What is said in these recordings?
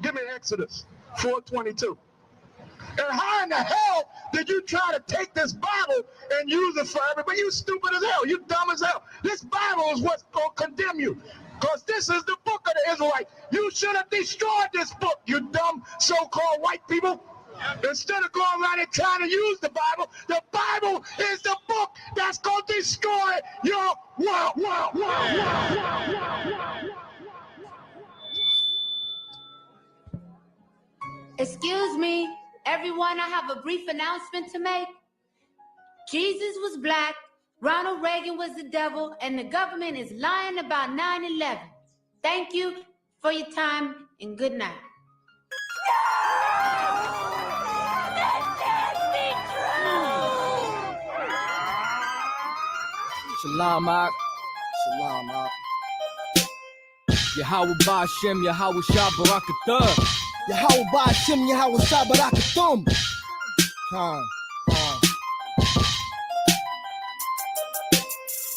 Give me Exodus 4:22. And how in the hell did you try to take this Bible and use it for everybody? You stupid as hell. You dumb as hell. This Bible is what's going to condemn you. Because this is the book of the Israelites. You should have destroyed this book, you dumb so-called white people. Instead of going around and trying to use the Bible is the book that's going to destroy your world. Excuse me, everyone, I have a brief announcement to make. Jesus was black, Ronald Reagan was the devil, and the government is lying about 9/11. Thank you for your time, and good night. Shalom, Ak. Shalom, Ak. Yahweh Ba'Shem, Yahweh Shah Barakathah. Yahweh Ba'Shem, Yahweh Shah Barakathum.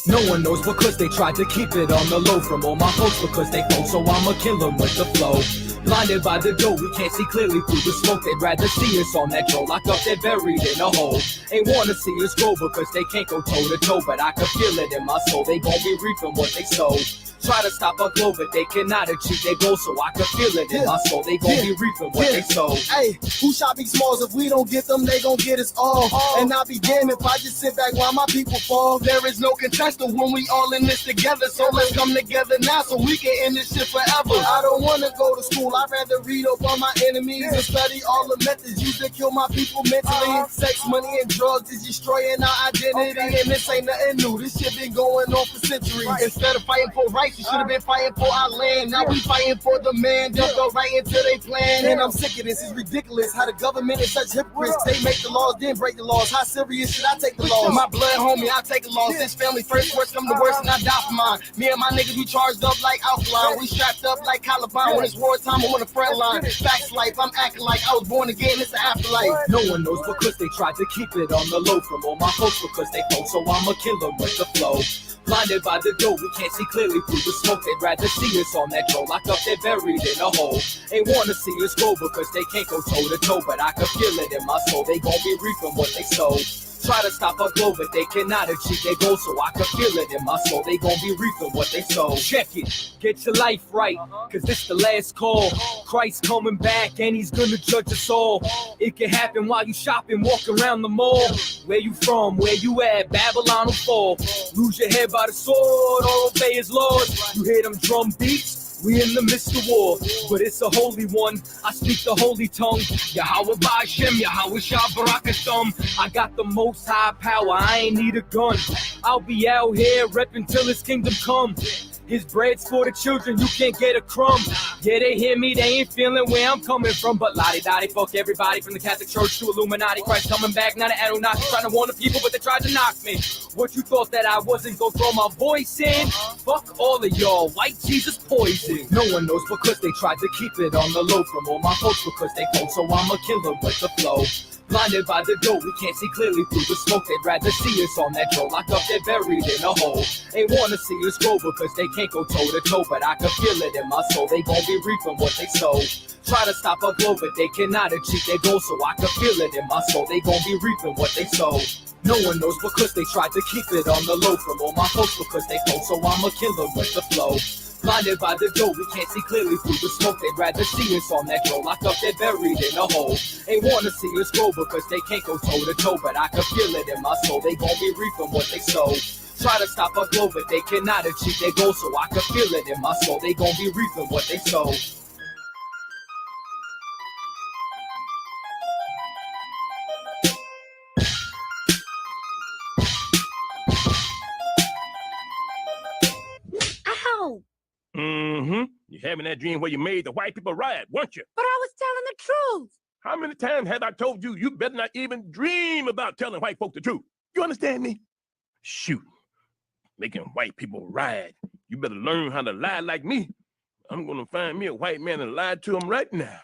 No one knows because they tried to keep it on the low from all my folks because they know, so I'ma kill them with the flow. Blinded by the dough, we can't see clearly through the smoke. They'd rather see us on that drone, locked up, they're buried in a hole. Ain't wanna see us grow because they can't go toe to toe, but I can feel it in my soul. They gon' be reaping what they sow. Try to stop our glow, but they cannot achieve their goal, so I can feel it in my soul. They gon' be reaping what they sow. Hey, who shall be smalls? If we don't get them, they gon' get us all. And I'll be damned if I just sit back while my people fall. There is no contestant when we all in this together, so let's come together now so we can end this shit forever. I don't wanna go to school, I'd rather read up on my enemies and study all the methods used to kill my people mentally. Sex, money, and drugs is destroying our identity, and this ain't nothing new. This shit been going on for centuries. Instead of fighting for rights, you should have been fighting for our land. Now we fighting for the man. They'll go right into their plan. And I'm sick of this. It's ridiculous how the government is such hypocrites. They make the laws, then break the laws. How serious should I take the laws? My blood, homie, I take the laws. This family first, worst come to worst, and I die for mine. Me and my niggas, we charged up like alkaline. We strapped up like Columbine. When it's wartime, I'm on the front line. Facts life, I'm acting like I was born again. It's the afterlife. No one knows because they tried to keep it on the low from all my folks because they know, so I'ma kill them with the flow. Blinded by the dough, we can't see clearly through the smoke. They'd rather see us on that drone, locked up, they're buried in a hole. Ain't wanna see us grow because they can't go toe to toe, but I can feel it in my soul. They gon' be reaping what they sow. Try to stop our glow, but they cannot achieve their goal, so I can feel it in my soul. They gon' be reaping what they sow. Check it, get your life right, cause this the last call. Christ coming back and he's gonna judge us all. It can happen while you shopping, walk around the mall. Where you from, where you at, Babylon will fall. Lose your head by the sword or obey his laws. You hear them drum beats? We in the midst of war, but it's a holy one. I speak the holy tongue. Yahweh Ba'Shem, Yahweh Shah Barakathum. I got the most high power, I ain't need a gun. I'll be out here repping till his kingdom come. His bread's for the children, you can't get a crumb. Yeah, they hear me, they ain't feeling where I'm coming from. But la-di-da-di, fuck everybody from the Catholic Church to Illuminati. Christ coming back, now the Anunnaki trying to warn the people, but they tried to knock me. What you thought that I wasn't gonna throw my voice in? Fuck all of y'all, white Jesus poison. No one knows because they tried to keep it on the low from all my folks because they know, so I'ma kill them with the flow. Blinded by the dough, we can't see clearly through the smoke. They'd rather see us on that drone, locked up, they're buried in a hole. Ain't wanna see us grow because they can't go toe to toe, but I can feel it in my soul. They gon' be reaping what they sow. Try to stop our glow, but they cannot achieve their goal, so I can feel it in my soul. They gon' be reaping what they sow. No one knows because they tried to keep it on the low from all my folks because they know, so I'ma kill them with the flow. Blinded by the dough, we can't see clearly through the smoke. They'd rather see us on that drone, locked up, they're buried in a hole. Ain't wanna see us grow because they can't go toe to toe, but I can feel it in my soul. They gon' be reaping what they sow. Try to stop our glow, but they cannot achieve their goal, so I can feel it in my soul. They gon' be reaping what they sow. You're having that dream where you made the white people riot, weren't you? But I was telling the truth. How many times have I told you, you better not even dream about telling white folk the truth? You understand me? Shoot, making white people riot. You better learn how to lie like me. I'm gonna find me a white man and lie to him right now.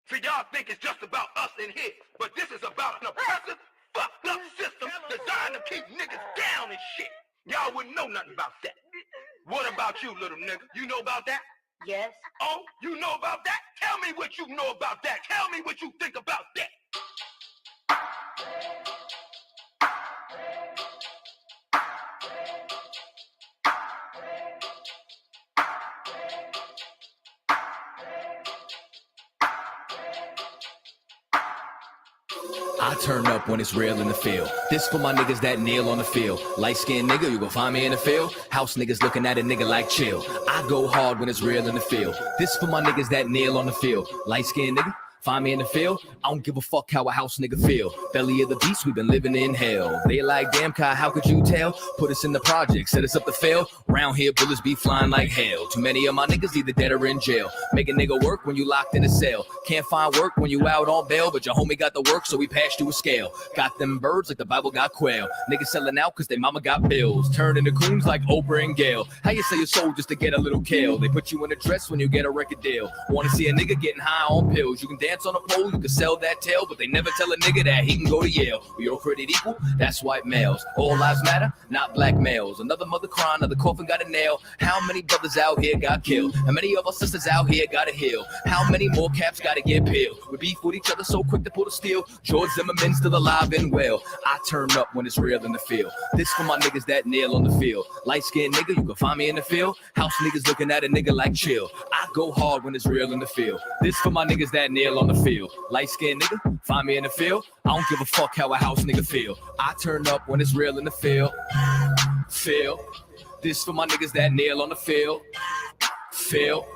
So y'all think it's just about us in here, but this is about an oppressive, fucked up system designed to keep niggas down and shit. Y'all wouldn't know nothing about that. What about you, little nigga? You know about that? Yes. Oh, you know about that? Tell me what you know about that. Tell me what you think about that. I turn up when it's real in the field. This for my niggas that kneel on the field. Light-skinned nigga, you gon' find me in the field. House niggas looking at a nigga like chill. I go hard when it's real in the field. This for my niggas that kneel on the field. Light-skinned nigga, find me in the field. I don't give a fuck how a house nigga feel. Belly of the beast, we been living in hell. They like, damn, Kai, how could you tell? Put us in the project, set us up to fail. Round here, bullets be flying like hell. Too many of my niggas either dead or in jail. Make a nigga work when you locked in a cell. Can't find work when you out on bail, but your homie got the work, so we passed you a scale. Got them birds like the Bible got quail. Niggas selling out cause they mama got bills. Turn into coons like Oprah and Gail. How you sell your soul just to get a little kale? They put you in a dress when you get a record deal. Wanna see a nigga getting high on pills? You can dance on a pole, you can sell that tail, but they never tell a nigga that he can go to Yale. We all created equal, that's white males. All lives matter, not black males. Another mother crying, another coffin got a nail. How many brothers out here got killed? How many of our sisters out here gotta heal? How many more caps gotta get peeled? We beef with each other so quick to pull the steel. George Zimmerman still alive and well. I turn up when it's real in the field. This for my niggas that kneel on the field. Light-skinned nigga, you can find me in the field. House niggas looking at a nigga like chill. I go hard when it's real in the field. This for my niggas that kneel on the field. Light-skinned nigga, find me in the field. I don't give a fuck how a house nigga feel. I turn up when it's real in the field. Feel. This for my niggas that kneel on the field. Feel.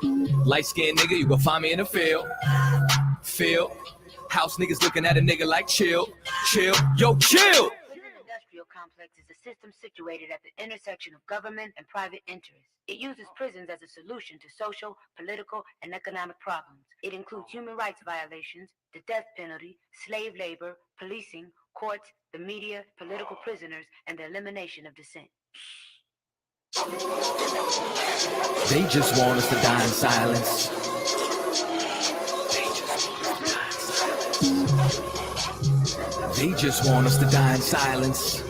Light-skinned nigga, you gon' find me in the field. Feel. House niggas looking at a nigga like chill. Chill. Yo, chill. Prison industrial complex is a system situated at the intersection of government and private interests. It uses prisons as a solution to social, political, and economic problems. It includes human rights violations, the death penalty, slave labor, policing, courts, the media, political prisoners, and the elimination of dissent. They just want us to die in silence. They just want us to die in silence.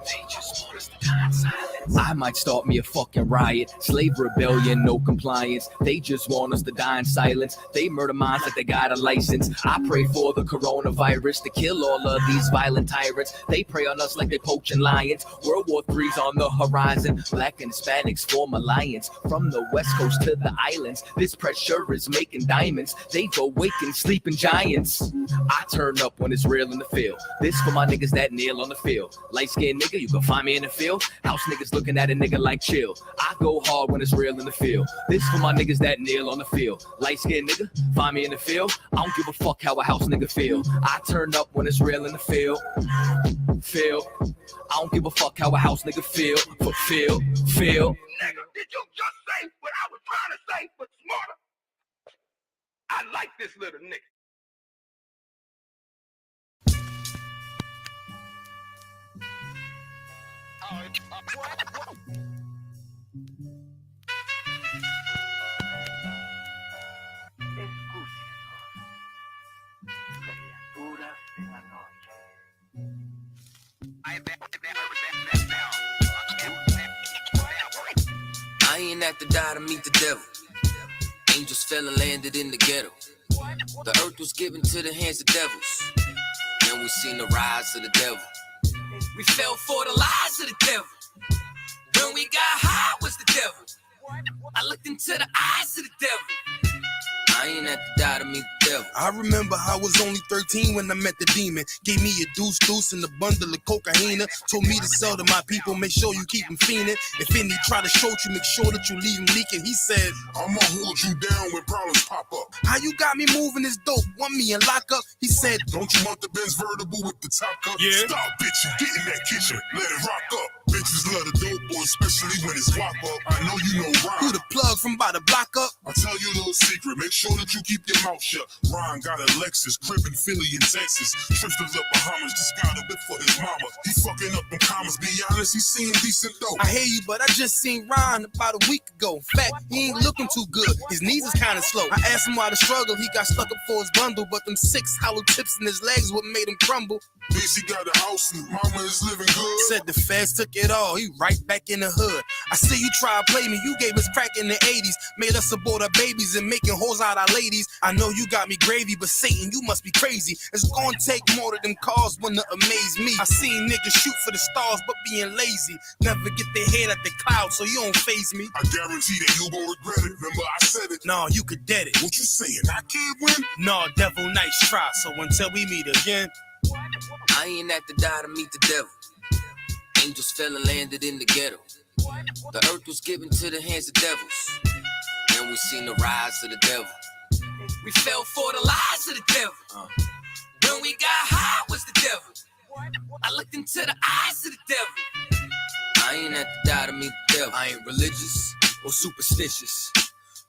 They just want us to die in silence. I might start me a fucking riot. Slave rebellion, no compliance. They just want us to die in silence. They murder minds like they got a license. I pray for the coronavirus to kill all of these violent tyrants. They prey on us like they poaching lions. World War III's on the horizon. Black and Hispanics form alliance. From the west coast to the islands, this pressure is making diamonds. They've awakened sleeping giants. I turn up when it's real in the field. This for my niggas that kneel on the field. Light-skinned nigga, you can find me in the field. House niggas looking at a nigga like chill. I go hard when it's real in the field. This for my niggas that kneel on the field. Light-skinned nigga, find me in the field. I don't give a fuck how a house nigga feel. I turn up when it's real in the field. Feel. I don't give a fuck how a house nigga feel. But feel. Nigga, did you just say what I was trying to say, but smarter? I like this little nigga. I ain't have to die to meet the devil. Angels fell and landed in the ghetto. The earth was given to the hands of devils. Then we seen the rise of the devil. We fell for the lies of the devil. When we got high was the devil. I looked into the eyes of the devil. I ain't have to die to meet the devil. I remember I was only 13 when I met the demon. Gave me a deuce and a bundle of cocaine. Told me to sell to my people, make sure you keep them fiending. If any try to shoot you, make sure that you leave them leaking. He said, I'ma hold you down when problems pop up. how you got me moving this dope? Want me in lockup? He said, Don't you want the Benz vertible with the top cut? Yeah. Stop, bitch, you get in that kitchen, let it rock up. Bitches love the dope boy, especially when it's wop up. I know you know who Ron. the plug from by the block up? I'll tell you a little secret, make sure that you keep your mouth shut. Ron got a Lexus, crib in Philly and Texas. Trips to the Bahamas, just got a bit for his mama. He fucking up them commas, be honest, he seen decent dope. I hear you, but I just seen Ron about a week ago. In fact, he ain't looking too good. His knees is kind of slow. I asked him why the struggle. He got stuck up for his bundle, but them 6 hollow tips in his legs what made him crumble. Busy got a house and mama is living good. Said the feds took it it all, he right back in the hood. I see you try to play me, you gave us crack in the 80s. Made us abort our babies and making hoes out our ladies. I know you got me gravy, but Satan, you must be crazy. It's gonna take more than them cars when to amaze me. I seen niggas shoot for the stars, but being lazy. Never get their head at the clouds, so you don't faze me. I guarantee that you won't regret it. Remember I said it. Nah, you could dead it. What you saying? I can't win? Nah, devil, nice try. So until we meet again. I ain't have to die to meet the devil. Angels fell and landed in the ghetto. The earth was given to the hands of devils. And we seen the rise of the devil. We fell for the lies of the devil. When we got high was the devil. I looked into the eyes of the devil. I ain't have to die to meet the devil. I ain't religious or superstitious,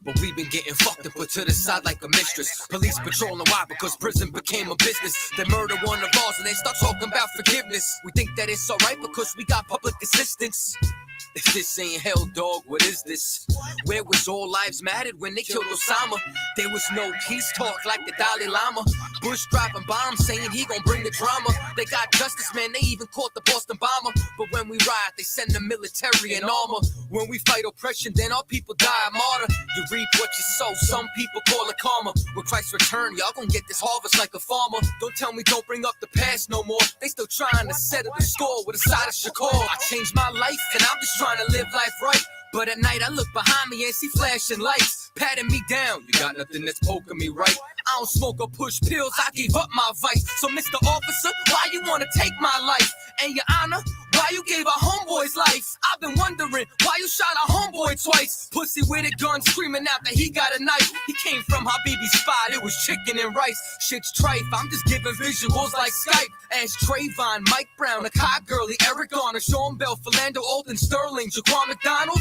but we've been getting fucked and put to the side like a mistress. Police patrolling why? Because prison became a business. They murder one of ours and they start talking about forgiveness. We think that it's alright because we got public assistance. If this ain't hell, dog, what is this? Where was all lives mattered when they killed Osama? There was no peace talk like the Dalai Lama. Bush dropping bombs saying he gon' bring the drama. They got justice, man, they even caught the Boston bomber. But when we riot, they send the military and armor. When we fight oppression, then our people die a martyr. You reap what you sow, some people call it karma. When Christ return, y'all gon' get this harvest like a farmer. Don't tell me don't bring up the past no more. They still trying to settle the score with a side of Shakur. I changed my life and I'm just trying to live life right. But at night I look behind me and see flashing lights patting me down. You got nothing that's poking me right. I don't smoke or push pills, I gave up my vice. So Mr. Officer, why you wanna take my life? And your honor, why you gave our homeboy's life? I've been wondering why you shot our homeboy twice. Pussy with a gun screaming out that he got a knife. He came from Habibi's spot, it was chicken and rice. Shit's trife, I'm just giving visuals like Skype. Ask Trayvon, Mike Brown, Akai Gurley, Eric Garner, Sean Bell, Philando, Alden Sterling, Jaquan McDonald.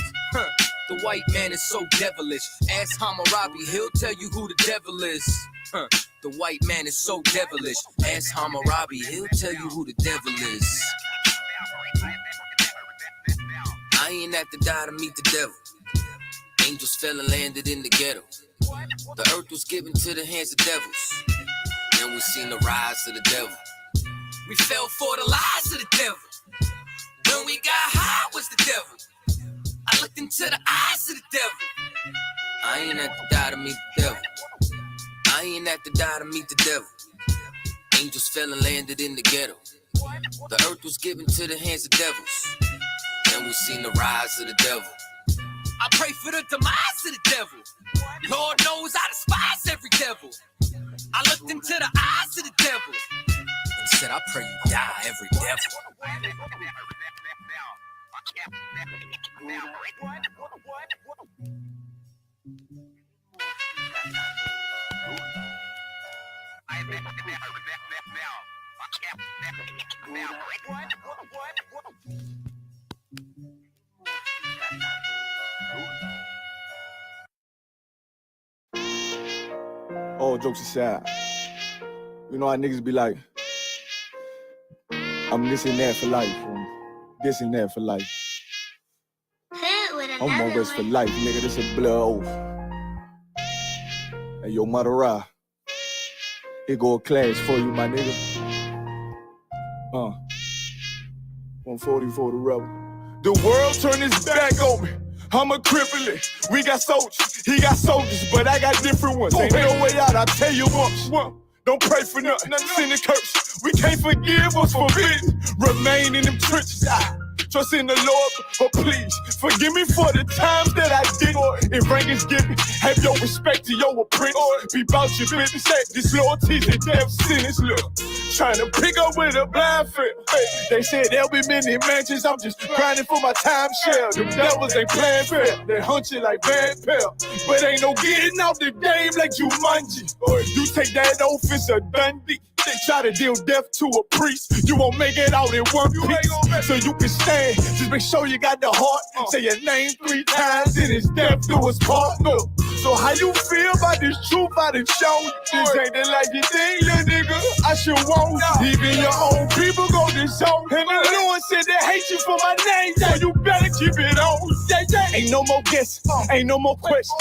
The white man is so devilish. Ask Hammurabi, he'll tell you who the devil is. The white man is so devilish. Ask Hammurabi, he'll tell you who the devil is. I ain't have to die to meet the devil. Angels fell and landed in the ghetto. The earth was given to the hands of devils. And we seen the rise of the devil. We fell for the lies of the devil. When we got high was the devil. I looked into the eyes of the devil. I ain't have to die to meet the devil. I ain't have to die to meet the devil. Angels fell and landed in the ghetto. The earth was given to the hands of devils. And we seen the rise of the devil. I pray for the demise of the devil. Lord knows I despise every devil. I looked into the eyes of the devil and said, I pray you die, every devil. All jokes aside, you know how niggas be like, I'm this and that for life, and this and that for life. I'm on this for life, nigga, this a blood oath. Hey, yo, Mother Ra, here go a class for you, my nigga. 140 for the rebel. The world turned its back on me. I'm a cripple. We got soldiers, he got soldiers, but I got different ones. Ain't no way out, I'll tell you once. Don't pray for nothing, sin and curse. We can't forgive what's forbidden. Remain in them trenches. Trust in the Lord, but please forgive me for the times that I did. If rank is given, have your respect to your apprentice. Be about your business. This loyalty's a damn sentence. Look, trying to pick up with a blind fit. They said there'll be many mansions. I'm just grinding for my time share. Them devils ain't playing fair. They hunt you like bad pal, but ain't no getting out the game like Jumanji. Or if you take that oath, it's a Dundee. They try to deal death to a priest. You won't make it out in one piece. So you can stand. Just make sure you got the heart. Say your name 3 times and it's death do us part. Look. So how you feel about this truth I done shown? This ain't the like you think, little nigga. I should want. Even your own people go this zone. And the Lord said they hate you for my name. So you better keep it on. Ain't no more guess, ain't no more question.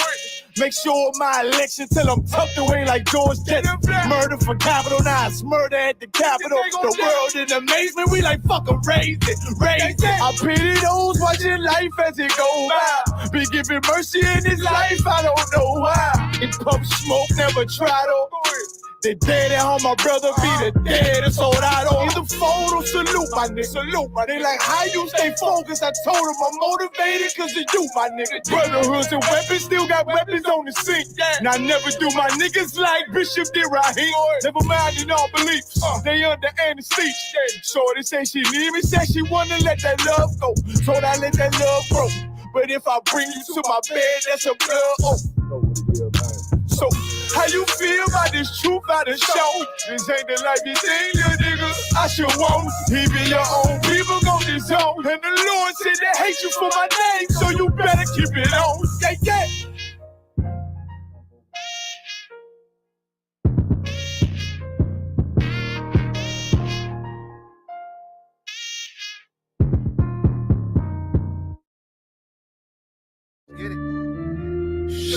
Make sure my election till I'm tucked away like George Jetson. Murder for capital, now it's murder at the Capitol. The world in amazement, we like fuck 'em, raise it, raise it. I pity those watching life as it go by. Be giving mercy in this life, I don't know why. In pump smoke, never try to. They dead at home, my brother be the dead and soldado. In the photo, salute my nigga, salute my nigga. They like, how you stay focused? I told them I'm motivated cause of you, my nigga. Brotherhoods and weapons, still got weapons on the scene. And I never do my niggas like Bishop did Raheem. Never mind in all beliefs, they under anesthesia. Shorty say she need me, said she wanna let that love go. So I let that love grow. But if I bring you to my bed, that's a blood So, how you feel about this truth out of show? This ain't the life you think, little nigga. I should want. Even your own people gon' disown. And the Lord said they hate you for my name, so you better keep it on. Yeah, yeah.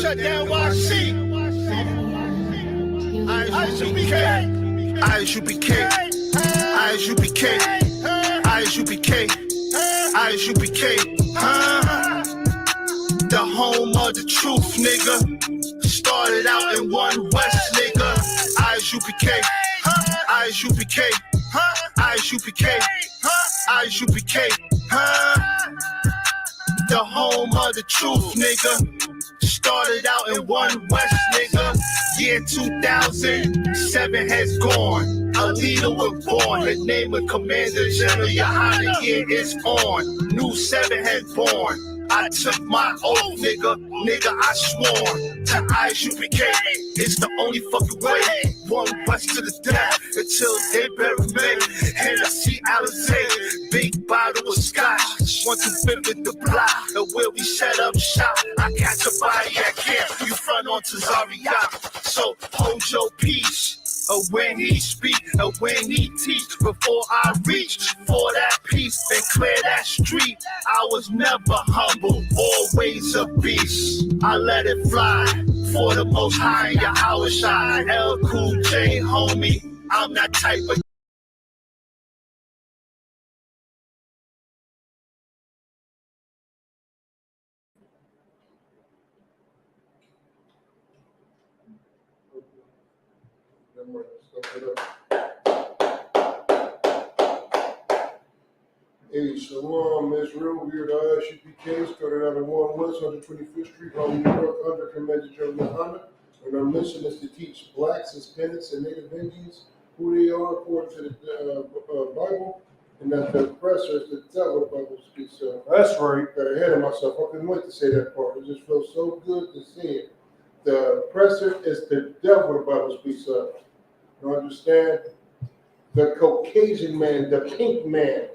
Shut down YC. ISUPK. ISUPK. ISUPK. ISUPK. ISUPK. The home of the truth, nigga. Started out in one West, nigga. ISUPK. ISUPK. ISUPK. ISUPK. The home of the truth, nigga. Started out in one West, nigga. Year 2007 has gone. A leader was born. The name of Commander General Yohana, year is on. New 7 has born. I took my oath, nigga. Nigga, I swore to ISUPK. It's the only fucking way. One West to the death until they bury me. And I see Alizé, big bottle of scotch. 125 with the block, and where we set up shop. I catch a body at camp. You front onto Zaria. So hold your peace. When he speak, when he teach, before I reach for that peace and clear that street, I was never humble, always a beast. I let it fly for the most high, your hour shine. L Cool J, homie, I'm that type of Hey, Shalom, Israel. We are the ISUPK, started out in 1 West, 125th Street, Harlem, New York, under Commander General Yohana. And our mission is to teach blacks, Hispanics, and Native Indians who they are according to the Bible, and that the oppressor is the devil, the Bible speaks of. That's right. Got ahead of myself. I couldn't wait to say that part. It just feels so good to say it. The oppressor is the devil, the Bible speaks of. You understand? The Caucasian man, the pink man,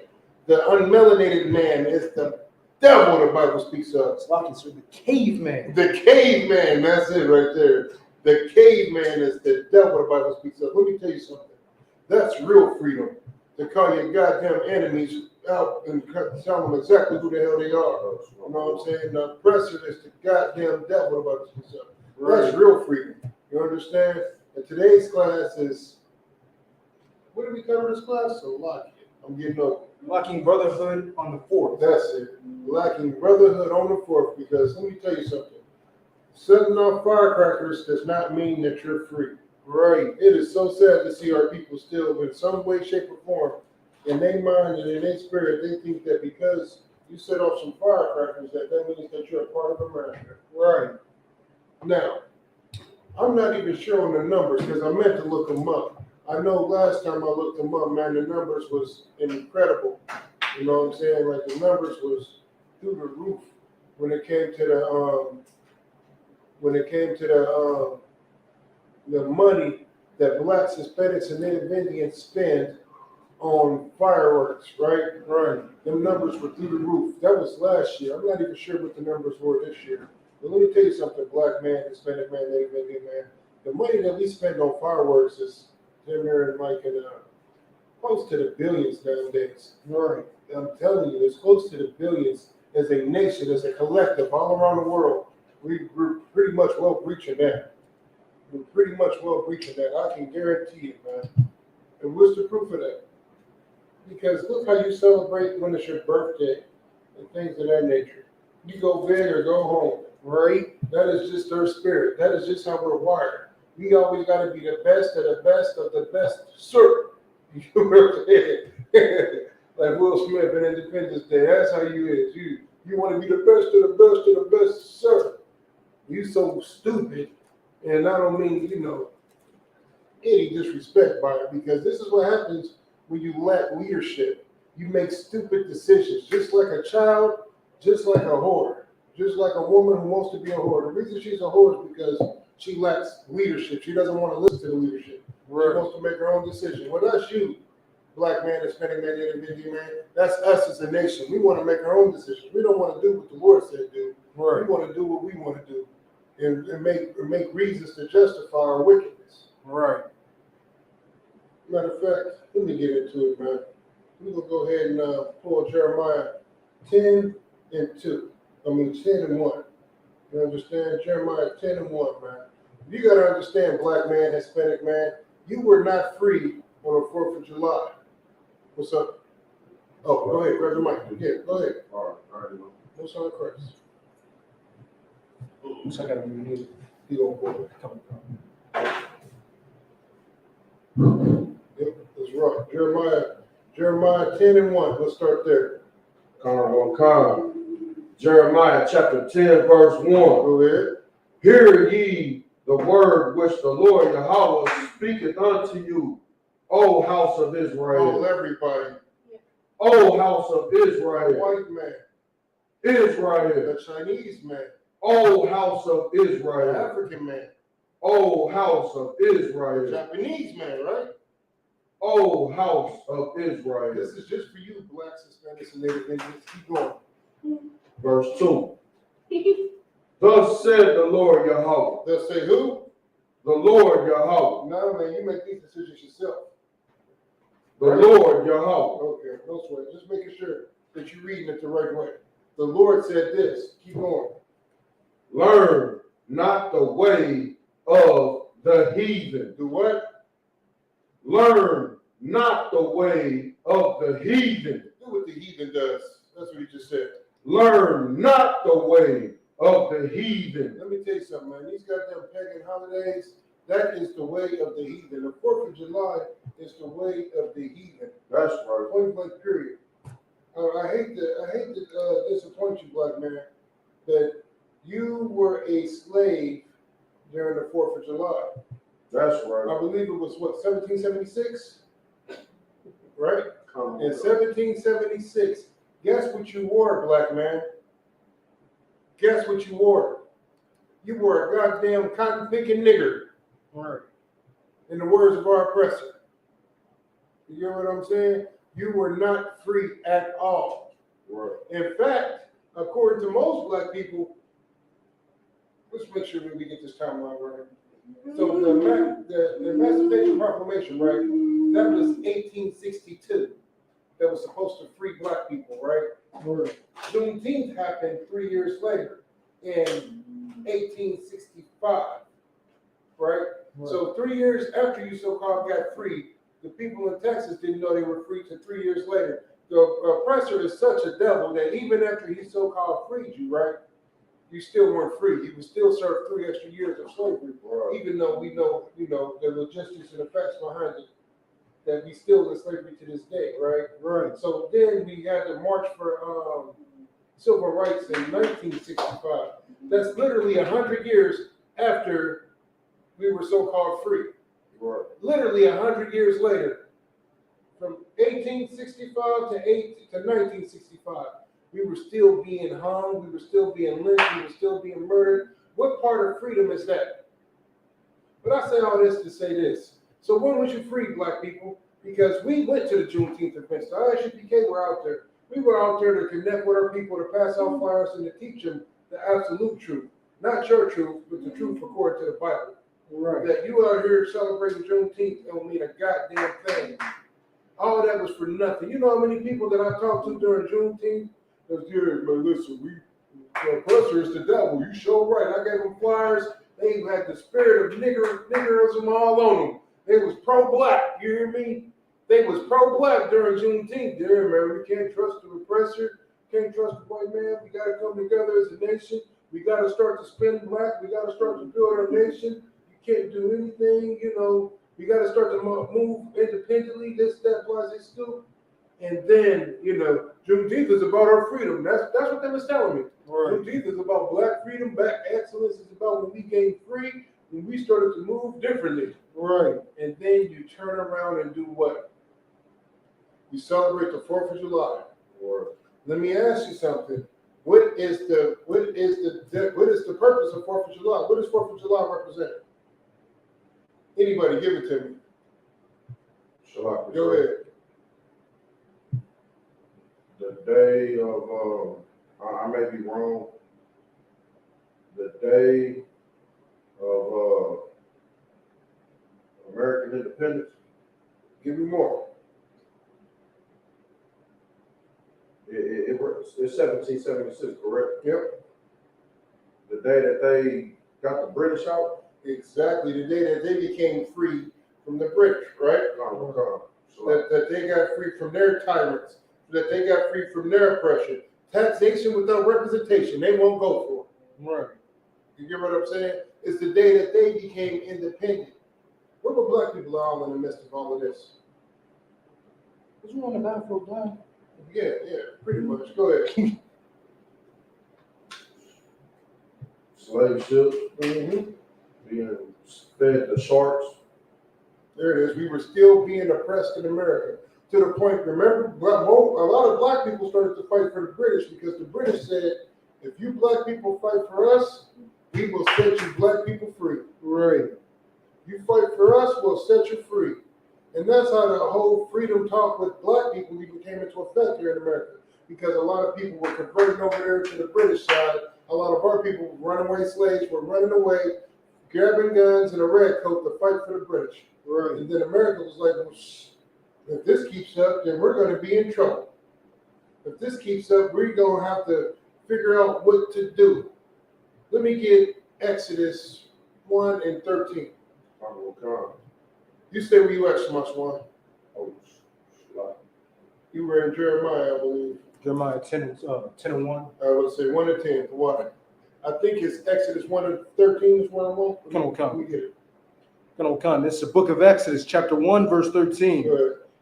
the unmelanated man is the devil, the Bible speaks of. The caveman. The caveman, that's it right there. The caveman is the devil, the Bible speaks of. Let me tell you something. That's real freedom. To call your goddamn enemies out and tell them exactly who the hell they are. You know what I'm saying? The oppressor is the goddamn devil, the Bible speaks of. That's real freedom. You understand? And today's class is, what do we cover this class? So locking. I'm getting up. Lacking brotherhood on the 4th. That's it. Lacking brotherhood on the 4th, because let me tell you something. Setting off firecrackers does not mean that you're free. Right. It is so sad to see our people still, in some way, shape, or form, in their mind and in their spirit, they think that because you set off some firecrackers, that means that you're a part of America. Right. Now, I'm not even sure on the numbers because I meant to look them up. I know last time I looked them up, man, the numbers was incredible. You know what I'm saying? Like the numbers was through the roof when it came to the money that blacks, Hispanics, and Native Indians spend on fireworks, right? Right. Them numbers were through the roof. That was last year. I'm not even sure what the numbers were this year. But let me tell you something, black man, Hispanic man, Native Indian man. The money that we spend on fireworks is they're like in close to the billions nowadays. Right. I'm telling you, it's close to the billions. as a nation, as a collective, all around the world, we're pretty much well breaching that. We're pretty much well breaching that. I can guarantee it, man. And what's the proof of that? Because look how you celebrate when it's your birthday and things of that nature. You go big or go home, right? That is just their spirit. That is just how we're wired. We always got to be the best of the best of the best, sir. You know what I'm saying? Like Will Smith in Independence Day. That's how you is. You want to be the best of the best of the best, sir. You so stupid, and I don't mean, any disrespect by it, because this is what happens when you lack leadership. You make stupid decisions, just like a child, just like a whore, just like a woman who wants to be a whore. The reason she's a whore is because she lacks leadership. She doesn't want to listen to the leadership. Right. She wants to make her own decision. Well, that's you, black man, Hispanic man, Native Indian man. That's us as a nation. We want to make our own decisions. We don't want to do what the Lord said do. Right. We want to do what we want to do, and make reasons to justify our wickedness. Right. Matter of fact, let me get into it, man. We're going to go ahead and pull Jeremiah 10 and 2. 10 and 1. You understand? Jeremiah 10 and 1, man. You got to understand, black man, Hispanic man, you were not free on the 4th of July. What's up? Oh, go ahead, grab your mic. Yeah, go ahead. All right. What's on Christ? So I got to read it. He going to come. Yep, that's right. Jeremiah 10 and 1. Let's start there. Jeremiah chapter 10, verse 1. Go ahead. Hear ye the word which the Lord Yahweh speaketh unto you, O house of Israel. Oh, everybody. O house of Israel. The white man. Israel. The Chinese man. O house of Israel. The African man. O house of Israel. The Japanese man, right? O house of Israel. This is just for you, blacks, Hispanics, and Native Indians. Keep going. Verse 2. Thus said the Lord Yahweh. Thus say who? The Lord Yahweh. No, man, you make these decisions yourself. The Lord Yahweh. Okay, no sweat. Just making sure that you're reading it the right way. The Lord said this. Keep going. Learn not the way of the heathen. Do what? Learn not the way of the heathen. Do what the heathen does. That's what he just said. Learn not the way of the heathen. Let me tell you something, man. These goddamn pagan holidays, that is the way of the heathen. The 4th of July is the way of the heathen. That's right. Point blank, period. I hate to disappoint you, black man, that you were a slave during the 4th of July. That's right. I believe it was, 1776? Right? In 1776, guess what you wore, black man? Guess what you wore? You wore a goddamn cotton-picking nigger. Right. In the words of our oppressor. You hear what I'm saying? You were not free at all. Right. In fact, according to most black people, let's make sure we get this timeline right. So the Emancipation Proclamation, right? That was 1862. That was supposed to free black people, right? Juneteenth happened 3 years later in 1865, right? So 3 years after you so-called got free, the people in Texas didn't know they were free till 3 years later. The oppressor is such a devil that even after he so-called freed you, right, you still weren't free. You would still serve 3 extra years of slavery, even though we know, the logistics and the facts behind it, that we still in slavery to this day, right? Right. So then we had the March for Civil Rights in 1965. That's literally 100 years after we were so-called free. Right. Literally 100 years later, from 1865 to 1965, we were still being hung, we were still being lynched, we were still being murdered. What part of freedom is that? But I say all this to say this. So when was you free, black people? Because we went to the Juneteenth events. The ISUPK were out there. We were out there to connect with our people, to pass out flyers, and to teach them the absolute truth. Not your truth, but the truth according to the Bible. Right. That you out here celebrating Juneteenth don't mean a goddamn thing. All that was for nothing. You know how many people that I talked to during Juneteenth Because but listen, the oppressor is the devil. You sure right. I gave them flyers. They had the spirit of niggerism all on them. They was pro-black. You hear me? They was pro-black during Juneteenth. There, man. We can't trust the oppressor. Can't trust the white man. We got to come together as a nation. We got to start to spend black. We got to start to build our nation. You can't do anything, you know. We got to start to move independently. This, that, blah, this, too. And then, you know, Juneteenth is about our freedom. That's what they was telling me. Right. Juneteenth is about black freedom, black excellence. It's about when we gained free, when we started to move differently. Right. And then you turn around and do what? You celebrate the 4th of July. Right. Let me ask you something. What is the purpose of 4th of July? What does 4th of July represent? Anybody, give it to me. Go ahead. The day of, I may be wrong, the day of American independence. Give me more. It's 1776, correct? Yep. The day that they got the British out? Exactly, the day that they became free from the British, right? That they got free from their tyrants, that they got free from their oppression. Taxation without representation, they won't go for it. Right. You get what I'm saying? It's the day that they became independent. Where were black people all in the midst of all of this? Was you on the battlefield, Don? Yeah, pretty much. Go ahead. Slave ships, being fed the sharks. There it is. We were still being oppressed in America. To the point, remember, a lot of black people started to fight for the British because the British said, if you black people fight for us, we will set you black people free. Right. You fight for us, we'll set you free. And that's how the whole freedom talk with black people even came into effect here in America. Because a lot of people were converting over there to the British side. A lot of our people, runaway slaves, were running away, grabbing guns and a red coat to fight for the British. Right. And then America was like, well, if this keeps up, then we're going to be in trouble. If this keeps up, we're going to have to figure out what to do. Let me get Exodus 1 and 13. You stay where you at, Shamash 1. Oh, you were in Jeremiah, I believe. Jeremiah 10 and 1. I would say 1 and 10. Why? I think it's Exodus 1 and 13 is what I want. Come. We get it. Come. This is the book of Exodus, chapter 1, verse 13.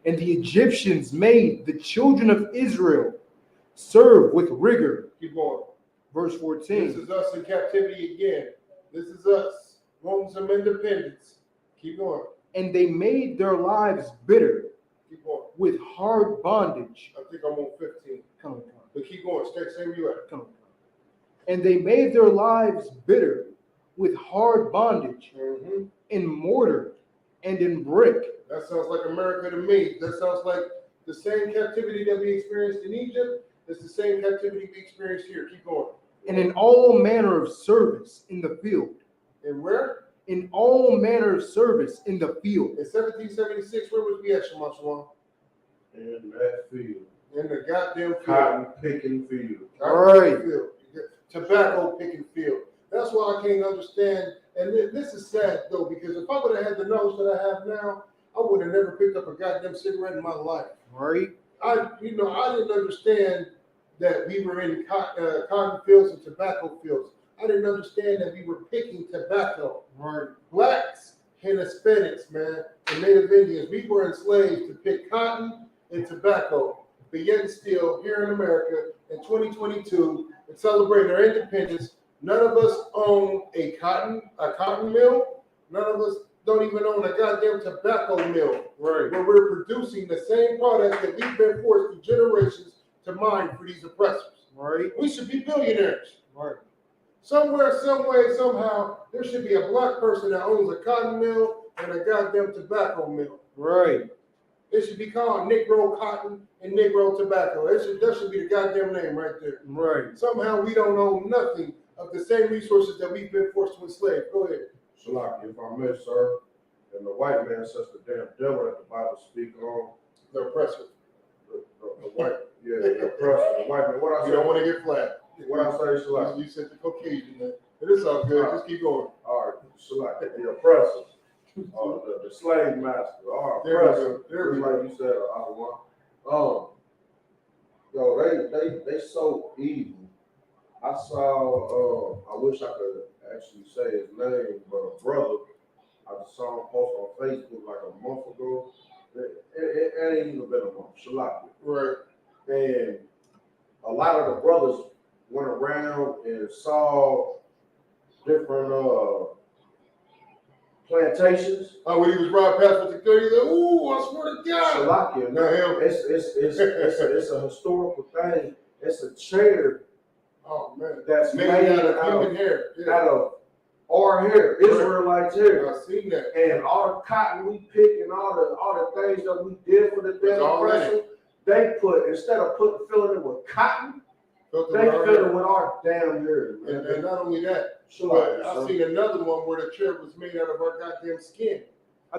And the Egyptians made the children of Israel serve with rigor. Keep going. Verse 14. This is us in captivity again. This is us wanting some independence. Keep going. And they made their lives bitter. Keep going. With hard bondage. I think I'm on 15. Come. But keep going. Stay where you at. Come. And they made their lives bitter with hard bondage in mortar and in brick. That sounds like America to me. That sounds like the same captivity that we experienced in Egypt. It's the same captivity we experienced here. Keep going. And in all manner of service in the field. And where? In all manner of service in the field. In 1776, where was we at, Shamash 1? In that field. In the goddamn field. Cotton picking field. Right. Field. Tobacco picking field. That's why I can't understand. And this is sad, though, because if I would have had the knowledge that I have now, I would have never picked up a goddamn cigarette in my life. Right. I didn't understand that we were in cotton fields and tobacco fields. I didn't understand that we were picking tobacco. Right. Blacks and Hispanics, man, and Native Indians, we were enslaved to pick cotton and tobacco. But yet and still, here in America, in 2022, and celebrating our independence, none of us own a cotton mill. None of us don't even own a goddamn tobacco mill. Right. Where we're producing the same product that we've been forced through generations to mine for these oppressors. Right. We should be billionaires. Right. Somewhere, some way, somehow, there should be a black person that owns a cotton mill and a goddamn tobacco mill. Right. It should be called Negro Cotton and Negro Tobacco. That should be the goddamn name right there. Right. Somehow we don't own nothing of the same resources that we've been forced to enslave. Go ahead. Shalaki, if I may, sir, and the white man says the damn devil that the Bible speaks on. The oppressor. The Yeah, oppressor, the white man. What I You say? don't want to get flat. What I say, Shalak? You said the Caucasian, man. But it's all good. Just keep going. All right, Shalak, the oppressor, the slave master, our There we go. oppressor. There we Like you said, yo, they so evil. I saw, I wish I could actually say his name, but a brother, I just saw him post on Facebook like a month ago. It ain't even been a month, Shalak. Right. And a lot of the brothers went around and saw different plantations. Oh, when he was riding past with the 30, he's like, ooh, I swear to God. Shalakia. Now, It's a historical thing. It's a chair. Oh man, that's made out of human hair. Yeah. Out of our hair, Israelite hair. I seen that. And all the cotton we pick and all the things that we did for the damn oppression, they put, instead of filling it with cotton, they fill it with our damn hair. And not only that, but I seen another one where the chair was made out of our goddamn skin.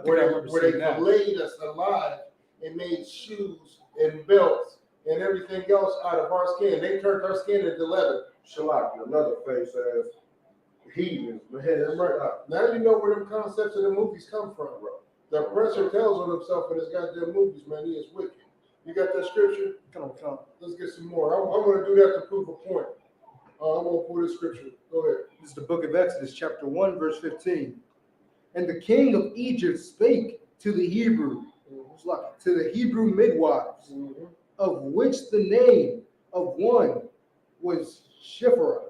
Where they filleted us alive and made shoes and belts and everything else out of our skin. They turned our skin into leather. Shalak, another face as heathens, man. That's right. Now you know where them concepts of the movies come from, bro. The oppressor tells on himself in his goddamn movies, man. He is wicked. You got that scripture? Come on. Let's get some more. I'm going to do that to prove a point. I'm going to pull this scripture. Go ahead. This is the book of Exodus, chapter 1, verse 15. And the king of Egypt spake to the Hebrew, to the Hebrew midwives, of which the name of one was Shiphrah,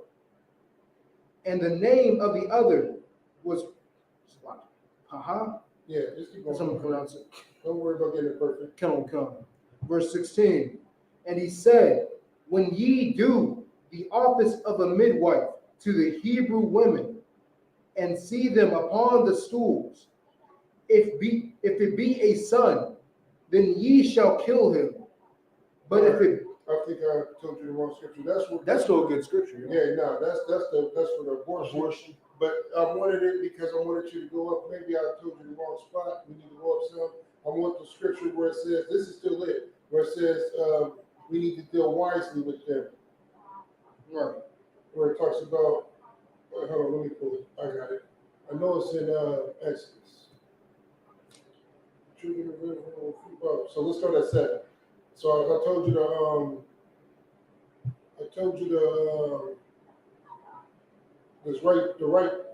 and the name of the other was Paha. Yeah, just keep going. That's how I'm pronounce it. Don't worry about getting it perfect. Come. Verse 16. And he said, when ye do the office of a midwife to the Hebrew women, and see them upon the stools, if it be a son, then ye shall kill him. But if it, I think I told you the wrong scripture. That's still a good scripture. Yeah, no, that's for the abortion. But I wanted it because I wanted you to go up. Maybe I told you the wrong spot. We need to go up some. I want the scripture where it says, this is still it, where it says we need to deal wisely with them. Right. Where it talks about, hold on, let me pull it. I got it. I know it's in Exodus. So let's start at 7. So I told you the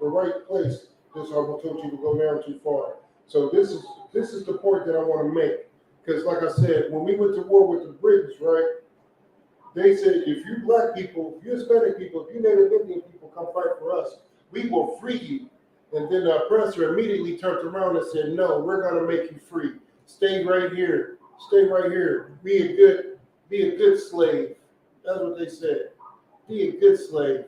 right place. This I told you to go down too far. So this is the point that I want to make. Because like I said, when we went to war with the Britons, right? They said, if you black people, if you Hispanic people, if you Native Indian people come fight for us, we will free you. And then the oppressor immediately turned around and said, no, we're going to make you free. Stay right here. Stay right here. Be a good slave. That's what they said. Be a good slave.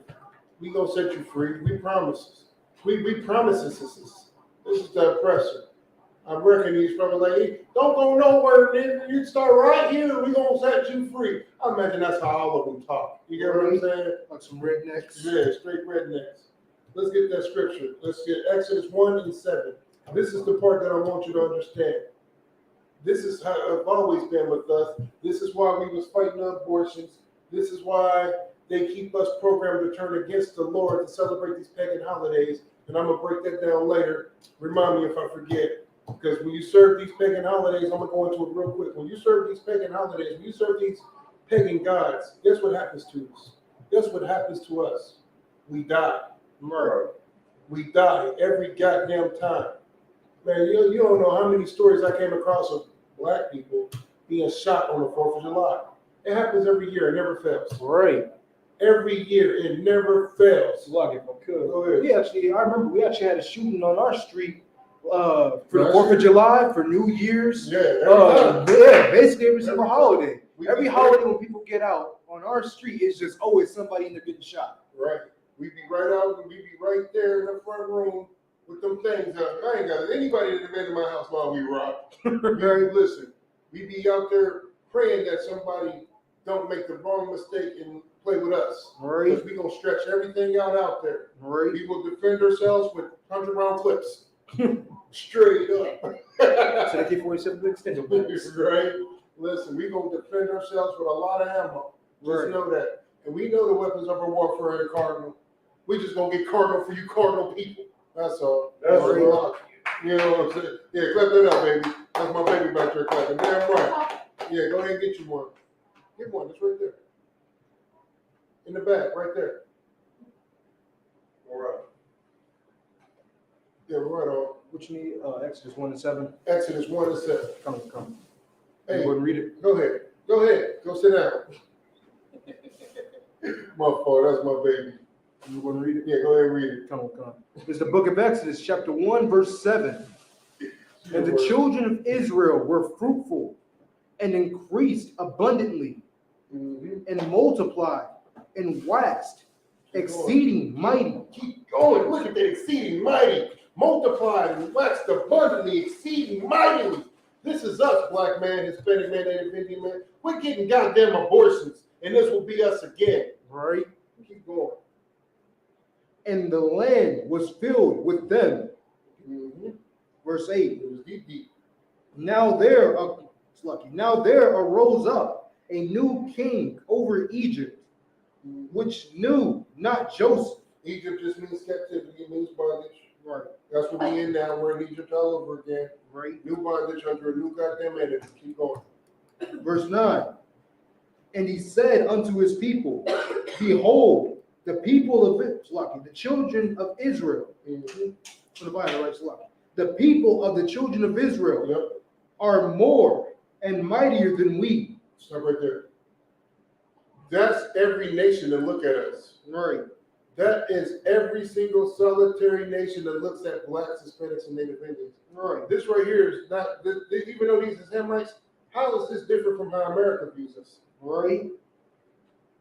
We going to set you free. We promise. We promises this. This is the oppressor. I reckon he's probably like, hey, don't go nowhere, nigga. You start right here. We going to set you free. I imagine that's how all of them talk. You get what I'm saying? Like some rednecks. Yeah, straight rednecks. Let's get that scripture. Let's get Exodus 1 and 7. This is the part that I want you to understand. This is how I've always been with us. This is why we was fighting abortions. This is why they keep us programmed to turn against the Lord to celebrate these pagan holidays. And I'm going to break that down later. Remind me if I forget. Because when you serve these pagan holidays, I'm going to go into it real quick. When you serve these pagan holidays, when you serve these pagan gods, guess what happens to us? Guess what happens to us? We die. Right. We die every goddamn time. Man, you don't know how many stories I came across of black people being shot on the 4th of July. It happens every year. It never fails. Right. Every year. It never fails. Look, if I could. Go ahead. I remember we actually had a shooting on our street for the 4th of July, for New Year's. Yeah. Basically every single holiday. Every holiday when people get out on our street, it's just always somebody in there getting shot. Right. We be right out, and we be right there in the front room with them things up. I ain't got anybody that been in my house while we rob. Listen, we be out there praying that somebody don't make the wrong mistake and play with us. Right. Because we gonna stretch everything out there. Right. We will defend ourselves with 100-round clips. Straight up. So AK-47 extended. Right. Listen, we're going to defend ourselves with a lot of ammo. Just Right. know that. And we know the weapons of our warfare are cardinal. We just going to get cardinal for you cardinal people. That's all. That's all right. You know what I'm saying? Yeah, clap that up, baby. That's my baby back there clapping. Damn right. Yeah, go ahead and get you one. Get one. It's right there. In the back, right there. All right. Yeah, we're right on. What you need? Exodus 1:7. Exodus 1:7. Come. Hey, Go and read it. Go ahead. Go ahead. Go sit down. My fault. That's my baby. You want to read it? Yeah, go ahead and read it. Come. It's the book of Exodus, chapter 1, verse 7. And the children of Israel were fruitful and increased abundantly and multiplied and waxed exceeding mighty. Keep going. Look at that, exceeding mighty. Multiplied and waxed abundantly, exceeding mightily. This is us, black man, Hispanic man, Native Indian man. We're getting goddamn abortions, and this will be us again. Right? Keep going. And the land was filled with them. Verse 8. It was deep. Now there arose up a new king over Egypt, which knew not Joseph. Egypt just means captivity, it means bondage. Right. That's what we in now. We're in Egypt all over again. Right. New bondage under a new goddamn enemy. Keep going. Verse 9. And he said unto his people, behold, the people of Isupk, the children of Israel. From the Bible, right? Isupk. The people of the children of Israel are more and mightier than we. Stop right there. That's every nation that look at us. Right. That is every single solitary nation that looks at blacks, Hispanics, and Native Indians. Right. This right here is not, even though these is Hamites, how is this different from how America views us? Right.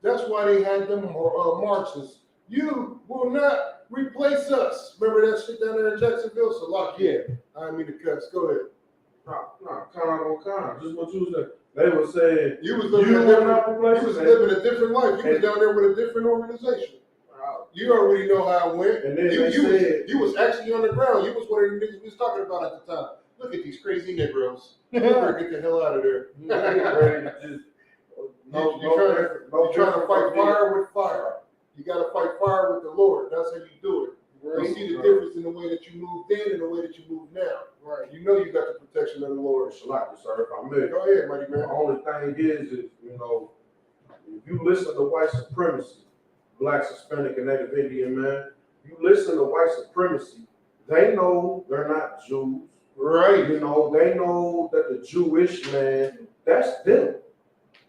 That's why they had them marches. You will not replace us. Remember that shit down there in Jacksonville? So lock Yeah. I didn't mean to cuss. Go ahead. Just what you said. They were saying You was living a different life. You was down there with a different organization. You already know how it went. And then you was actually on the ground. You was one of the niggas we was talking about at the time. Look at these crazy Negroes. You better get the hell out of there. You're trying to fight fire with fire. You got to fight fire with the Lord. That's how you do it. You see the difference in the way that you moved then and the way that you move now. Right. You know you got the protection of the Lord. Like you, sir, if I may. Go ahead, mighty man. The only thing is, you know, if you listen to white supremacy, blacks, Hispanic, and Native Indian, man, you listen to white supremacy, they know they're not Jews. Right. You know, they know that the Jewish man, that's them.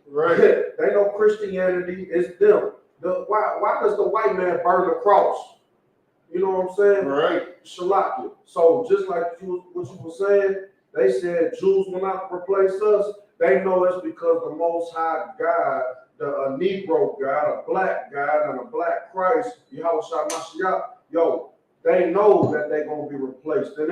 Right. They know Christianity is them. Why does the white man burn the cross? You know what I'm saying? Right. Shalakia. So just like what you were saying, they said Jews will not replace us. They know it's because the Most High God, a Negro God, a black God, and a black Christ, Yahushua Mashiach, they know that they're gonna be replaced. And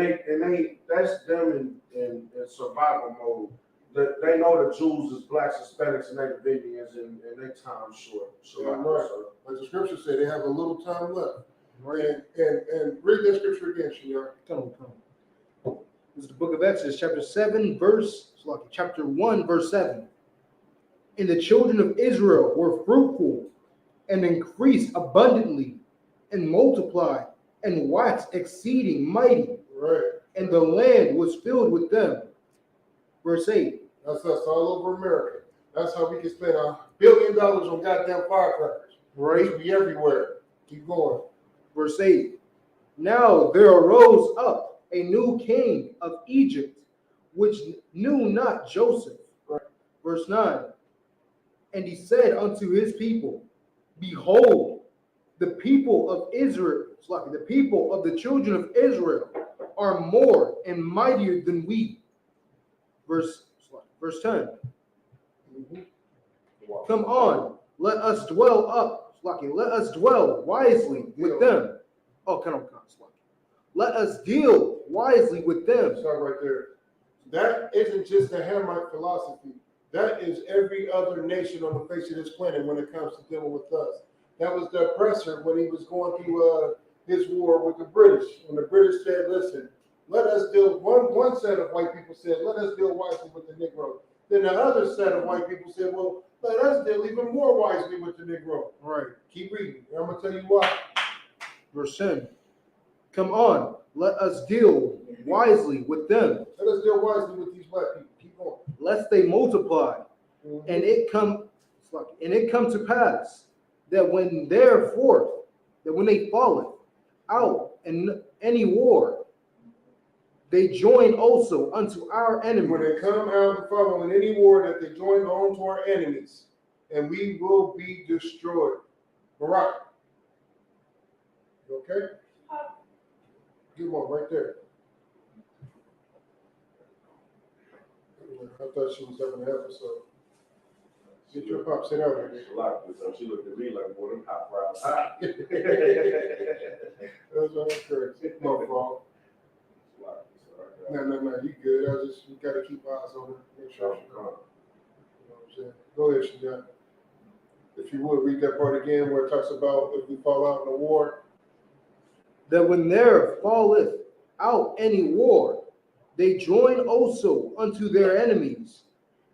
that's them in survival mode. They know the Jews is blacks, Hispanics, and Native Indians, and their time short. Right. Like the scripture said, they have a little time left. Right. And read that scripture again, Shinyar. Come. It's the book of Exodus, chapter 1, verse 7. And the children of Israel were fruitful and increased abundantly and multiplied and waxed exceeding mighty. Right. And the land was filled with them. Verse 8. That's us all over America. That's how we can spend $1 billion on goddamn firecrackers. Right. It should be everywhere. Keep going. Verse 8. Now there arose up a new king of Egypt, which knew not Joseph. Right. Verse 9. And he said unto his people, behold, the people of Israel, the people of the children of Israel are more and mightier than we. Verse 10. Come on, let us dwell wisely with them. Let us deal wisely with them. Start right there. That isn't just the Hamite philosophy. That is every other nation on the face of this planet when it comes to dealing with us. That was the oppressor when he was going through his war with the British. When the British said, listen, let us deal, one set of white people said, let us deal wisely with the Negro. Then the other set of white people said, well, let us deal even more wisely with the Negro. Right. Keep reading. I'm going to tell you why. Verse 10. Come on, let us deal wisely with them. Let us deal wisely with these black people. Keep going. Lest they multiply, and it come to pass that when they falleth out in any war, they join also unto our enemies. When they come out and follow in any war, that they join on to our enemies, and we will be destroyed. Barack. You okay? Get one right there. I thought she was having an episode. Get your pop, sit out here. She looked at me like one of them hot fries. That's all correct. My fault. No, you good. We gotta keep eyes on her. Make sure she's calm. You know what I'm saying? Go ahead, Shajah. If you would read that part again where it talks about if we fall out in a war. That when there falleth out any war, they join also unto their enemies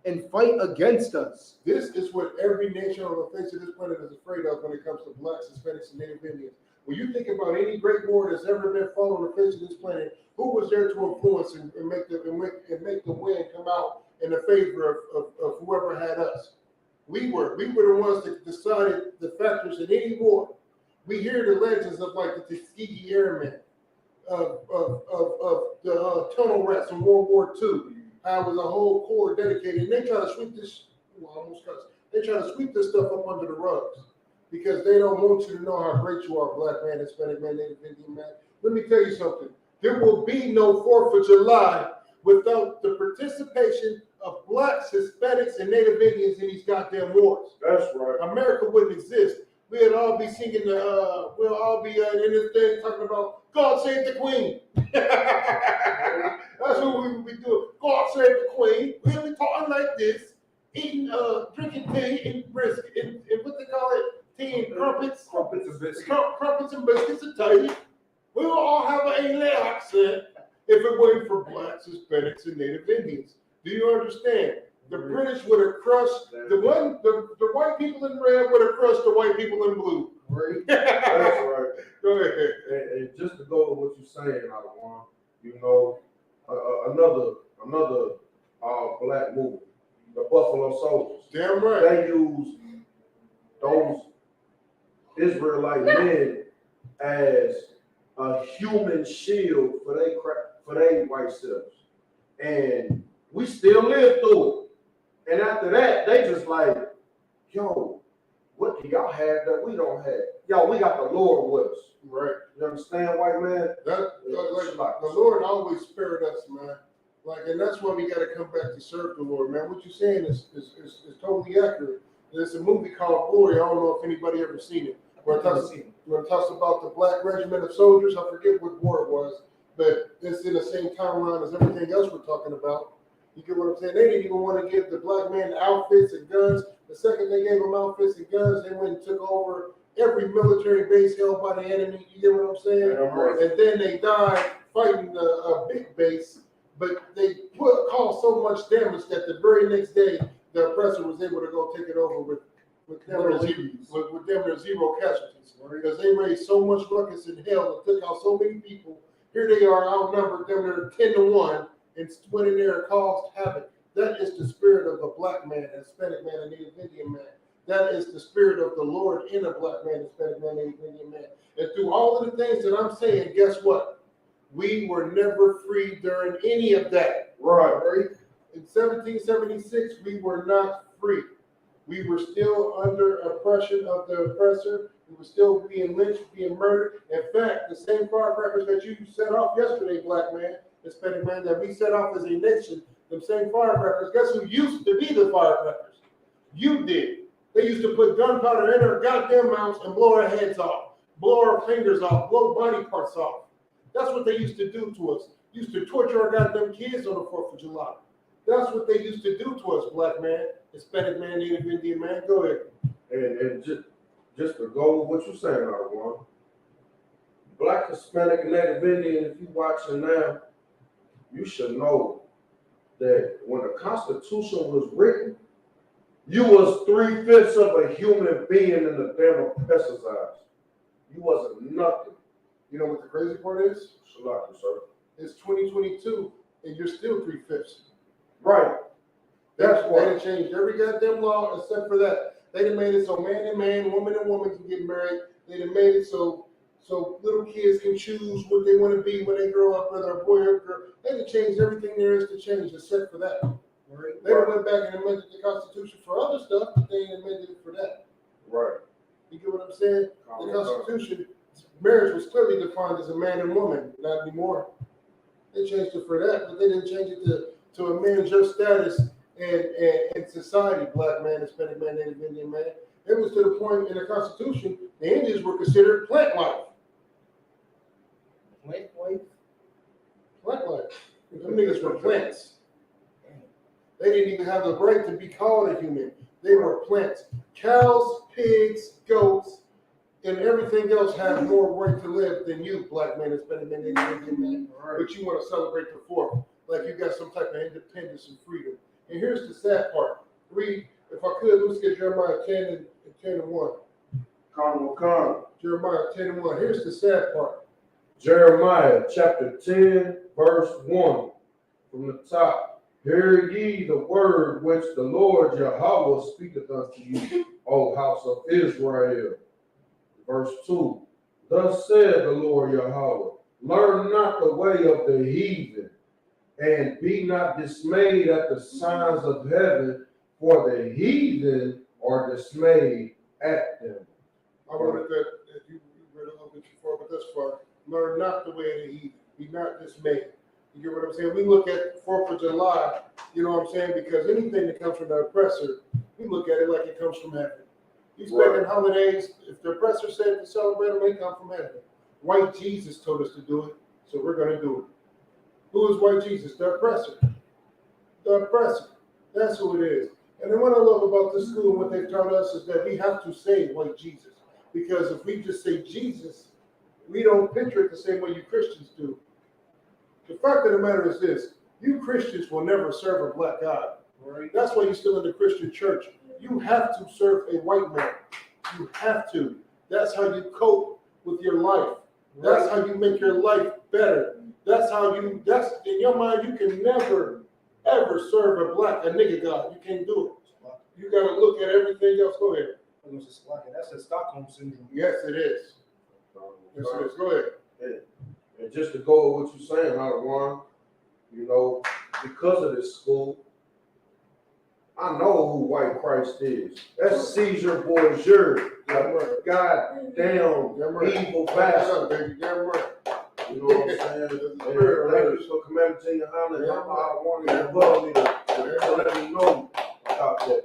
and fight against us. This is what every nation on the face of this planet is afraid of when it comes to blacks, Hispanics, and Native Indians. When you think about any great war that's ever been fought on the face of this planet, who was there to influence and make the wind come out in the favor of whoever had us? We were the ones that decided the factors in any war. We hear the legends of like the Tuskegee Airmen, of the tunnel rats in World War II. How it was a whole corps dedicated, and they try to sweep this. They try to sweep this stuff up under the rugs because they don't want you to know how great you are, black man, Hispanic man, Native Indian man. Let me tell you something. There will be no 4th of July without the participation of blacks, Hispanics, and Native Indians in these goddamn wars. That's right. America wouldn't exist. We'd all be singing we'll all be in this thing talking about God Save the Queen. That's what we would be doing. God Save the Queen. We'll be talking like this, eating, drinking tea and brisket, and what they call it, tea and crumpets. Crumpets and biscuits. Crumpets and biscuits and tea. We will all have an A accent if it wasn't for blacks, Hispanics, and Native Indians. Do you understand? The British would have crushed the white people in red would have crushed the white people in blue. Right. That's right. Go ahead. And just to go with what you're saying, Adawan, you know, another black movie, the Buffalo Soldiers. Damn right. They use those Israelite men as a human shield for they white selves, and we still live through it. And after that, they just like, yo, what do y'all have that we don't have? Yo, we got the Lord with us. Right. You understand, white man? The Lord always spared us, man. Like, and that's why we got to come back to serve the Lord, man. What you're saying is totally accurate. There's a movie called Glory. I don't know if anybody ever seen it. Where it talks about the Black Regiment of Soldiers. I forget what war it was, but it's in the same timeline as everything else we're talking about. You get what I'm saying? They didn't even want to give the black man outfits and guns. The second they gave them outfits and guns, they went and took over every military base held by the enemy. You get what I'm saying? Yeah, and then they died fighting a big base, but they caused so much damage that the very next day, the oppressor was able to go take it over with damn near zero casualties. Because they raised so much ruckus in hell and took out so many people. Here they are outnumbered damn near 10-1. And went in there and caused havoc. That is the spirit of a black man, a Hispanic man, a Native Indian man. That is the spirit of the Lord in a black man, Hispanic man, Native Indian man. And through all of the things that I'm saying, guess what? We were never free during any of that. Right. In 1776, we were not free. We were still under oppression of the oppressor. We were still being lynched, being murdered. In fact, the same firecrackers that you set off yesterday, black man, Hispanic man, that we set off as a nation, them same firecrackers, guess who used to be the firecrackers? You did. They used to put gunpowder in our goddamn mouths and blow our heads off, blow our fingers off, blow body parts off. That's what they used to do to us. Used to torture our goddamn kids on the 4th of July. That's what they used to do to us, black man, Hispanic man, Native Indian man. Go ahead. And just to go with what you're saying, Adawan, black, Hispanic, and Native Indian, if you're watching now, you should know that when the Constitution was written, you was 3/5 of a human being in the damn pesticides. You wasn't nothing. You know what the crazy part is? Shalaka, sir. It's 2022, and you're still 3/5. Right. That's They why. done changed every goddamn law except for that. They done made it so man and man, woman and woman can get married. They done made it so little kids can choose what they want to be when they grow up, whether a boy or a girl. They done changed everything there is to change except for that. Right? They done went back and amended the Constitution for other stuff, but they ain't amended it for that. Right. You get what I'm saying? The Constitution, marriage was clearly defined as a man and woman, not anymore. They changed it for that, but they didn't change it to amend your status in society, black man, Hispanic man, Native Indian man. It was to the point in the Constitution, the Indians were considered plant life. Plant life? Plant life. Them niggas were plants. They didn't even have the right to be called a human. They were plants. Cows, pigs, goats, and everything else have more right to live than you, black man, Hispanic man, Native Indian man. But you want to celebrate the 4th, like you got some type of independence and freedom. And here's the sad part. Read, if I could, let's get Jeremiah 10 and 1. Jeremiah 10 and 1. Here's the sad part. Jeremiah chapter 10, verse 1. From the top. Hear ye the word which the Lord Yahweh speaketh unto you, O house of Israel. Verse 2. Thus said the Lord Yahweh, learn not the way of the heathen, and be not dismayed at the signs of heaven, for the heathen are dismayed at them. I wanted that you read a little bit before, but this far. Learn not the way of the heathen. Be not dismayed. You get what I'm saying? We look at 4th of July, you know what I'm saying? Because anything that comes from the oppressor, we look at it like it comes from heaven. These pagan holidays, if the oppressor said to celebrate them, they come from heaven. White Jesus told us to do it, so we're going to do it. Who is white Jesus? The oppressor. The oppressor. That's who it is. And then what I love about this school and what they've taught us is that we have to say white Jesus. Because if we just say Jesus, we don't picture it the same way you Christians do. The fact of the matter is this, you Christians will never serve a black God. Right? That's why you're still in the Christian church. You have to serve a white man. You have to. That's how you cope with your life. That's how you make your life better. That's in your mind, you can never, ever serve a nigga God. You can't do it. You got to look at everything else. Go ahead. That's a Stockholm syndrome. Yes, it is. Yes, it is. Go ahead. Yeah. And just to go with what you're saying, Hadawan, you know, because of this school, I know who white Christ is. That's Caesar Borgia. God damn evil bastard. You know what I'm saying? Thank you for coming to your honor. I want you above me to let me know about that.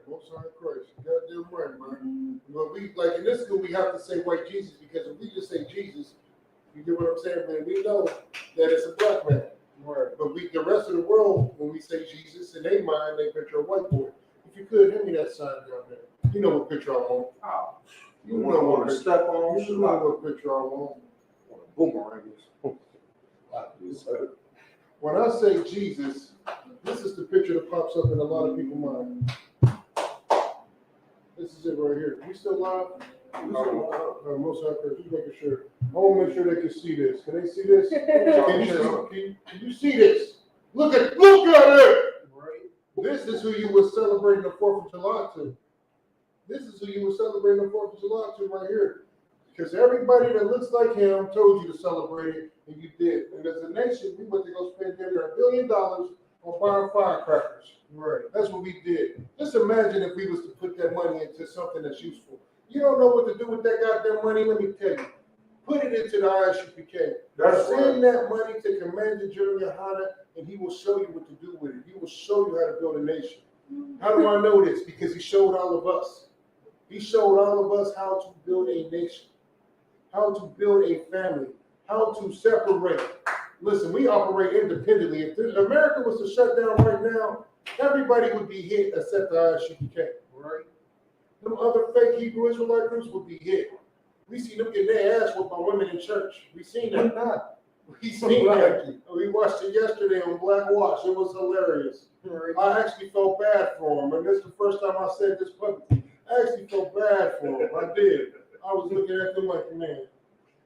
Most High Christ. Goddamn right, man. But we, like in this school, we have to say white Jesus because if we just say Jesus, you get what I'm saying, man, we know that it's a black man. Right. But the rest of the world, when we say Jesus, in their mind, they picture a white boy. If you could, hand me that sign down there. You know what picture I want. Oh. You know what to step on. You know what picture I want. Boomerang is. When I say Jesus, this is the picture that pops up in a lot of people's mind. This is it right here. We still live? Most of our just making sure. I want to make sure they can see this. Can they see this? Can you see this? Look at it! Right. This is who you were celebrating the 4th of July to. This is who you were celebrating the 4th of July to right here. Because everybody that looks like him told you to celebrate it, and you did. And as a nation, we went to go spend nearly $1 billion on buying firecrackers. Right. That's what we did. Just imagine if we was to put that money into something that's useful. You don't know what to do with that goddamn money, let me tell you. Put it into the ISUPK. Send that money to Commander General Yohana, and he will show you what to do with it. He will show you how to build a nation. How do I know this? Because he showed all of us. He showed all of us how to build a nation, how to build a family, how to separate. Listen, we operate independently. If America was to shut down right now, everybody would be hit except the ISUPK, right? Them other fake Hebrew Israelite groups would be hit. We see them getting their ass whooped by women in church. We seen that. We seen that. We watched it yesterday on Black Watch. It was hilarious. I actually felt bad for him, and this is the first time I said this publicly. I actually felt bad for him. I did. I was looking at them like, man.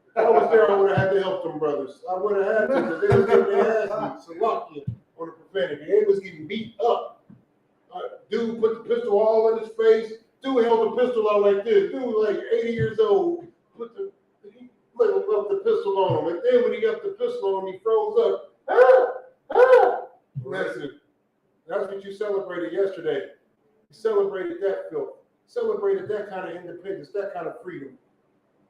If I was there, I would have had to help them brothers. I would have had to, because they was getting their ass beat, Salakia, on the profanity. They was getting beat up. Dude put the pistol all in his face. Dude held the pistol out like this. Dude like 80 years old. He up the pistol on him. And then when he got the pistol on him, he froze up. That's it. That's what you celebrated yesterday. You celebrated that filth. Celebrated that kind of independence, that kind of freedom.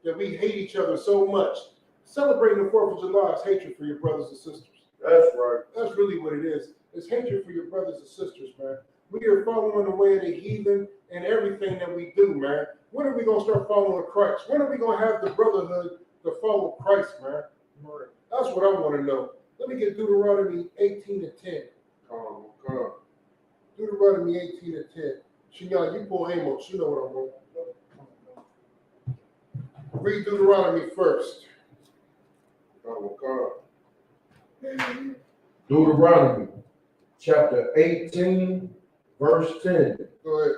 That we hate each other so much. Celebrating the 4th of July is hatred for your brothers and sisters. That's right. That's really what it is. It's hatred for your brothers and sisters, man. We are following the way of the heathen and everything that we do, man. When are we going to start following Christ? When are we going to have the brotherhood to follow Christ, man? That's what I want to know. Let me get Deuteronomy 18 and 10. Come on. Deuteronomy 18 and 10. Shinya, you pull Amos. You know what I'm going. Read Deuteronomy first. Deuteronomy chapter 18, verse 10. Go ahead.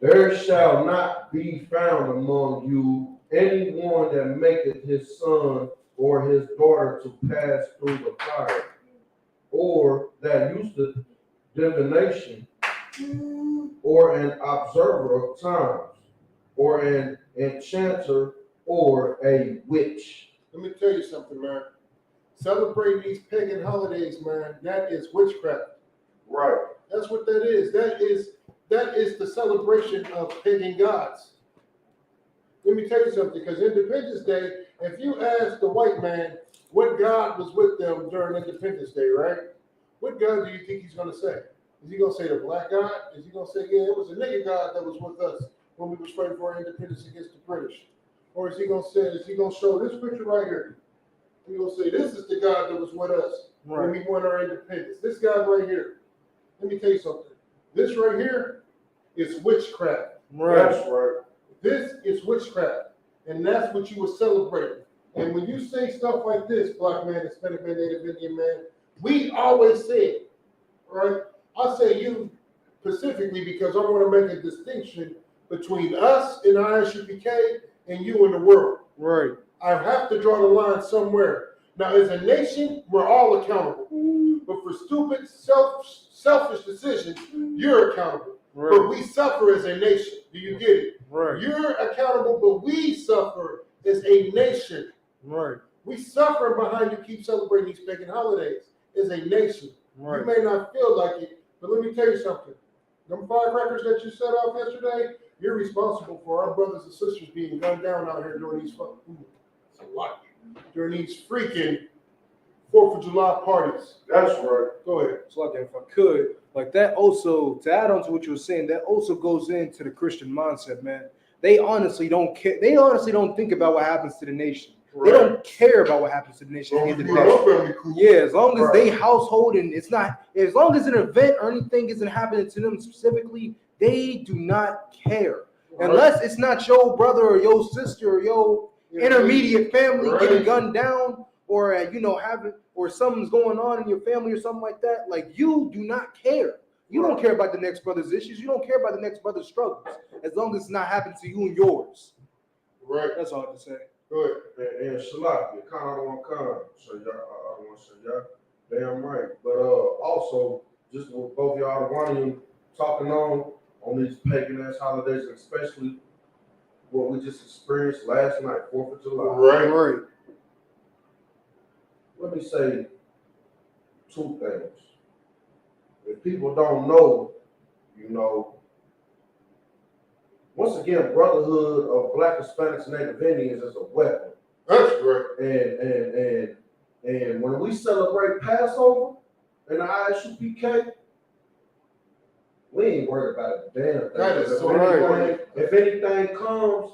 There shall not be found among you anyone that maketh his son or his daughter to pass through the fire, or that useth divination, or an observer of times, or an enchanter, or a witch. Let me tell you something, man. Celebrating these pagan holidays, man, that is witchcraft. Right. That's what that is. That is the celebration of pagan gods. Let me tell you something, because Independence Day, if you ask the white man what God was with them during Independence Day, right? What God do you think he's going to say? Is he going to say the black God? Is he going to say, yeah, it was a nigger God that was with us when we was fighting for our independence against the British? Or is he going to show this picture right here? He's going to say, this is the God that was with us when we won our independence. This guy right here. Let me tell you something. This right here is witchcraft. Right. That's right. This is witchcraft. And that's what you were celebrating. And when you say stuff like this, black man, Hispanic man, Native Indian man, we always say it, right? I say you specifically because I want to make a distinction between us in ISUPK and you in the world. Right. I have to draw the line somewhere. Now, as a nation, we're all accountable. But for stupid, selfish decisions, you're accountable. Right. But we suffer as a nation. Do you get it? Right. You're accountable, but we suffer as a nation. Right. We suffer behind you keep celebrating these pagan holidays as a nation. Right. You may not feel like it, but let me tell you something. Them firecrackers that you set off yesterday, you're responsible for our brothers and sisters being gunned down out here during these freaking 4th of July parties. That's right. Go ahead. So like if I could, like that also, to add on to what you were saying, that also goes into the Christian mindset, man. They honestly don't care. They honestly don't think about what happens to the nation. Right. They don't care about what happens to the nation. Yeah, as long as they household and it's not, as long as an event or anything isn't happening to them specifically, they do not care. Right. Unless it's not your brother or your sister or your intermediate family getting gunned down, or having, or something's going on in your family or something like that. Like, you do not care. You don't care about the next brother's issues. You don't care about the next brother's struggles, as long as it's not happening to you and yours. Right. That's all I have to say. Go ahead. And Shalak, you kind of want to come. So y'all, I want to say y'all damn right. But also, just with both y'all, one of you talking on these pagan ass holidays, and especially what we just experienced last night, 4th of July. Right. Let me say two things. If people don't know, once again, Brotherhood of Black, Hispanics, and Native Indians is a weapon. That's right. And when we celebrate Passover in the ISUPK, we ain't worried about a damn thing. That is so right. If anything comes,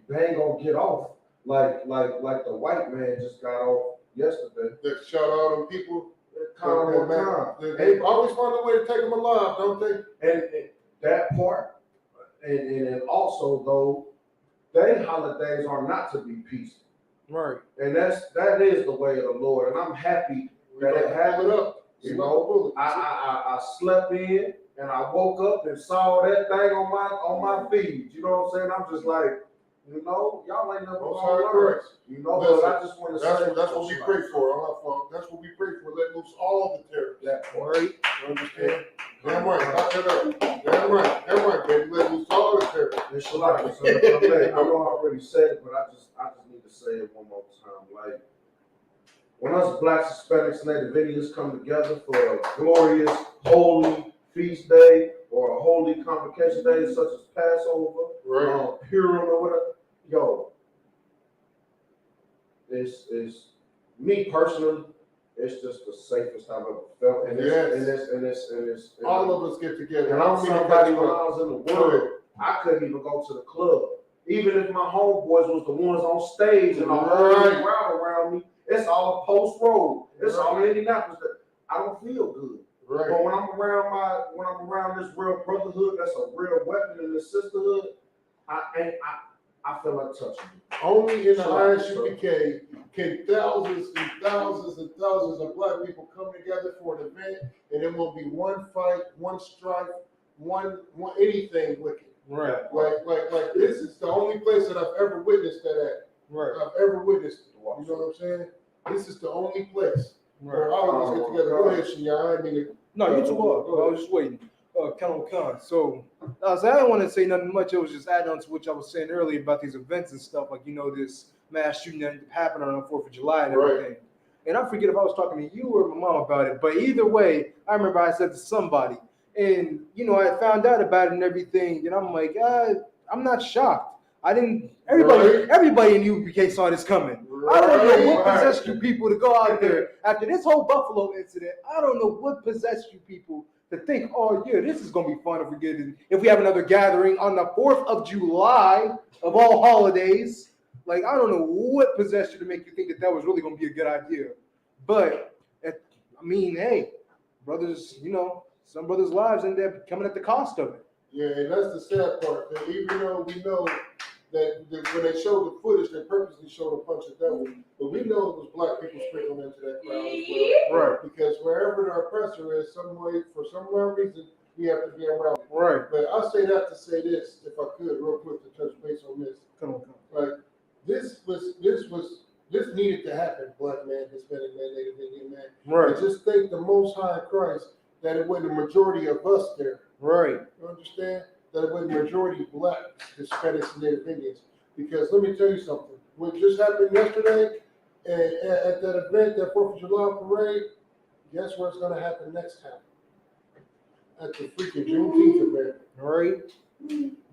they ain't gonna get off like the white man just got off yesterday. That shot all them people. They always find a way to take them alive, don't they? And that part. And also, though, their holidays are not to be peaceful. Right. And that is the way of the Lord, and I'm happy that it happened. You know, I slept in and I woke up and saw that thing on my feed. You know what I'm saying? I'm just like, you know, y'all ain't never gonna learn. You know, listen, but I just want to say that's what we pray for. That's what we pray for. Let loose all the terror. That part. Right. You understand? Damn right. Lock it up. Damn right, baby. Let loose all the terror. It's like, I know I already said it, but I just need to say it one more time. Like, when us Blacks, Hispanics, and Native Indians come together for a glorious, holy feast day or a holy convocation day such as Passover, Purim or whatever, yo, it's me personally, it's just the safest I've ever felt. And it's all of us get together. And I'm somebody when I was in the world, I couldn't even go to the club. Even if my homeboys was the ones on stage and a whole crowd around me, it's all a post road. It's all Indianapolis. I don't feel good. Right. But when I'm around this real brotherhood, that's a real weapon in this sisterhood, I feel like touching you. Only in the ISUPK can thousands and thousands and thousands of Black people come together for an event, and it won't be one fight, one strife, one anything wicked. Right. Like this is the only place that I've ever witnessed that at. Right. I've ever witnessed it. You know what I'm saying? This is the only place where all of us get together. Go ahead, Shinya. I mean, no, you too well. I was just waiting. Con. So I didn't want to say nothing much. It was just adding on to what I was saying earlier about these events and stuff. Like, you know, this mass shooting that happened on the 4th of July and everything. Right. And I forget if I was talking to you or my mom about it. But either way, I remember I said to somebody, and, you know, I found out about it and everything. And I'm like, I'm not shocked. I didn't. Everybody in UPK saw this coming. I don't know what possessed you people to go out there after this whole Buffalo incident. I don't know what possessed you people to think, oh yeah, this is gonna be fun if we have another gathering on the 4th of July of all holidays. Like, I don't know what possessed you to make you think that was really gonna be a good idea. But I mean, hey, brothers, you know, some brothers' lives end up coming at the cost of it. Yeah, and that's the sad part. That even though we know that when they showed the footage, they purposely showed a bunch of devils, but we know it was Black people sprinkled into that crowd as well. Right. Because wherever the oppressor is, for some reason, we have to be around. Right. But I say that to say this, if I could, real quick, to touch base on this. Come on. Like, this needed to happen, Black man, Hispanic man, Native Indian man. Right. And just thank the Most High Christ that it wasn't the majority of us there. Right. You understand? That it wasn't the majority Black, Hispanics, and Native Indians. Because let me tell you something. What just happened yesterday at that event, that 4th of July parade, guess what's going to happen next time? At the freaking Juneteenth event. Right.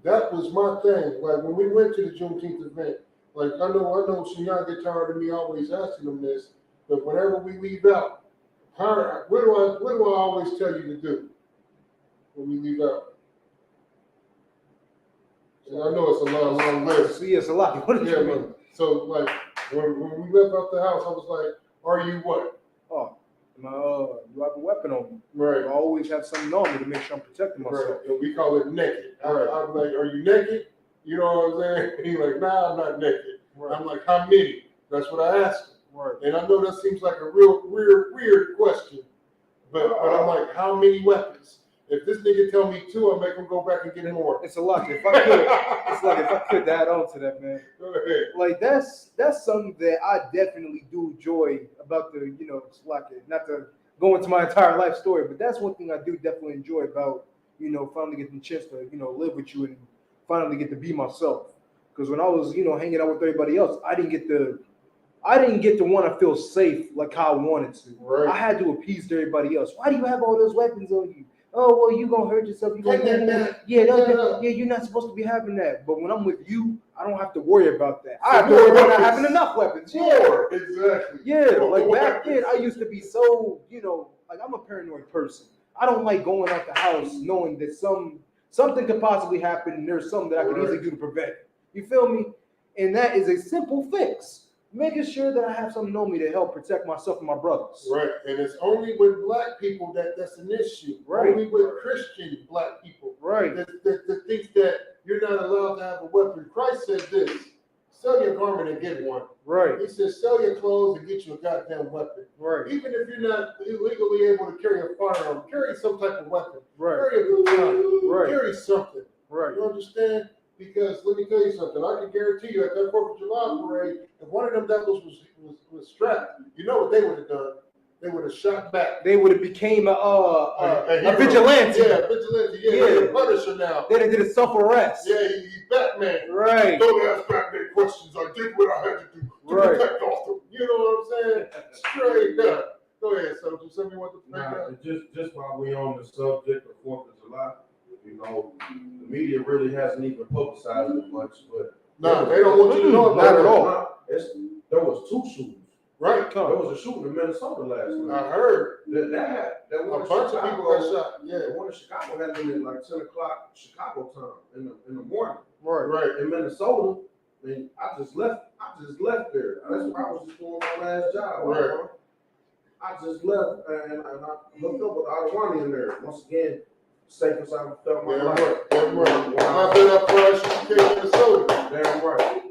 That was my thing. Like, when we went to the Juneteenth event, like, I know Shinyan get tired of me always asking them this, but whenever we leave out, what do I always tell you to do when we leave out? And I know it's a long list. See, it's a lot. What yeah, man. So, like, when we left out the house, I was like, are you what? Oh, you have a weapon on me. Right. I always have something on me to make sure I'm protecting myself. Right. And we call it naked. Right. I'm like, are you naked? You know what I'm saying? He's like, nah, I'm not naked. Right. I'm like, how many? That's what I asked him. Right. And I know that seems like a real weird question, but I'm like, how many weapons? If this nigga tell me 2, I'll make him go back and get more. It's a lot. If I could add on to that, man. Go ahead. Like, that's something that I definitely do enjoy about the, you know, like, not to go into my entire life story, but that's one thing I do definitely enjoy about, you know, finally getting the chance to, you know, live with you and finally get to be myself. Because when I was, you know, hanging out with everybody else, I didn't get to want to feel safe like how I wanted to. Right. I had to appease everybody else. Why do you have all those weapons on you? Oh, well, you gonna hurt yourself. You're not supposed to be having that. But when I'm with you, I don't have to worry about that. I have to worry about not having enough weapons. Yeah, exactly. Yeah, like back then, I used to be so, you know, like, I'm a paranoid person. I don't like going out the house knowing that something could possibly happen and there's something that I could easily do to prevent it. You feel me? And that is a simple fix. Making sure that I have something on me to help protect myself and my brothers. Right, and it's only with Black people that's an issue. Right. Only with Christian Black people. Right. That thinks that you're not allowed to have a weapon. Christ said this. sell your garment and get one. Right. He says, sell your clothes and get you a goddamn weapon. Right. Even if you're not illegally able to carry a firearm, carry some type of weapon. Right. Carry a baton. Right. Carry something. Right. You understand? Because let me tell you something. I can guarantee you at that 4th of July parade, if one of them devils was strapped, you know what they would have done? They would have shot back. They would have became a vigilante. Yeah, vigilante. Yeah, they're a Punisher now. They did a self-arrest. Yeah, he's Batman. Right. Don't ask Batman questions. I did what I had to do to protect Gotham. You know what I'm saying? Straight up. Go ahead, so do something you want to break down? Just while we're on the subject of 4th of July, you know, the media really hasn't even publicized it much, but no, they don't want you to know about it. Not at all. There was 2 shootings. Right. There was a shooting in Minnesota last night. I heard. That one a bunch of people got shot. Yeah. The one in Chicago had been at like 10 o'clock Chicago time in the morning. Right. In Minnesota, and I just left there. That's where I was just doing my last job. Right. I just left and I hooked up with Adewani in there. Once again, safest I've felt my life. Right. Damn right. I've been up for Minnesota. Damn right.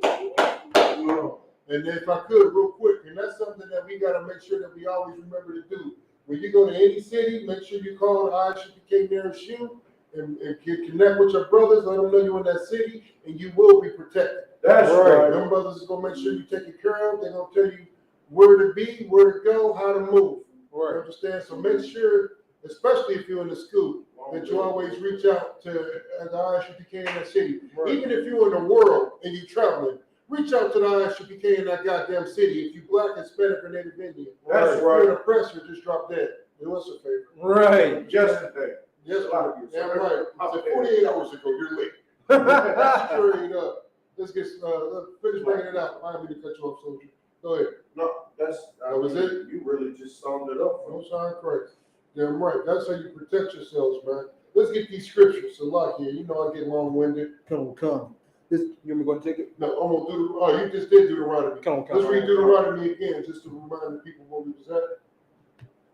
And if I could, real quick, and that's something that we got to make sure that we always remember to do. When you go to any city, make sure you call the ISRAELITE nearest you and connect with your brothers. Let them know you're in that city, and you will be protected. That's right. Them brothers is going to make sure you're taken care of. They're going to tell you where to be, where to go, how to move. Right. You understand? So make sure, especially if you're in the school, that you always reach out to the ISRAELITE in that city. Right. Even if you're in the world and you're traveling, reach out to the ISRAELITE in that goddamn city. If you Black, Hispanic, or Native Indian. That's right. If right. you're an oppressor, just drop dead. Do us a favor. Right. Yesterday. Yes, damn right. I said 48 hours ago, you're late. Straight up. Let's finish bringing it out. I didn't mean to cut you off, soldier. Go ahead. No, that was it. You really just summed it up. No sign Christ. Damn right. That's how you protect yourselves, man. Let's get these scriptures. So lock here. You know I get long-winded. Come. You want me to take it? No, I'm gonna do you just did Deuteronomy. Let's read Deuteronomy again, just to remind the people what we was at.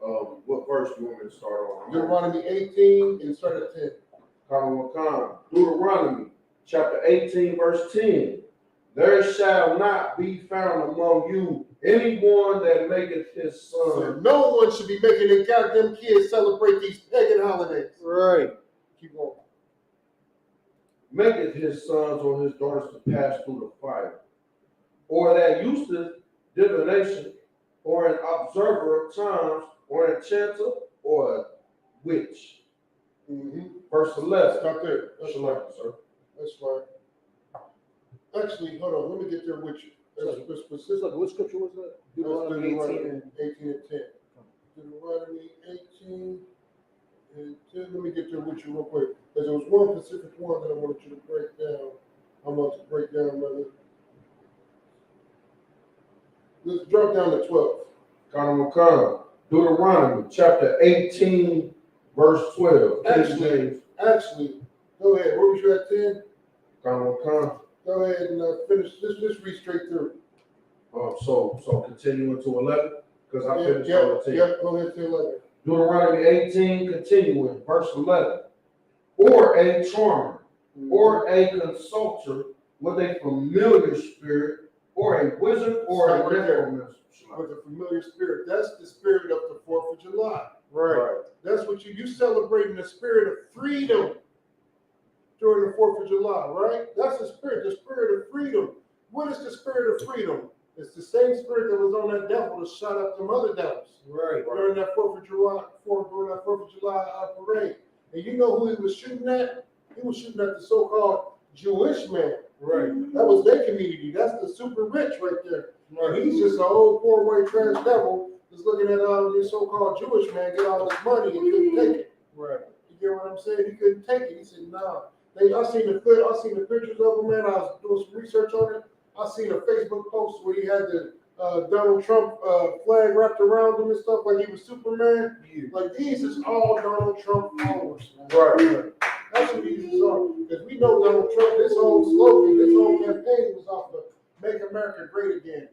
What verse do you want me to start on? Deuteronomy 18 and start at 10. Deuteronomy chapter 18, verse 10. There shall not be found among you anyone that maketh his son. So no one should be making their goddamn kids celebrate these pagan holidays. Right. Keep going. Maketh his sons or his daughters to pass through the fire, or that useth divination, or an observer of times, or an enchanter, or a witch. Verse 11. Stop there. That's right, sir. That's fine. Actually, hold on. Let me get there with you. What scripture was that? Deuteronomy 18 and 10. Deuteronomy 18 and 10. Let me get there with you real quick. Because there was one specific one that I wanted you to break down. I want to break down, brother. Let's drop down to 12. Deuteronomy chapter 18, verse 12. Actually, go ahead. Where was you at 10? Go ahead and finish. Let's read straight through. So continuing to 11, because I finished on 10. Yeah, go ahead to 11. Deuteronomy 18, continuing, verse 11. Or a charmer, or a consulter with a familiar spirit, or a wizard, or a necromancer. With a familiar spirit. That's the spirit of the 4th of July. Right. That's what you celebrating the spirit of freedom during the 4th of July, right? That's the spirit of freedom. What is the spirit of freedom? It's the same spirit that was on that devil that shot up them other devils. Right. During that 4th of July parade. And you know who he was shooting at? He was shooting at the so-called Jewish man. Right. That was their community. That's the super rich right there. And he's just an old poor white trash devil that's looking at this so-called Jewish man get all this money and couldn't take it. Right. You get what I'm saying? He couldn't take it. He said, nah. I seen the pictures of him, man. I was doing some research on it. I seen a Facebook post where he had the Donald Trump flag wrapped around him and stuff like he was Superman. Yeah. Like these is all Donald Trump followers, man. Right. That's what these are. Because we know Donald Trump, this whole slogan, this whole campaign was off of Make America Great Again.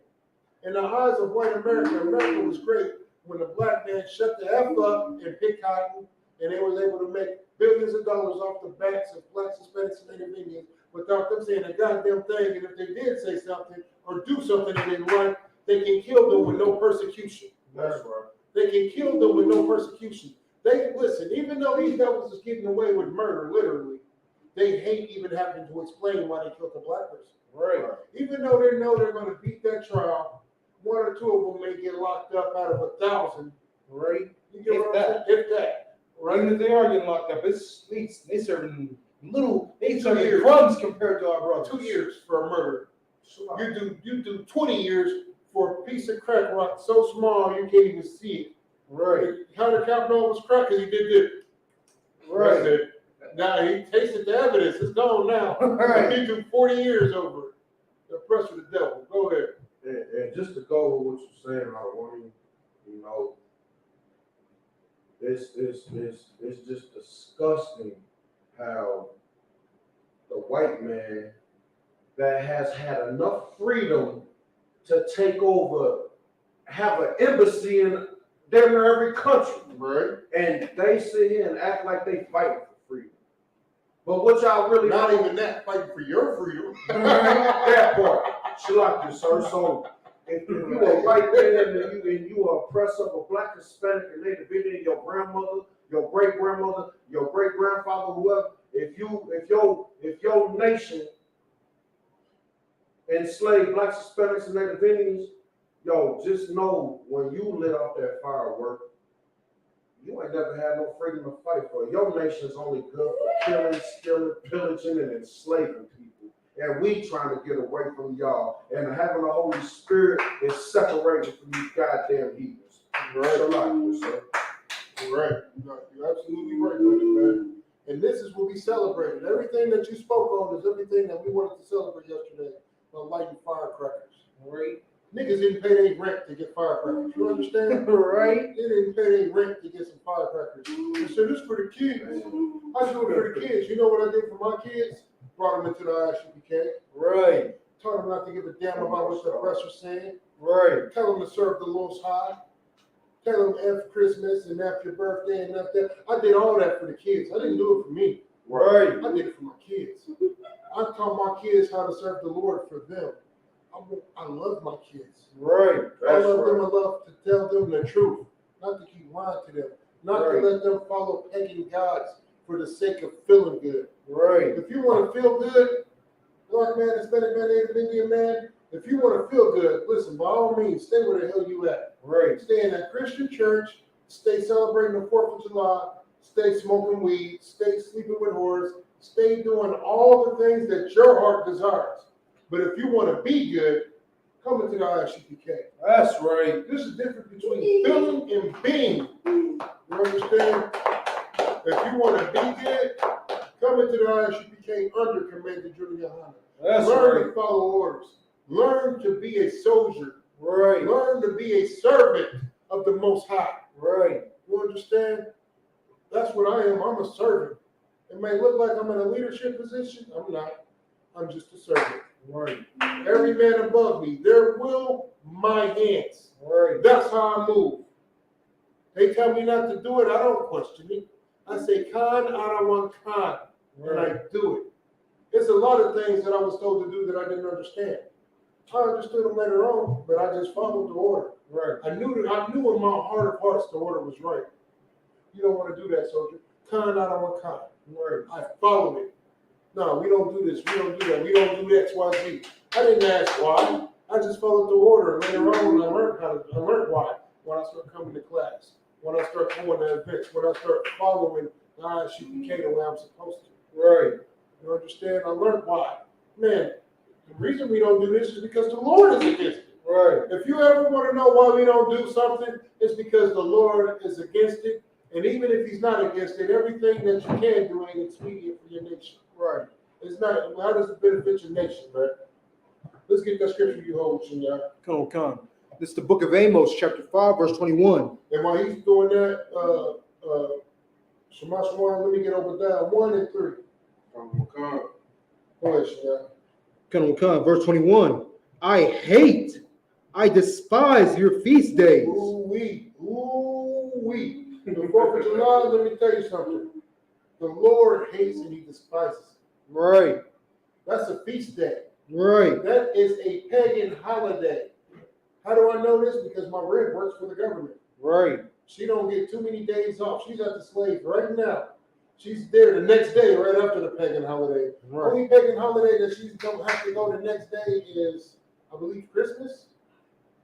In the eyes of white America, America was great when the black man shut the F up and picked cotton and they was able to make billions of dollars off the backs of blacks, Hispanics, and Native Indians without them saying a goddamn thing. And if they did say something or do something they didn't like, they can kill them with no persecution. That's right. They can kill them with no persecution. They listen, even though these devils is getting away with murder, literally, they hate even having to explain why they killed a black person. Right. Even though they know they're going to beat that trial, one or two of them may get locked up out of 1,000. Right. You get what I'm saying? If that. Right. Even if they are getting locked up, it's they serving they serving years. crumbs compared to our brothers. 2 years for a murder. You do 20 years for a piece of crack rock so small you can't even see it. Right. How the cop know it was crack? Because he did this. Right. That's it. Now he tasted the evidence. It's gone now. Right. He do 40 years over it. The press of the devil. Go ahead. And just to go with what you're saying, I want you know, it's just disgusting how the white man that has had enough freedom to take over, have an embassy in damn near every country, right? And they sit here and act like they fighting for freedom. But what y'all really not even that fighting for your freedom. that part, Shalak, sir. So if you a white man and you are oppressed of a black, Hispanic, and Native Indian, your grandmother, your great grandmother, your great grandfather, whoever, if your nation enslaved blacks, Hispanics, and Native Indians, yo, just know when you lit off that firework, you ain't never had no freedom to fight for. Your nation's only good for killing, stealing, pillaging, and enslaving people. And we trying to get away from y'all. And having the Holy Spirit is separated from these goddamn heathens. Right. Right. You're absolutely right, man. And this is what we celebrated. Everything that you spoke on is everything that we wanted to celebrate yesterday on lighting firecrackers. Right. Niggas didn't pay their rent to get firecrackers. You understand? Right. They didn't pay their rent to get some firecrackers. They said, this for the kids. I do it for the kids. You know what I did for my kids? Brought them into the ISUPK. Right. Told them not to give a damn about what the press was saying. Right. Tell them to serve the Most High. Tell them F Christmas and F your birthday and F that. I did all that for the kids. I didn't do it for me. Right. I did it for my kids. I taught my kids how to serve the Lord for them. I love my kids. Right. I love them enough to tell them the truth, not to keep lying to them, not to let them follow pagan gods for the sake of feeling good. Right. If you want to feel good, black man, Hispanic man, Native Indian man, if you want to feel good, listen, by all means, stay where the hell you at. Right. Stay in that Christian church, stay celebrating the 4th of July, stay smoking weed, stay sleeping with whores, stay doing all the things that your heart desires. But if you want to be good, come into the ISUPK. That's right. This is different between feeling and being. You understand? If you want to be good, come into the ISUPK under Commander Junior Yohana. That's Learn right. to follow orders. Learn to be a soldier. Right. Learn to be a servant of the Most High. Right. You understand? That's what I am. I'm a servant. It may look like I'm in a leadership position. I'm not. I'm just a servant. Right. Every man above me, their will, my hands. Right. That's how I move. They tell me not to do it, I don't question it. I say, Khan, I don't want Khan. And I do it. There's a lot of things that I was told to do that I didn't understand. I understood them later on, but I just followed the order. Right. I knew in my heart of hearts the order was right. You don't want to do that, soldier. Khan, I don't want Khan. Right. I followed it. No, we don't do this. We don't do that. We don't do X, Y, Z. I didn't ask why. I just followed the order. Later on, I learned why. When I started coming to class, when I started going to events, when I started following the ISUPK the way I'm supposed to. Right. You understand? I learned why. Man, the reason we don't do this is because the Lord is against it. Right. If you ever want to know why we don't do something, it's because the Lord is against it. And even if he's not against it, everything that you can do ain't expedient for your nation. Right. It's not. How does it benefit your nation, man? Let's get that scripture you hold, Shinya. Come. This is the book of Amos, chapter 5, verse 21. And while he's doing that, Shema Shema, let me get over down 1 and 3. Go ahead, Shinya. Come, verse 21. I despise your feast days. Ooh-wee. The 4th of July, let me tell you something. The Lord hates and he despises. Right. That's a feast day. Right. That is a pagan holiday. How do I know this? Because my red works for the government. Right. She don't get too many days off. She's at the slave right now. She's there the next day, right after the pagan holiday. Right. Only pagan holiday that she don't have to go the next day is, I believe, Christmas.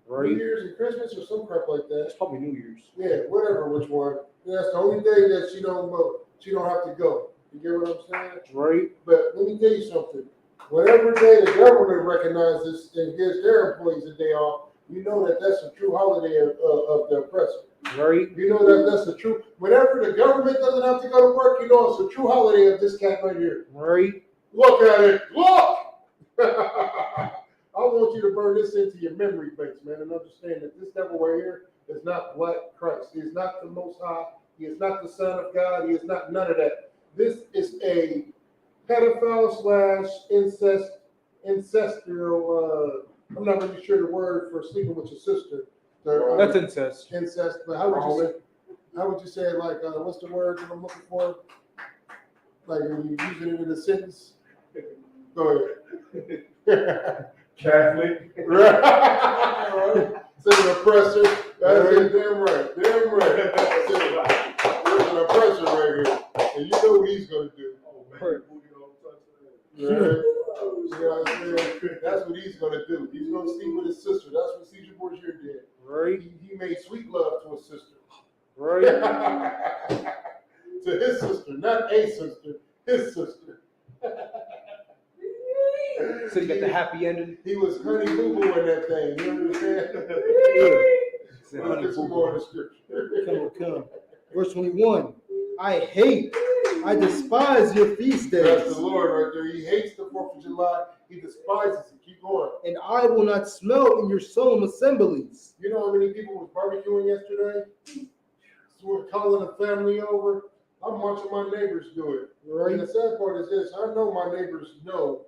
Right. New Year's and Christmas or some crap like that. It's probably New Year's. Yeah, whatever, which one. That's the only day that she don't go. She don't have to go. You get what I'm saying? Right. But let me tell you something. Whatever day the government recognizes and gives their employees a day off, you know that that's a true holiday of the oppressor. Right. You know that that's the true. Whenever the government doesn't have to go to work, you know it's a true holiday of this cat right here. Right. Look at it. Look. I want you to burn this into your memory banks, man, and understand that this devil right here is not black Christ. He is not the Most High. He is not the Son of God. He is not none of that. This is a pedophile / ancestral. I'm not really sure the word for sleeping with your sister. That's incest. Incest, but how would you say? How would you say it? Like, what's the word that I'm looking for? Like when you using it in a sentence. Go ahead. Catholic. Right. Say an oppressor. That's it. Damn right. Damn right. There's an oppressor right here, and you know what he's gonna do. Right. You know what I'm saying? That's what he's gonna do. He's gonna sleep with his sister. That's what Caesar Borgia did. Right. He made sweet love to his sister. Right. To his sister, not a sister, his sister. So you got the happy ending. He was honey boo boo in that thing. You understand? Yeah. Let's get some more in the scripture. Come. Verse 21. I despise your feast days. That's the Lord right there. He hates the 4th of July. He despises it. Keep going. And I will not smell in your solemn assemblies. You know how many people was barbecuing yesterday? So we're calling a family over. I'm watching my neighbors do it. Right. And the sad part is this: I know my neighbors know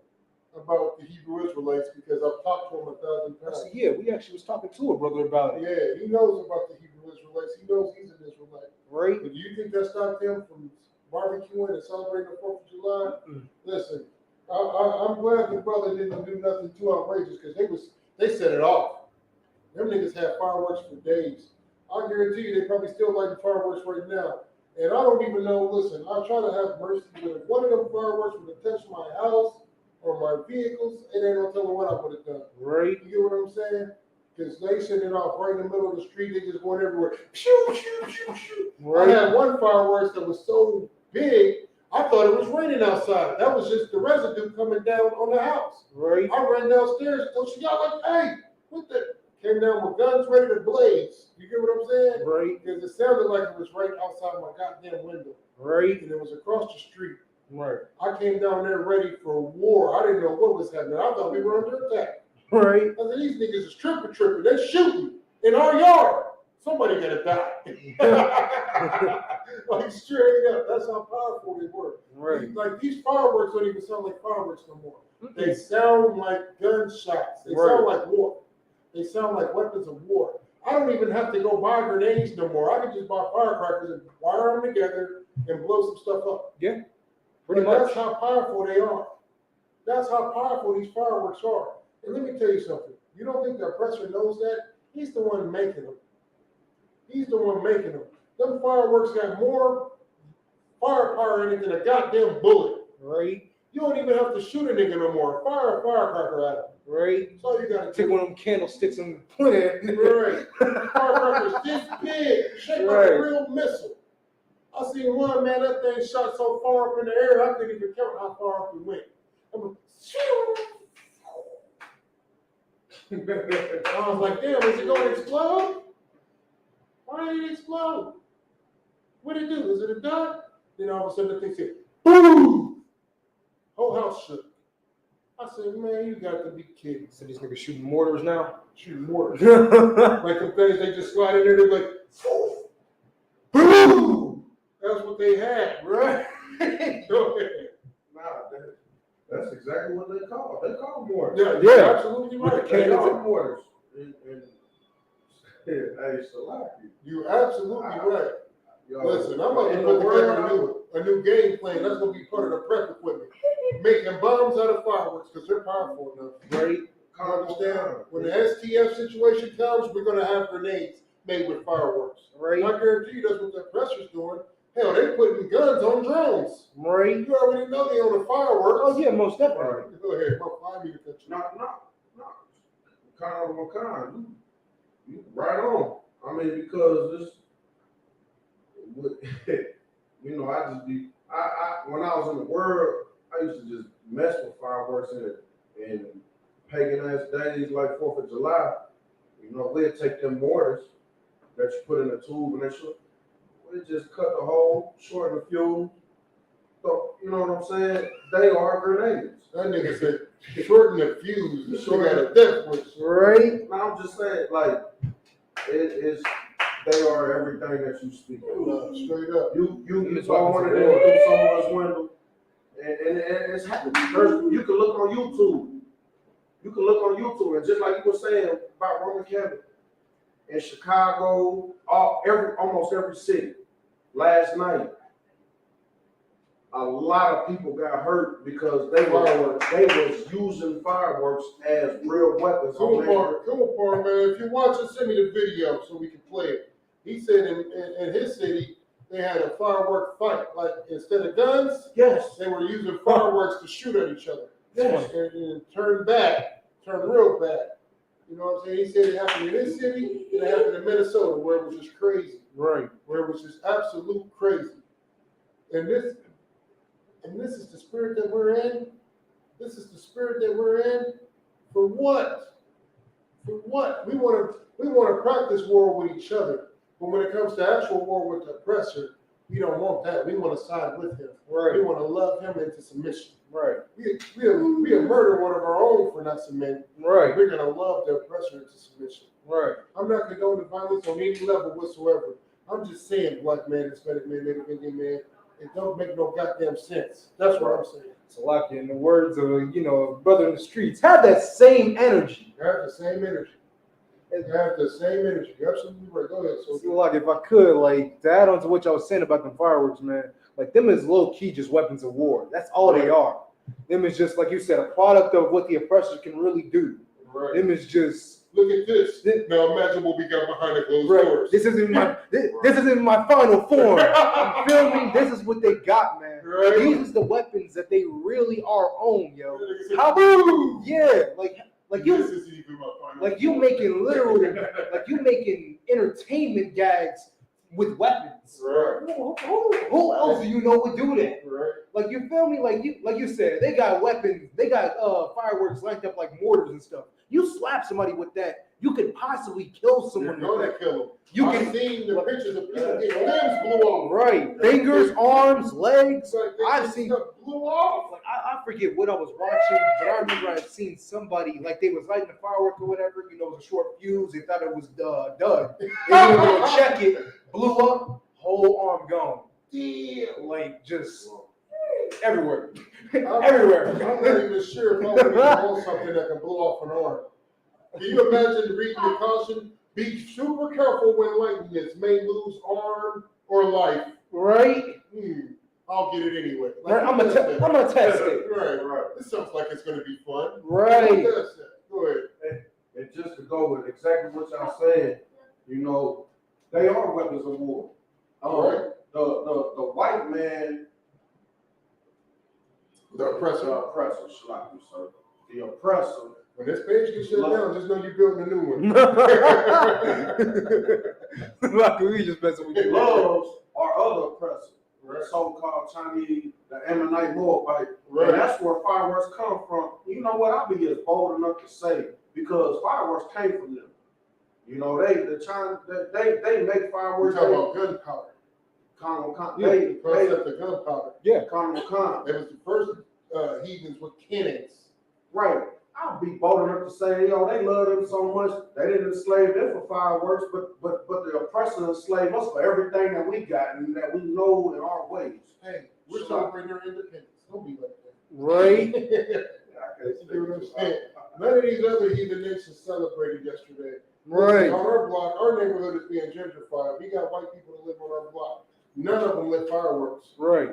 about the Hebrew Israelites because I've talked to them 1,000 times. Yeah, we actually was talking to a brother about it. Yeah, he knows about the Hebrew Israelites. He knows he's an Israelite. Right. But do you think that stopped him from barbecuing and celebrating the 4th of July? Listen, I'm glad the brother didn't do nothing too outrageous because they set it off. Them niggas had fireworks for days. I guarantee you they probably still lighting fireworks right now. And I don't even know, listen, I try to have mercy, but if one of them fireworks would have touched my house or my vehicles, it ain't gonna tell me what I would have done. Right. You get what I'm saying? Because they send it off right in the middle of the street, they just going everywhere. Shoo, shoo, shoo, shoo. Right. I had one fireworks that was so big, I thought it was raining outside. That was just the residue coming down on the house. Right. I ran downstairs, and she got like, hey, what the? Came down with guns ready to blaze. You get what I'm saying? Right. Because it sounded like it was right outside my goddamn window. Right. And it was across the street. Right. I came down there ready for war. I didn't know what was happening. I thought we were under attack. Right. I said, these niggas is tripping. They're shooting in our yard. Somebody gonna die. Like straight up. That's how powerful they were. Right. Like these fireworks don't even sound like fireworks no more. They sound like gunshots. They sound like war. They sound like weapons of war. I don't even have to go buy grenades no more. I can just buy firecrackers and wire them together and blow some stuff up. Yeah, pretty But much. that's how powerful they are. That's how powerful these fireworks are. And let me tell you something. You don't think the oppressor knows that? He's the one making them. He's the one making them. Them fireworks got more firepower in it than a goddamn bullet. Right. You don't even have to shoot a nigga no more. Fire a firecracker at him. Right. That's all you gotta Take do. one of them candlesticks and put it. Right. Firecrackers this big, shaped like a real missile. I seen one, man, that thing shot so far up in the air, I couldn't even count how far up it went. I was like, damn, is it going to explode? Why did it explode? What did it do? Is it a dot? Then all of a sudden the thing said, boom! Whole house shook. I said, man, you got to be kidding. So these niggas shooting mortars now? Shooting mortars. Like the things they just slide in there, they're like, boom! That's what they had, right? Go ahead. Nah, that's exactly what they call. They call mortars. Yeah, you're absolutely right. They call mortars. And hey, Salaki. You're absolutely right. Listen, I'm about to put together a new game plan. That's gonna be part of the prep equipment. Making bombs out of fireworks because they're powerful enough. Right. You understand? When the STF situation comes, we're gonna have grenades made with fireworks. Right. I guarantee you that's what that pressure's doing. Hell, they're putting guns on drones. Right. You already know they on the fireworks. Oh yeah, most definitely. Right. Go ahead, I need to cut you. No. You right on. I mean, because this, you know, I when I was in the world, I used to just mess with fireworks and pagan ass days like 4th of July. You know, we'd take them mortars that you put in a tube and that shit. We just cut the hole, shorten the fuel. So, you know what I'm saying? They are grenades. That nigga said, shorten the fuse and show got a death wish. Right? Now I'm just saying, like, they are everything that you speak of. Straight up. You saw one of them through someone's window, and it's happening. You can look on YouTube. And just like you were saying about Roman Catholic in Chicago, almost every city. Last night, a lot of people got hurt because they was using fireworks as real weapons. Come on, man. If you watch it, send me the video so we can play it. He said in his city, they had a firework fight. Like, instead of guns, yes, they were using fireworks to shoot at each other. Yes. And turn real bad. You know what I'm saying? He said it happened in his city, and it happened in Minnesota, where it was just crazy. Right. Where it was just absolute crazy. And this is the spirit that we're in. This is the spirit that we're in. For what? For what? We want to practice war with each other. But when it comes to actual war with the oppressor, we don't want that. We want to side with him. Right. We want to love him into submission. Right. We have murdered one of our own for not submitting. Right. We're gonna love the oppressor into submission. Right. I'm not condoning violence on any level whatsoever. I'm just saying, black man, Hispanic man, Native Indian man, it don't make no goddamn sense. That's what I'm saying. So like in the words of brother in the streets, have that same energy. Have the same energy. Have the same energy. You're absolutely right. Go ahead. So like if I could, like to add on to what y'all was saying about them fireworks, man, like them is low key just weapons of war. That's all they are. Them is just like you said, a product of what the oppressor can really do. Right. Them is just look at this. Now imagine what we got behind the closed doors. This isn't my final form. You feel me? This is what they got, man. Right. These is the weapons that they really are on, yo. How like you this is even my final like you making literal like you making entertainment gags with weapons. Right. Who else do you know would do that? Right. Like you feel me? Like you said, they got weapons, they got fireworks lined up like mortars and stuff. You slap somebody with that, you could possibly kill someone. You're gonna kill them. I've seen the pictures of people getting limbs blew off. Right. Fingers, arms, legs. I've seen blew off. Like I forget what I was watching, but I remember I'd seen somebody like they was lighting the firework or whatever. You know, it was a short fuse. They thought it was done. They went to go check it, blew up, whole arm gone. Yeah. Like just everywhere. Everywhere. I'm not even sure if I would know something that can blow off an arm. Can you imagine reading the caution? Be super careful when lighting this. May lose arm or life. Right? I'll get it anyway. Like, I'm gonna test it. Right. This sounds like it's gonna be fun. Right. Go ahead. And just to go with exactly what y'all said, you know, they are weapons of war. Right. The white man, the oppressor, Shalaki, sir. The oppressor. When this page gets shut down, just know you're building a new one. Like we just messing with you. Loves our other oppressor, the so-called Chinese, the Ammonite Moabite. Right. And that's where fireworks come from. You know what? I'll be as bold enough to say, because fireworks came from them. You know, they make fireworks. We're talking about gunpowder. The concept of gunpowder. Yeah. It was the first heathens with cannons. Right. I'll be bold enough to say, yo, they love them so much. They didn't enslave them for fireworks, but the oppressor enslaved us for everything that we got and that we know in our ways. Hey, we're celebrating our independence. Don't be like that. Right. You understand? None of these other heathen nations celebrated yesterday. Right. On our block, our neighborhood is being gentrified. We got white people that live on our block. None of them lit fireworks. Right.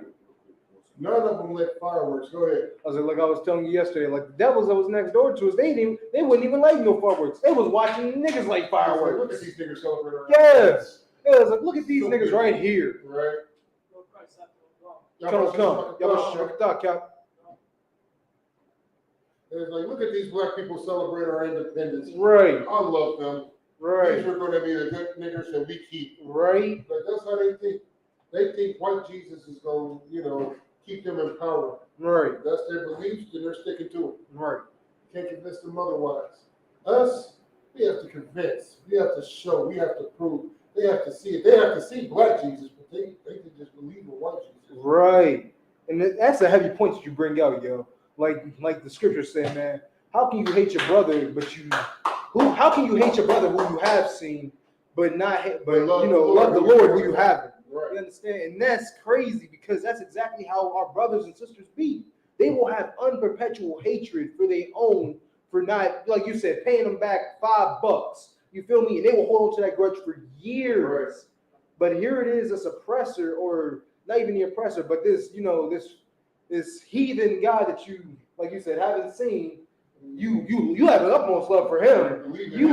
None of them lit fireworks. Go ahead. I was like I was telling you yesterday, like the devils that was next door to us, they wouldn't even light no fireworks. They was watching niggas light fireworks. Look at these niggas celebrating. Yes. Yeah, it was like, look at these niggas right here. Right. Come. Y'all check it out, Cap. It's like, look at these black people celebrate our independence. Right. I love them. Right. These are going to be the good niggers that we keep. Right. But that's how they think. They think white Jesus is going to, keep them in power. Right. That's their beliefs, and they're sticking to it. Right. Can't convince them otherwise. Us, we have to convince. We have to show. We have to prove. They have to see it. They have to see black Jesus, but they can just believe in white Jesus. Right. And that's a heavy point that you bring out, yo. Like the scriptures say, man, how can you hate your brother, how can you hate your brother who you have seen, but love the Lord who you haven't? Right. You understand? And that's crazy because that's exactly how our brothers and sisters be. They will have unperpetual hatred for their own, for not, like you said, paying them back $5. You feel me? And they will hold on to that grudge for years. Right. But here it is, this oppressor, or not even the oppressor, but this, this heathen guy that you, like you said, haven't seen. You have an utmost love for him. You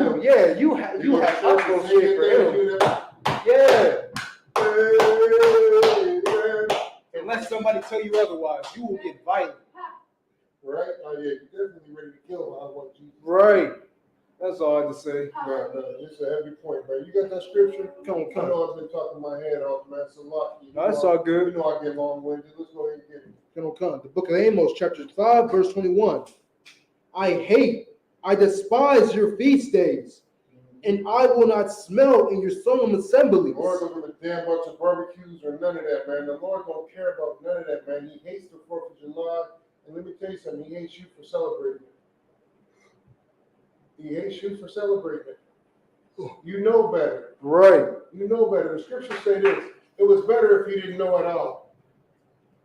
have utmost shit for him. Yeah. Unless somebody tell you otherwise, you will get violent. Right? Oh yeah, you're definitely ready to kill white Jesus. Right. That's all I have to say. No, it's a heavy point, man. You got that scripture? Come. I know I've been talking my head off, man. It's a lot. That's all good. You know I get long-winded. Let's go ahead and get it. Come. The book of Amos, chapter 5, verse 21. I despise your feast days, and I will not smell in your solemn assemblies. The Lord don't give a damn bunch of barbecues or none of that, man. The Lord don't care about none of that, man. He hates the 4th of July. And let me tell you something, he hates you for celebrating it. He hates you for celebrating it. You know better. Right. You know better. The scriptures say this. It was better if you didn't know at all.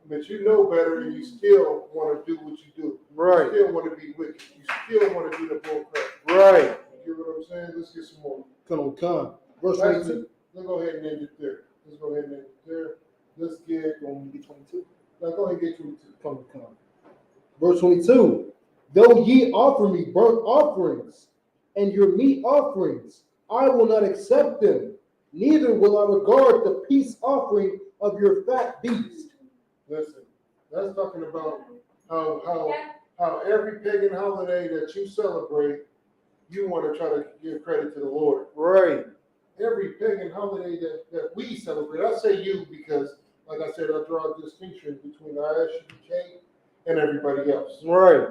But you know better and you still want to do what you do. Right. You still want to be wicked. You still want to do the bull crap. Right. You get what I'm saying? Let's get some more. Come. Verse 22. Let's go ahead and end it there. Let's get 22. Now go ahead and get 22. Come. Verse 22. Though ye offer me burnt offerings and your meat offerings, I will not accept them. Neither will I regard the peace offering of your fat beast. Listen, that's talking about how every pagan holiday that you celebrate, you want to try to give credit to the Lord. Right. Every pagan holiday that we celebrate, I say you because, like I said, I draw a distinction between ISUK and everybody else. Right.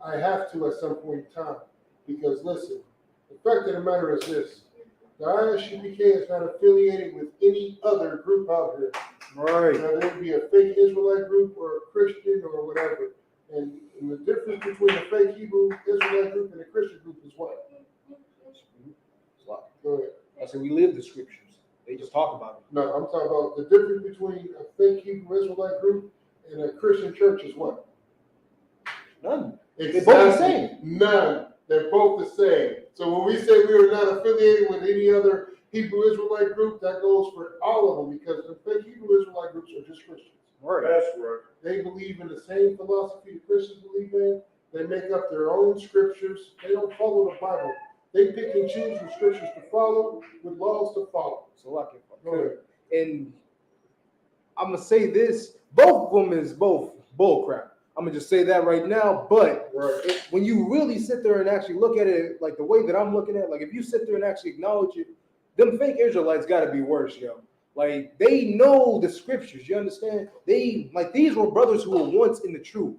I have to at some point in time because, listen, the fact of the matter is this. The ISUPK is not affiliated with any other group out here. Right. Whether it be a fake Israelite group or a Christian or whatever. And the difference between a fake Hebrew Israelite group and a Christian group is what? Go ahead. I said we live the scriptures. They just talk about it. No, I'm talking about the difference between a fake Hebrew Israelite group and a Christian church is what? None. Exactly. They're both the same. None. They're both the same. So when we say we are not affiliated with any other Hebrew Israelite group, that goes for all of them because the fake Hebrew Israelite groups are just Christians. Right. That's right. They believe in the same philosophy the Christians believe in. They make up their own scriptures. They don't follow the Bible. They pick and choose the scriptures to follow with laws to follow. So like it. And I'm gonna say this: both of them is both bull crap. I'm gonna just say that right now. But when you really sit there and actually look at it, like the way that I'm looking at it, like if you sit there and actually acknowledge it, them fake Israelites got to be worse, yo. Like they know the scriptures. You understand? These were brothers who were once in the truth,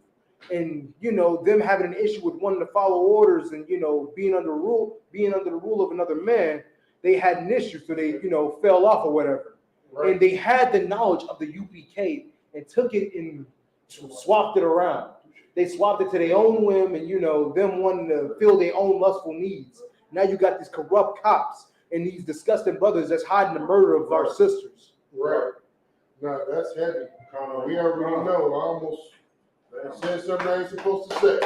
and them having an issue with wanting to follow orders and being under the rule of another man. They had an issue, so they fell off or whatever. Right. And they had the knowledge of the UPK and took it and swapped it around. They swapped it to their own whim and them wanting to fill their own lustful needs. Now you got these corrupt cops and these disgusting brothers that's hiding the murder of our sisters. Right. No, that's heavy. We already know. I almost said something I ain't supposed to say.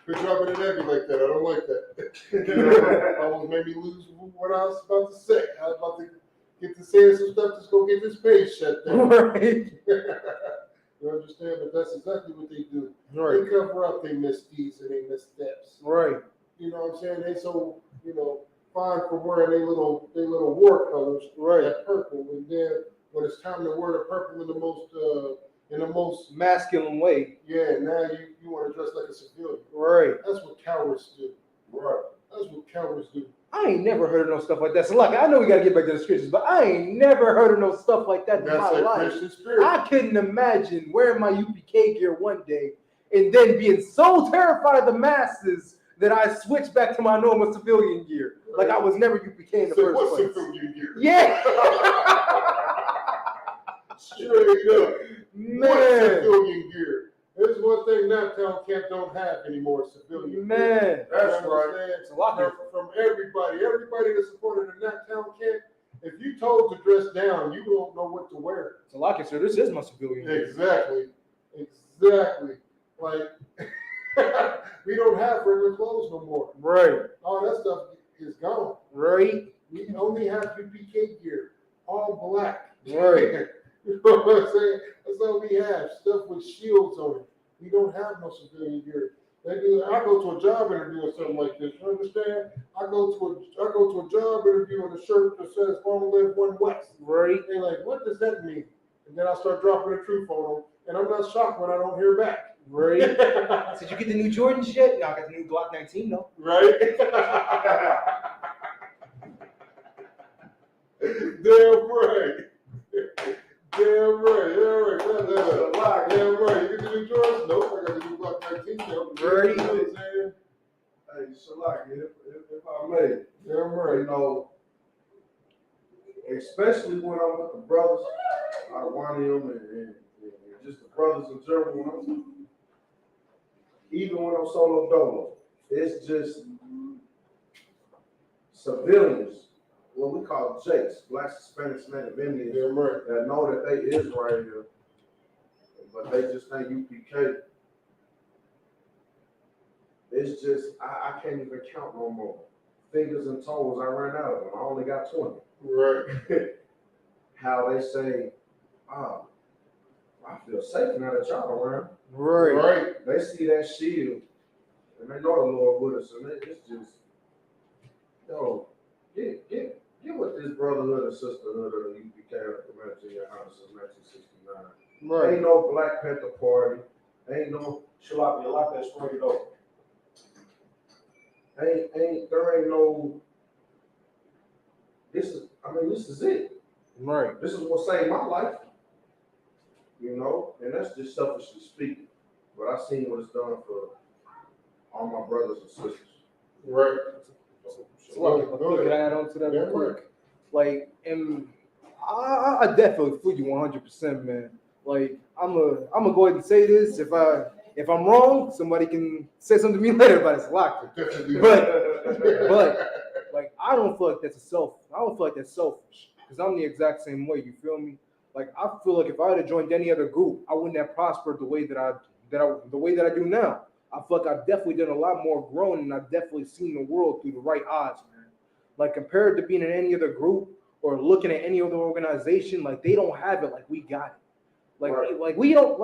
Quit dropping it heavy like that. I don't like that. Almost made me lose what I was about to say. I was about to get to saying some stuff that's gonna get this page shut down. Right. You understand? But that's exactly what they do. Right. They cover up their misdeeds and their missteps. Right. You know what I'm saying? They so, fine for wearing their little war colors, right, that purple, and then when it's time to wear the purple in the most masculine way, yeah, now you want to dress like a civilian. Right. That's what cowards do. Right. That's what cowards do. I ain't never heard of no stuff like that. So, like, I know we gotta get back to the scriptures, but I ain't never heard of no stuff like that in my life. Christian spirit. I couldn't imagine wearing my UPK gear one day and then being so terrified of the masses that I switched back to my normal civilian gear. Like I was never UPK in the first place. Civilian gear? Yeah. Straight up. Man. What civilian gear? There's one thing Naptown Camp don't have anymore, civilian Man. gear. That's right. It's a lot from everybody that supported the Naptown Camp. If you told to dress down, you don't know what to wear. So like I said, this is my civilian gear. Exactly. Like we don't have regular clothes no more. Right. All that stuff is gone. Right. We only have UPK gear, all black. Right. You know what I'm saying? That's all we have. Stuff with shields on it. We don't have no civilian gear. I go to a job interview or something like this. You understand? I go to a job interview with a shirt that says "Long Live One West." Right. They're like, "What does that mean?" And then I start dropping the truth on them, and I'm not shocked when I don't hear back. Right. Did you get the new Jordans yet? No, I got the new Glock 19 though. Right. Damn right. Damn right. Damn right. You get the new Jordans? Nope. I got the new Glock 19. Right. You know what I'm saying? Hey, Shalaki, if I may, damn right. Especially when I'm with the brothers, I want them and just the brothers in general. Even when I'm solo dolo, it's just civilians, what we call Jakes, Black, Hispanics, Native Indians, that know that they Israel, but they just think UPK. It's just, I can't even count no more. Fingers and toes, I ran out of them. I only got 20. Right. How they say, I feel safe now that y'all around. Right. They see that shield, and they know the Lord with us, and it's just, get with this brotherhood and sisterhood of the UPK implemented in your house since 1969. Right. Ain't no Black Panther Party. Ain't no Shalaki, a lot that straight up. There ain't no. This is it. Right. This is what saved my life. And that's just selfishly speaking. But I've seen what it's done for all my brothers and sisters. Right. So can I add on to that real quick? Like, and I definitely feel you 100%, man. Like, I'm gonna go ahead and say this. If I'm wrong, somebody can say something to me later about it. Locked. But like, I don't feel like that's selfish because I'm the exact same way. You feel me? Like, I feel like if I had joined any other group, I wouldn't have prospered the way that I do now. I feel like I've definitely done a lot more growing, and I've definitely seen the world through the right eyes, man. Like, compared to being in any other group or looking at any other organization, like, they don't have it like we got it. Like we don't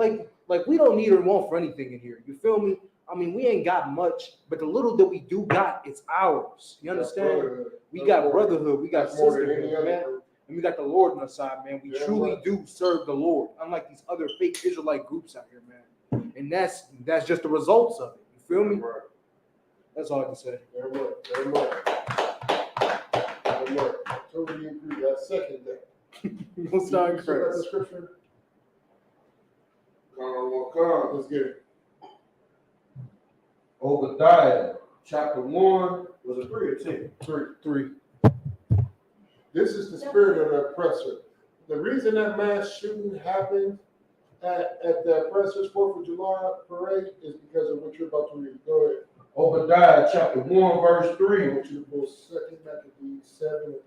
need or want for anything in here. You feel me? I mean, we ain't got much, but the little that we do got, it's ours. You understand? We got brotherhood, we got sisterhood, man. And we got the Lord on our side, man. We truly do serve the Lord, unlike these other fake Israelite groups out here, man. And that's just the results of it. You feel me? Right. That's all I can say. Very much. Totally agree. I second that. We'll start the scripture. Let's get it. Obadiah, chapter 1, was it 3 or 10? 3. This is the spirit of the oppressor. The reason that mass shooting happened at the oppressor's 4th of July parade is because of what you're about to read. Go ahead. Obadiah, chapter 1, verse 3. I want you to pull 2 Maccabees 7 and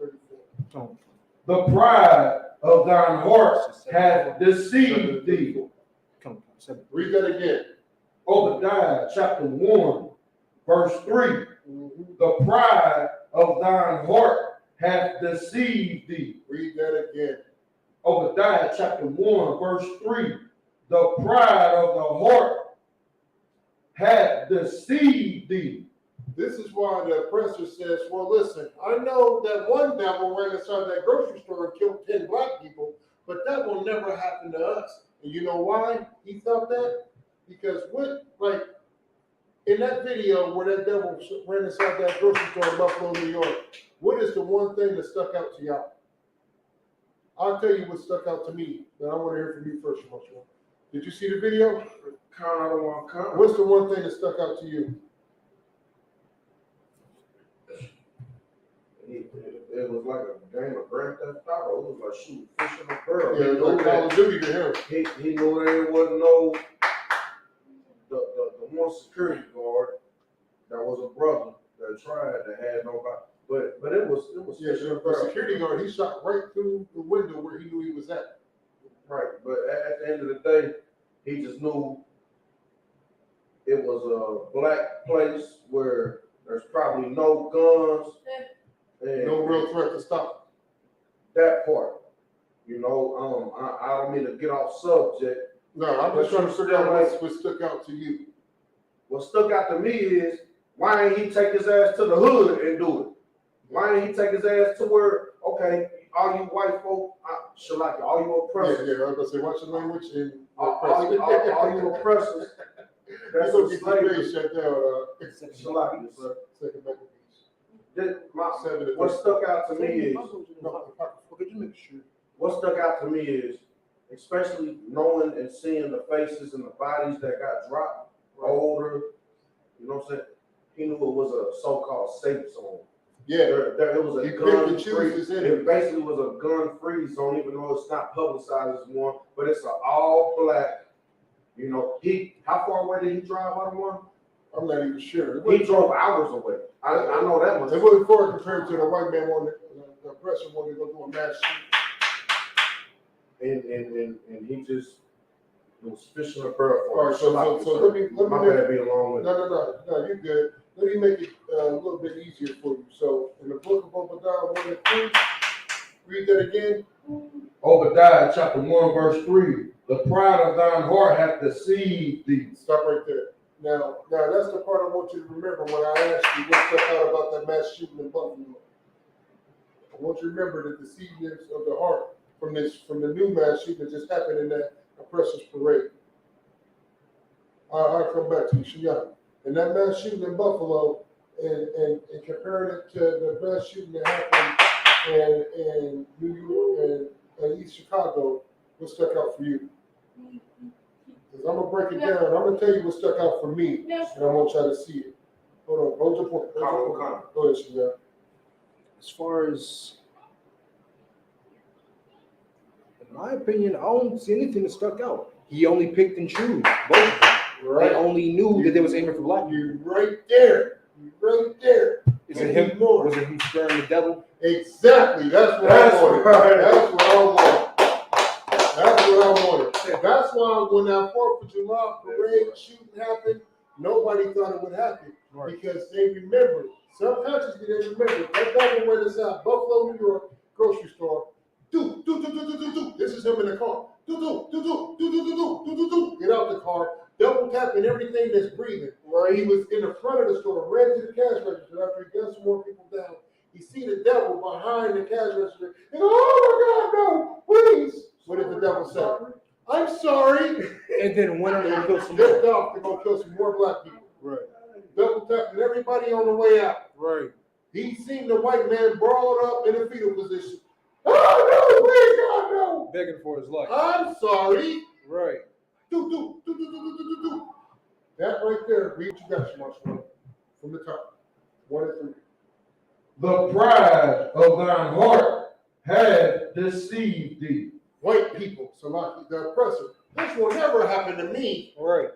34. The pride of thine heart hath deceived thee. Read that again. Obadiah, chapter 1, verse 3. The pride of thine heart hath deceived thee. Read that again. Obadiah chapter 1, verse 3. The pride of the heart hath deceived thee. This is why the oppressor says, well, listen, I know that one devil ran inside that grocery store and killed 10 black people, but that will never happen to us. And you know why he thought that? Because like, in that video where that devil ran inside that grocery store in Buffalo, New York, what is the one thing that stuck out to y'all? I'll tell you what stuck out to me, but I want to hear from you first, Marshall. Did you see the video? What's the one thing that stuck out to you? It was like a game of Grand Theft Auto. It was like shooting fish in a barrel. Yeah, it was like Call of Duty to him. He knew there wasn't no the one security guard that was a brother that tried to have nobody. But it was yeah, the security guard, he shot right through the window where he knew he was at. Right, but at the end of the day, he just knew it was a black place where there's probably no guns and no real threat to stop that part. You know, I don't mean to get off subject. No, I'm just trying to figure out what stuck out to you. What stuck out to me is why ain't he take his ass to the hood and do it? Why ain't he take his ass to where, okay, all you white folk, all you oppressors. Yeah, I was gonna say, watch your language and all you oppressors. That's what what slavery shut down. Shalaki, sir. Second back What stuck out to me is, what stuck out to me is, especially knowing and seeing the faces and the bodies that got dropped, older, you know what I'm saying? He knew it was a so-called safe zone. Yeah, it was a gun-free. It basically was a gun-free zone, even though it's not publicized as one, but it's an all-black. You know, how far away did he drive out of one? I'm not even sure. He drove hours away. I know that much. It wasn't far compared to the white man the oppressor wanted to go do a mass shooting. And he just was fishing a bird for. All right, so let me my bad being long with No, you're good. Let me make it a little bit easier for you. So in the book of Obadiah 1 and 3, read that again. Obadiah chapter 1 verse 3. The pride of thine heart hath deceived thee. Stop right there. Now that's the part I want you to remember when I asked you what stuck out about that mass shooting in Buffalo. I want you to remember the deceitfulness of the heart from the new mass shooting that just happened in that oppressor's parade. I'll come back to you, Shia. And that mass shooting in Buffalo and comparing it to the mass shooting that happened in New York and East Chicago, what stuck out for you? Because I'm gonna break it down. I'm gonna tell you what stuck out for me, and I want y'all to see it. Hold on, hold your point. Go ahead, Shia. As far as, in my opinion, I don't see anything that stuck out. He only picked and chose both of them. Right. They only knew that they was aiming for black people. You're right there. You're right there. Is it him? Was it him stirring the devil? Exactly. That's what I wanted. That's what I wanted. That's what I wanted. That's why when that 4th of July parade shooting happened, nobody thought it would happen. Right. Because they remembered. Subconsciously, they remembered. That devil went inside Buffalo, New York grocery store. Do. This is him in the car. Do. Get out the car. Double tapping everything that's breathing. Right. He was in the front of the store, ran to the cash register after he got some more people down. He see the devil behind the cash register. And oh my God, no, please. What did the devil say? I'm sorry. And then went on to kill some more. Off to go kill some more black people. Right. Double tapping everybody on the way out. Right. He seen the white man brawled up in a fetal position. Oh no, please God, no. Begging for his life. I'm sorry. Right. Do. That right there, read what you got, Marshall, from the top. 1 and 3. The pride of thine heart hath deceived thee. White people, Salaki, the oppressor. This will never happen to me. Right.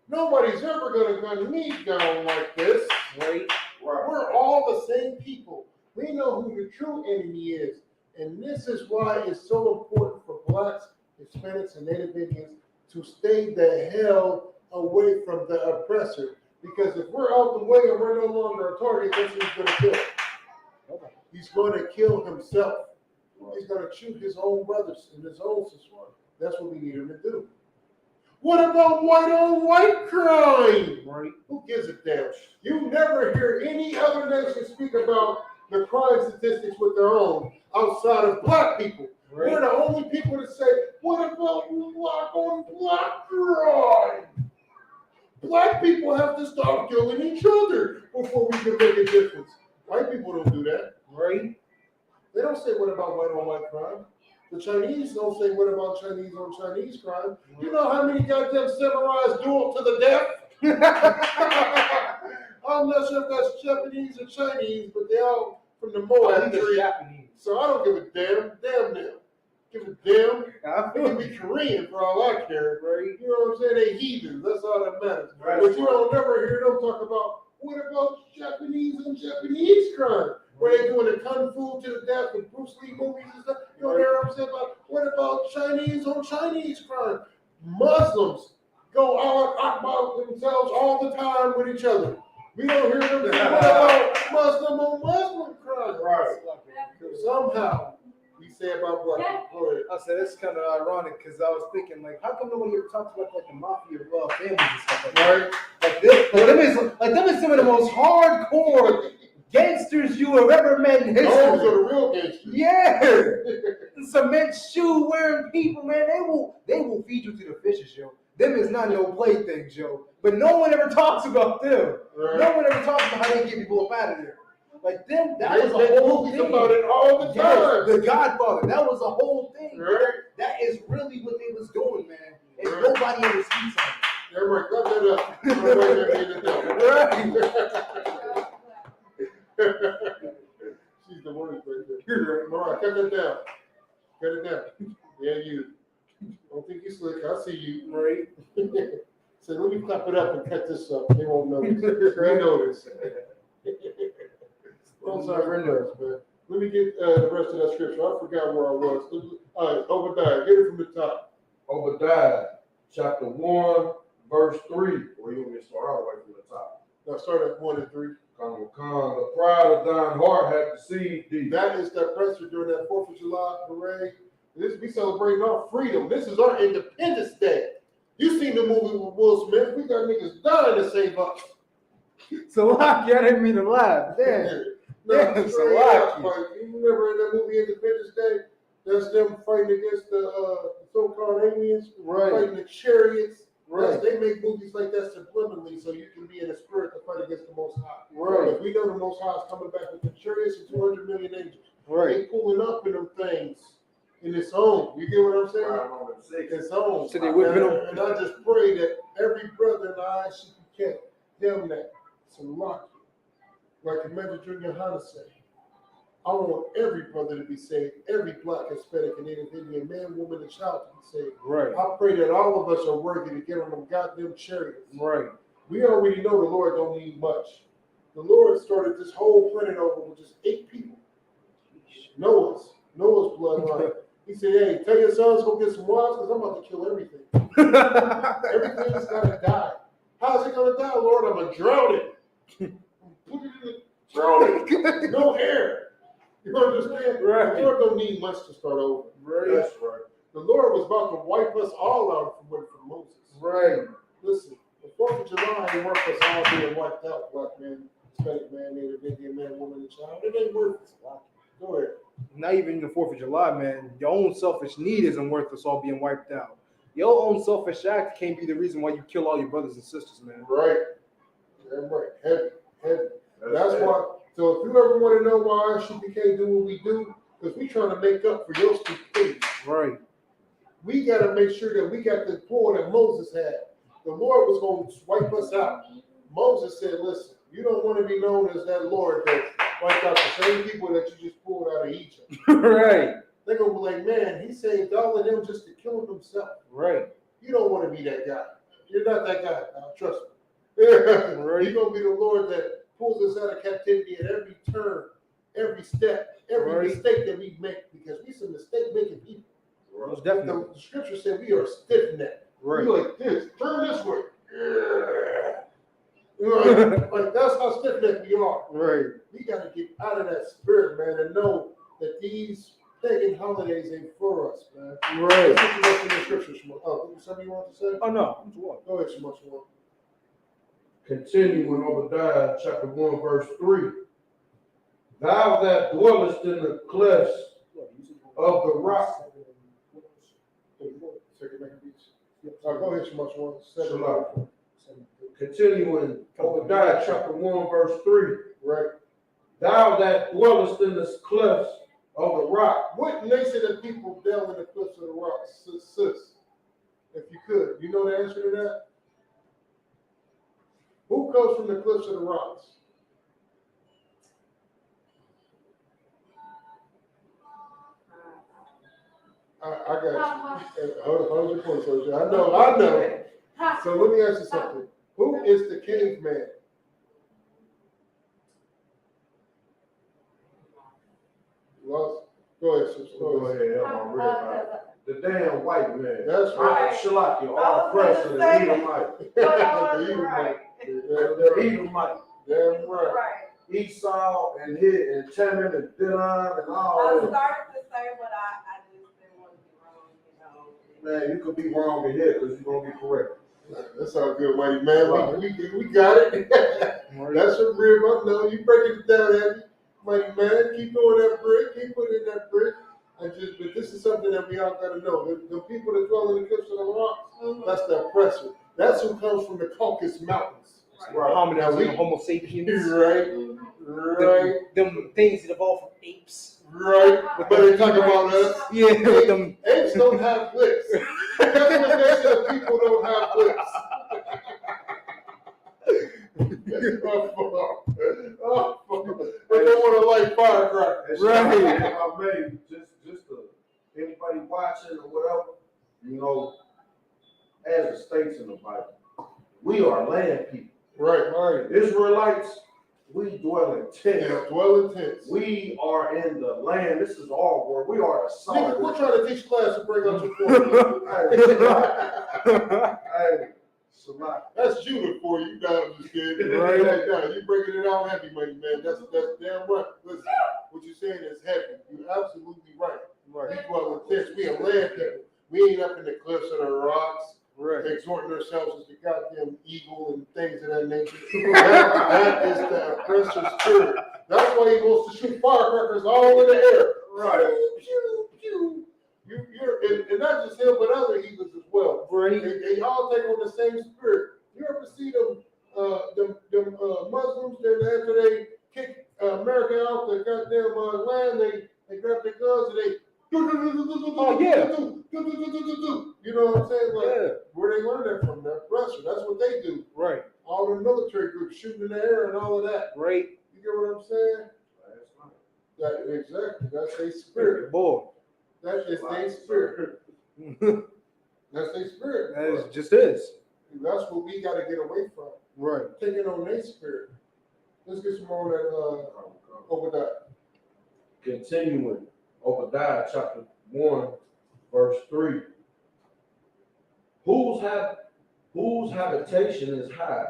Nobody's ever going to gun me down like this. Right. We're all the same people. We know who the true enemy is. And this is why it's so important for blacks, Hispanics, and Native Indians to stay the hell away from the oppressor. Because if we're out the way and we're no longer a target, that's who's going to kill. Okay. He's going to kill himself. He's going to shoot his own brothers and his own sisters. That's what we need him to do. What about white on white crime? Right. Who gives a damn? You never hear any other nation speak about the crime statistics with their own outside of black people. Right. We're the only people that say, what about black on black crime? Black people have to stop killing each other before we can make a difference. White people don't do that. Right. They don't say, what about white on white crime? The Chinese don't say, what about Chinese on Chinese crime? You know how many goddamn samurais duel to the death? I'm not sure if that's Japanese or Chinese, but they all from the Moab tree. Japanese. So I don't give a damn. Damn them. Give a damn. They can be Korean for all I care. Right. You know what I'm saying? They heathens. That's all that matters. Right. But you don't never hear them talk about, what about Japanese on Japanese crime? Where they doing the kung fu to the death with Bruce Lee movies and stuff. You don't hear them say about, what about Chinese on Chinese crime? Muslims go all about themselves all the time with each other. We don't hear them say, what about Muslim on Muslim crime? Right. Somehow we say about black people. I said it's kind of ironic because I was thinking, like, how come nobody ever talks about like the mafia families and stuff like that? Right. Like them is some of the most hardcore gangsters you have ever met in history. Those are the real gangsters. Yeah. Cement shoe wearing people, man. They will feed you to the fishes, yo. Them is not no playthings, yo. But no one ever talks about them. Right. No one ever talks about how they get people up out of there. Like them, that They was a make whole movies thing. about it all the time. Yes, The Godfather, that was a whole thing. Right. That is really what they was doing, man. And nobody ever speaks on it. Yeah, right. Cut that up. She's the worst right there. Mariah, cut that down. Cut it down. Yeah, you. Don't think you slick. I see you. Right. So let me clap it up and cut this up. They won't notice. We notice. I'm sorry, man. Let me get the rest of that scripture. I forgot where I was. All right, Obadiah. Get it from the top. Obadiah, chapter 1, verse 3. Or you want me to start all the way from the top? Now start at 1 and 3. The pride of thine heart hath deceived thee. That is that pressure during that 4th of July parade. We celebrating our freedom. This is our Independence Day. You seen the movie with Will Smith? We got niggas dying to save us. So Lucky, I didn't mean to laugh. Damn. Damn, so Lucky. You remember in that movie Independence Day? That's them fighting against the so-called aliens, fighting the chariots. Right. They make movies like that subliminally so you can be in a spirit to fight against the Most High. Right. If we know the Most High is coming back with the chariots and 200 million angels. Right. They pulling up in them things in its own. You get what I'm saying? Its own. So they whipping them. And I just pray that every brother in I should be kept. Them that. So lucky. Like Commander Junior Hunter said. I want every brother to be saved, every black, Hispanic, and Native Indian man, woman, and child to be saved. Right. I pray that all of us are worthy to get on them goddamn chariots. Right. We already know the Lord don't need much. The Lord started this whole planet over with just 8 people. Noah's bloodline. He said, hey, tell your sons go get some wives because I'm about to kill everything. Everything's gotta die. How's it gonna die, Lord? I'm gonna drown it. Put it in the drown it. No air. You understand? Right. The Lord don't need much to start over. Right. That's right. The Lord was about to wipe us all out from Moses. Right. Listen, the 4th of July ain't worth us all being wiped out, black man, Hispanic man, Native Indian man, woman, and child. It ain't worth it. Go ahead. Not even the 4th of July, man. Your own selfish need isn't worth us all being wiped out. Your own selfish act can't be the reason why you kill all your brothers and sisters, man. Right. Damn right. Heavy. That's why. So if you ever want to know why ISRAELITE do what we do, because we trying to make up for your stupidity. Right. We got to make sure that we got the pull that Moses had. The Lord was going to wipe us out. Moses said, listen, you don't want to be known as that Lord that wiped out the same people that you just pulled out of Egypt. Right. They're going to be like, man, he saved all of them just to kill himself. Right. You don't want to be that guy. You're not that guy. Trust me. Right. You're going to be the Lord that pulls us out of captivity at every turn, every step, every mistake that we make, because we some mistake-making people. Most definitely. The scripture said we are stiff-necked. Right. We're like this. Turn this way. Like that's how stiff definitely are. Right. We got to get out of that spirit, man, and know that these pagan holidays ain't for us, man. Right. Let's get you in the scriptures. Oh, something you want to say? Oh no, I'm just Go ahead, Shmuel. Continuing Obadiah chapter 1, verse 3. Thou that dwellest in the clefts of the rock. Go ahead, Shmuel. Continuing Obadiah chapter 1, verse 3. Right. Thou that dwellest in the clefts of the rock. What nation of people dwell in the cliffs of the rocks? Sis, if you could. You know the answer to that? Who comes from the cliffs of the rocks? I got you. Hold your point, Soja. I know. So let me ask you something. Who is the caveman? Lost. Go ahead, sister. Go ahead, I'm real. The damn white man. That's right. Shalaki, all fresh of the Edomite. The Edomite. Damn right. Esau and Teman and Dinan and all I that. started to say what I just didn't want to be wrong, Man, you could be wrong in here because you're going to be correct. That's all good, mighty man. We got it. That's a real. No, you breaking it down, heavy, mighty man. Keep doing that brick. Keep putting in that brick. But this is something that we all got to know. The people that dwell in the cliffs of the rocks, that's the oppressor. That's who comes from the Caucasus Mountains. Right. Hominids and Homo sapiens. Right. Them things that evolved from apes. Right. But they talk about us. Yeah. Apes don't have lips. That's what people don't have lips. But they want to light firecrackers. Right. If I may, just to anybody watching or whatever, you know, as it states in the Bible, we are land people. Right. Israelites, we dwell in tents. Yeah, dwell in tents. We are in the land. This is our world. We are the solid. We're trying to teach class to bring out your point. Hey, that's Judah for you. I'm just kidding. Right. You bringing it out heavy, money, man. That's damn right. Listen, what you're saying is heavy. You're absolutely right. Right. We dwell in tents. We are land people. We ain't up in the cliffs of the rocks. Right. Exhorting ourselves as the goddamn eagle and things of that nature. that is the oppressor spirit. That's why he wants to shoot firecrackers all in the air. Right. Pew, pew, pew. And not just him, but other heathens as well. Right. They all take on the same spirit. You ever see them Muslims that after they kick America out the goddamn land, they grab their guns and they oh yeah. You know what I'm saying? Like, where they learn that from? That pressure. That's what they do. Right. All the military groups shooting in the air and all of that. Right. You get what I'm saying? Exactly. That's their spirit. Boy. That is their spirit. That's their spirit. That is just this. And that's what we got to get away from. Right. Taking on their spirit. Let's get some more on that Obadiah. Continuing. Obadiah chapter 1, verse 3. Whose habitation is high,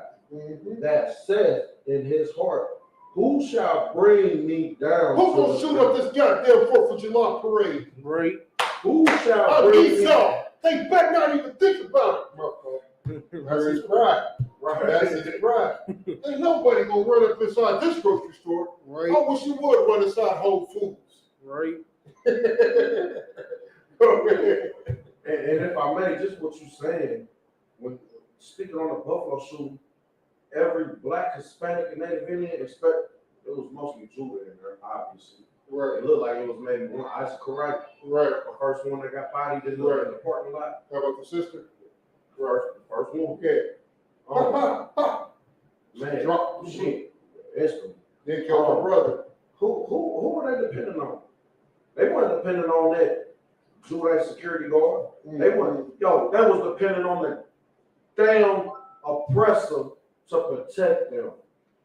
that saith in his heart, who shall bring me down? Who's gonna shoot up this goddamn 4th of July parade? Right. Who shall bring me down? They better not even think about it. That's his pride. Right. That's his pride. Ain't nobody gonna run up inside this grocery store. Right. I wish you would run inside Whole Foods. Right. And if I may, just what you're saying, when speaking on the buffalo shoot, every black, Hispanic, and Native Indian, it was mostly Judah in there, obviously. Right. It looked like it was maybe one Isupk. Right. The first one that got bodied in the parking lot. How about the sister? The first one. Yeah. Man, drop shit. Instantly. They killed her brother. Who were they depending on? They weren't depending on that Judah security guard. They weren't. That was depending on the damn oppressor to protect them.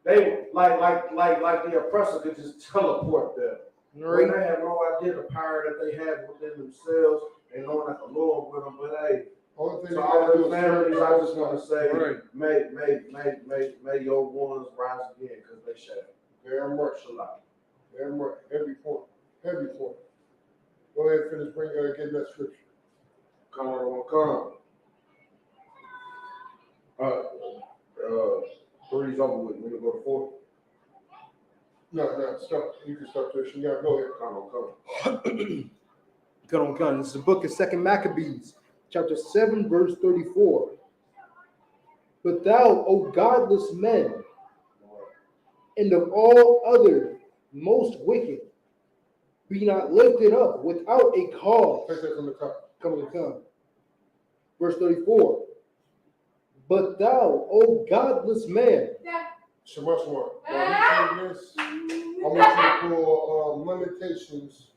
They like the oppressor could just teleport them. Right. They have no idea the power that they have within themselves and knowing that the Lord with them. But hey, Only thing So you all gotta the do is families, I just want to say, Right. may your ones rise again, because they shall. Damn right. Shalom. Damn right. Heavy point. Heavy point. Go ahead, finish. Get that scripture. Come on. Three's over with. We're gonna go to 4. No, stop. You can stop this. You gotta go ahead. Come. Come. This is the book of 2 Maccabees, chapter 7, verse 34. But thou, O godless men, and of all other most wicked, be not lifted up without a cause. Take that from the top. Come. Verse 34. But thou, O godless man. Shema. While you read this, I want you to pull Lamentations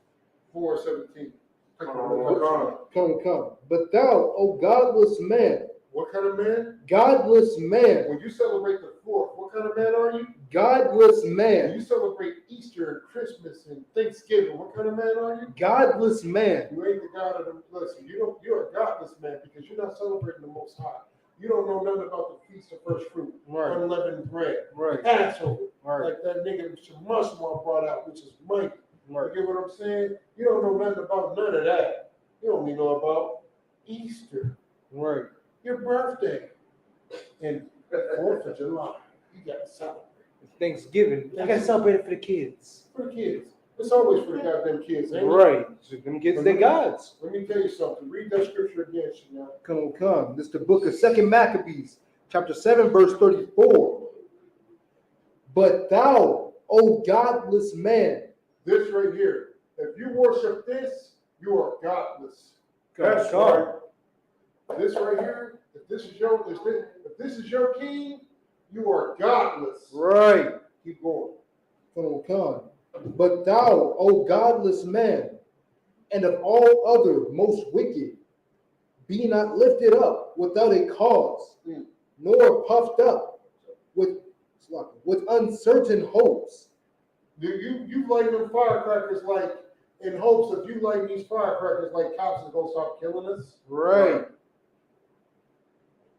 4:17. Come. But thou, O godless man. What kind of man? Godless man. When you celebrate the 4th, what kind of man are you? Godless When man. you celebrate Easter and Christmas and Thanksgiving, what kind of man are you? Godless man. You ain't the God of the blessing. You're a godless man because you're not celebrating the Most High. You don't know nothing about the Feast of First Fruit, Right. unleavened bread, Right. Passover, Right. like that nigga Shema brought out, which is mighty. Right. You get what I'm saying? You don't know nothing about none of that. You only know about Easter, Right. your birthday, and 4th of July. You got to celebrate. Thanksgiving. I gotta celebrate it for the kids. For the kids. It's always for the goddamn kids, ain't it? Right. So them kids, they gods. Let me tell you something. Read that scripture again, Shema. Come. This is the book of 2 Maccabees, chapter 7, verse 34. But thou, O godless man. This right here. If you worship this, you are godless. That's right. This right here, if this is your king, you are godless. Right. Keep going. Come. But thou, O godless man, and of all other most wicked, be not lifted up without a cause, nor puffed up with uncertain hopes. You light them firecrackers like in hopes of you lighting these firecrackers like cops is gonna stop killing us. Right.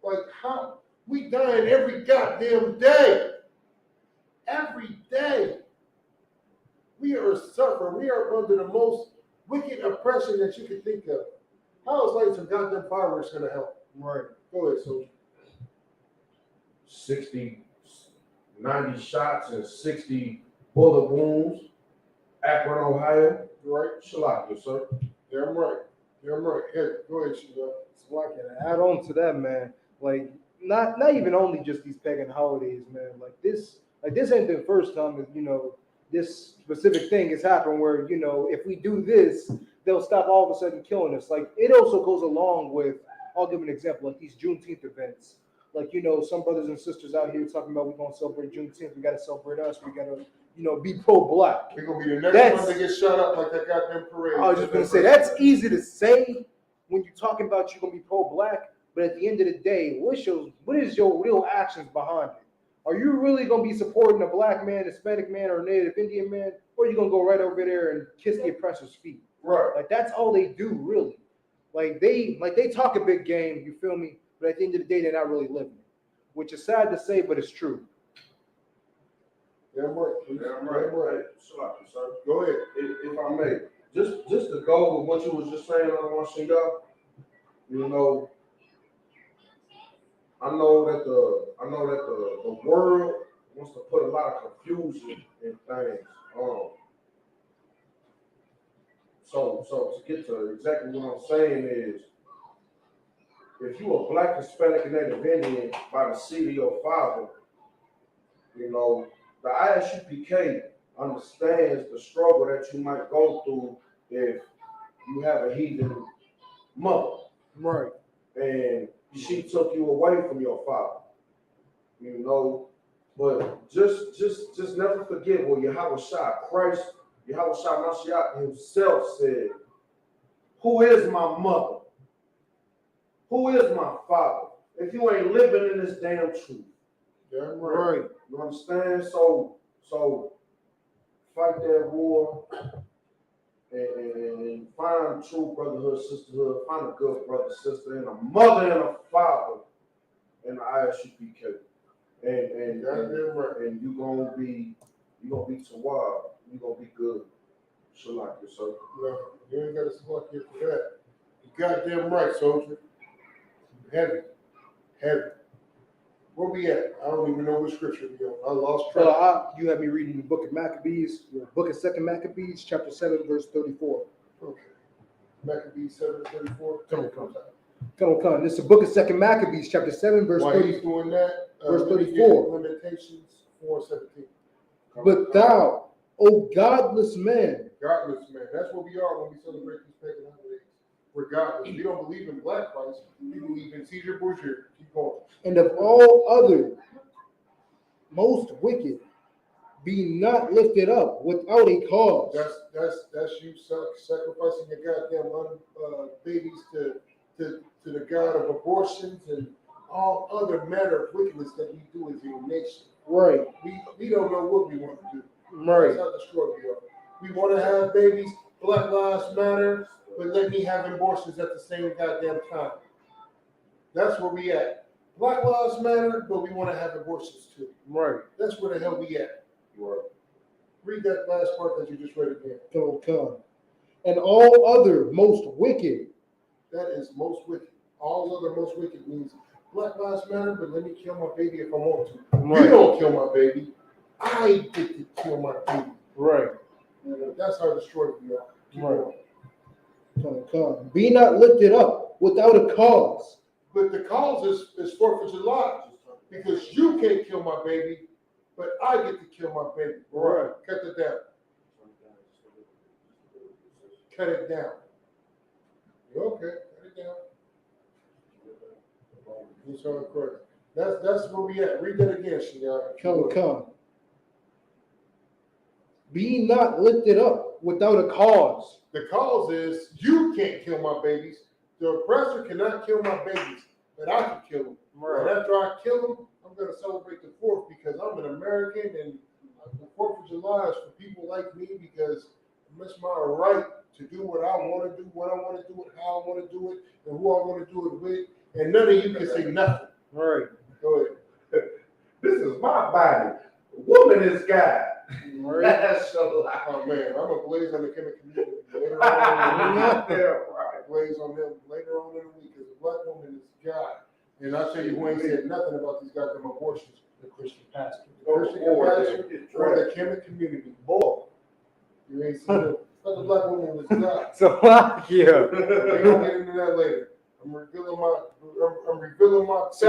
Like how we dying every goddamn day. Every day. We are suffering. We are under the most wicked oppression that you can think of. How is lighting some goddamn fireworks gonna help? Right. Go ahead, Soldier. 90 shots and 60 bullet wounds. Akron, Ohio. Right. Shalom, sir. Damn right. Hey, go ahead, Shiva. So I can add on to that, man. Like not even only just these pagan holidays, man. Like this ain't the first time that this specific thing has happened where if we do this, they'll stop all of a sudden killing us. Like it also goes along with, I'll give an example, like these Juneteenth events. Like some brothers and sisters out here talking about we're gonna celebrate Juneteenth, we gotta celebrate us, we gotta be pro-black. We're gonna be the next one to get shot up like that goddamn parade. I was just gonna say that's easy to say when you're talking about you're gonna be pro-black, but at the end of the day, what is your real actions behind it? Are you really gonna be supporting a black man, Hispanic man, or Native Indian man, or are you gonna go right over there and kiss the oppressor's feet? Right. Like that's all they do, really. Like they talk a big game, you feel me? But at the end of the day, they're not really living it, which is sad to say, but it's true. Damn right. Shalom, sir. Go ahead. If I may, just to go with what you was just saying on Washington, I know that the world wants to put a lot of confusion in things. So to get to exactly what I'm saying is, if you are black, Hispanic, and Native Indian by the seed of your father, the ISUPK understands the struggle that you might go through if you have a heathen mother. Right. And she took you away from your father. But just never forget what Christ, Yahweh Mashiach himself said, who is my mother? Who is my father? If you ain't living in this damn truth. Damn right. You understand? So fight that war. and find true brotherhood, sisterhood, find a good brother, sister, and a mother and a father in the ISUPK. And you're gonna be tawab, you're gonna be good. Shalak yourself. No, you ain't got to squawk here for that. You goddamn right, soldier. Heavy. Where we at? I don't even know what scripture we on. I lost track. You have me reading the book of Maccabees, the book of 2 Maccabees, chapter 7, verse 34. Okay. Maccabees 7:34. Come on. This is the book of 2 Maccabees, chapter 7, verse While 30. he's doing that, Verse 34. Limitations 4:17. But thou, O godless man. Godless man. That's what we are when we celebrate these pagan holidays. We're godless. We don't believe in Black Christ. We believe in Caesar Borgia. Keep going. And of all other most wicked, be not lifted up without a cause. That's you sacrificing your goddamn babies to the god of abortions and all other manner of wickedness that we do as a nation. Right. We don't know what we want to do. Right. That's how destroyed we are. We want to have babies. Black Lives Matter, but let me have abortions at the same goddamn time. That's where we at. Black Lives Matter, but we want to have abortions too. Right. That's where the hell we at. Read that last part that you just read again. Come. And all other most wicked. That is most wicked. All other most wicked means Black Lives Matter, but let me kill my baby if I want to. Right. You don't kill my baby. I get to kill my baby. Right. That's how destroyed we are. Keep Right. Come. Be not lifted up without a cause. But the cause is 4th of July. Because you can't kill my baby, but I get to kill my baby. Right. Cut it down. Cut it down. Okay, cut it down. It's on correct. That's where we at. Read that again, Shinyar. Come. Be not lifted up without a cause. The cause is you can't kill my babies. The oppressor cannot kill my babies, but I can kill them. Right. And after I kill them, I'm going to celebrate the 4th because I'm an American, and the 4th of July is for people like me because it's my right to do what I want to do, when I want to do it, how I want to do it, and who I want to do it with. And none of you can say nothing. Right. Go ahead. This is my body. Woman is God. Right. That's so loud. Oh man, I'm a blaze on the chemical community. Later on in the week, Right. blaze on them later on in the week because a black woman is God. And I tell you who ain't said nothing about these goddamn abortions, the Christian pastor. The Christian pastor or the chemical community. Boy, you ain't seen them. But the black woman was God. So We're gonna get into that later. I'm revealing my so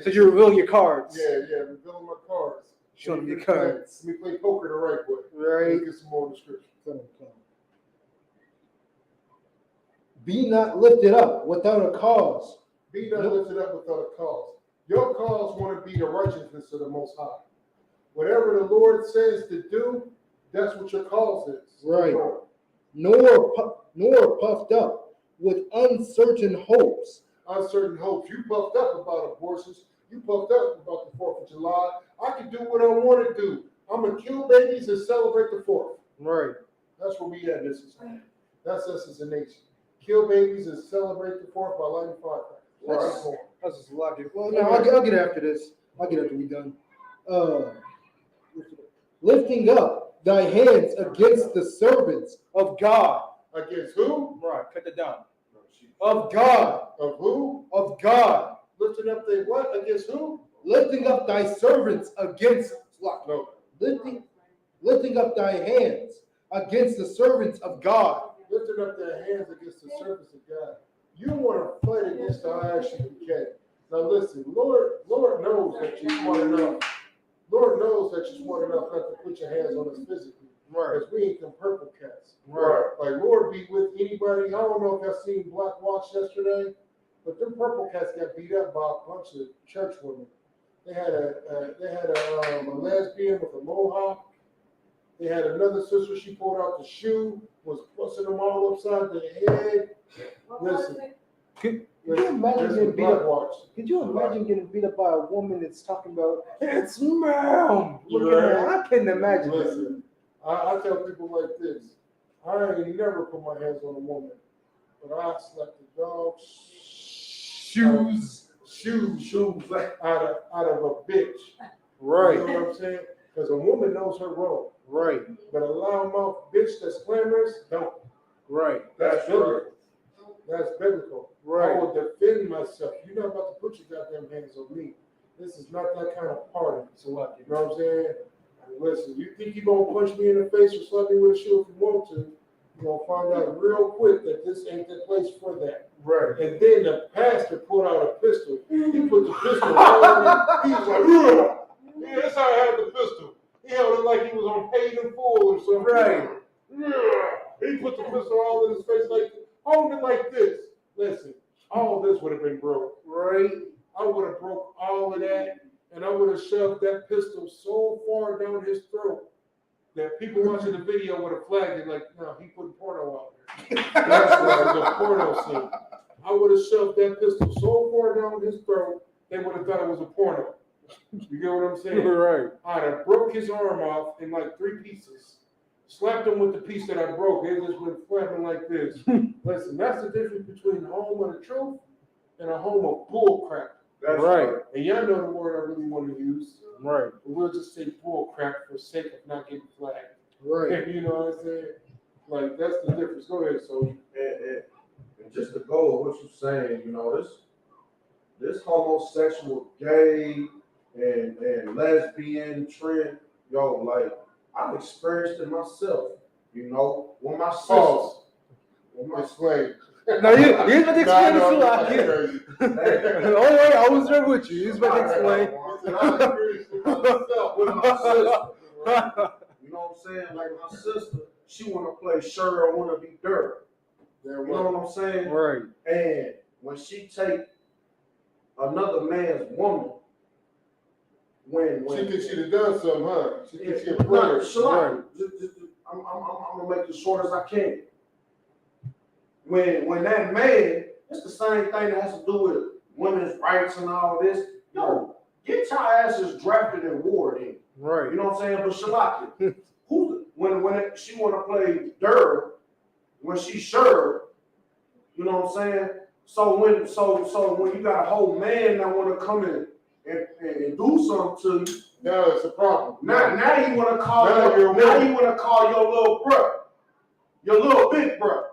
you're revealing your cards. Yeah, revealing my cards. Showing me your cards. Let me play poker the right way. Right. Let's get some more in the scripture. Come. Be not lifted up without a cause. Be not lifted up without a cause. Your cause want to be the righteousness of the Most High. Whatever the Lord says to do, that's what your cause is. Right. Nor puffed up with uncertain hopes. Uncertain hopes. You puffed up about abortions. You puffed up about the 4th of July. I can do what I want to do. I'm going to kill babies and celebrate the 4th. Right. That's where we at in this society. That's us as a nation. Kill babies and celebrate the 4th by lighting firecrackers. That's just logic. Well, no, I'll get after this. I'll get after we done. Lifting up thy hands against the servants of God. Against who? Right, cut that down. Of God. Of who? Of God. Lifting up they what? Against who? Lifting up thy servants against no. Lifting up thy hands against the servants of God. Lifting up their hands against the servants of God. You want to fight against the ISUPK. Now listen, Lord knows that you're smart enough. Lord knows that you're smart enough not to put your hands on us physically. Right. Because we ain't them purple cats. Right. Like Lord be with anybody. I don't know if y'all seen Black Watch yesterday, but them purple cats got beat up by a bunch of church women. They had a lesbian with a mohawk. They had another sister. She pulled out the shoe, was busting them all upside the head. Listen. Could you imagine getting beat up? Could you imagine getting beat up by a woman that's talking about it's ma'am? I couldn't imagine. Listen, I tell people like this: I ain't never put my hands on a woman, but I slapped the dog's shoes out of a bitch. Right. You know what I'm saying? Because a woman knows her role. Right. But a loudmouth bitch that's glamorous, don't. Right. That's biblical. That's biblical. Right. I will defend myself. You're not about to put your goddamn hands on me. This is not that kind of party. So what? You know what I'm saying? And listen, you think you're going to punch me in the face or slap me with a shoe if you want to, you're going to find out real quick that this ain't the place for that. Right. And then the pastor pulled out a pistol. He put the pistol all in. He was like, yeah, that's how I had the pistol. He held it like he was on Paid in Full or something. Right. Yeah. He put the pistol all in his face, like, hold it like this. Listen, all this would have been broke. Right. I would have broke all of that, and I would have shoved that pistol so far down his throat that people watching the video would have flagged it like, no, he putting porno out there. That's right, the porno scene. I would have shoved that pistol so far down his throat, they would have thought it was a porno. You get what I'm saying? Right. I'd have broke his arm off in like 3 pieces, slapped him with the piece that I broke. It just went flapping like this. Listen, that's the difference between a home of the truth and a home of bull crap. That's right. And y'all know the word I really want to use. Right. But we'll just say bull crap for sake of not getting flagged. Right. You know what I'm saying? Like, that's the difference. Go ahead, so. And just to go with what you're saying, you know, this homosexual, gay, and lesbian trend, yo, like, I've experienced it myself, you know, when my sister. Explain. Now, you was about to explain it too, I get it. Don't worry, I was there with you. You was about to explain. With my sister, right? You know what I'm saying? Like, my sister, she want to play sure I want to be dirt. You know what I'm saying? Right. And when she take another man's woman, when she thinks she'd have done something, huh? She thinks she'd have I'm gonna make it as short as I can. When that man, it's the same thing that has to do with women's rights and all this. Yo, get your asses drafted and ward in. Right. You know what I'm saying? But Shalaki, when she want to play dirt, when she's sure, you know what I'm saying? So when you got a whole man that want to come in and do something to you, now it's a problem. Now you want to call your little brother, your little big brother.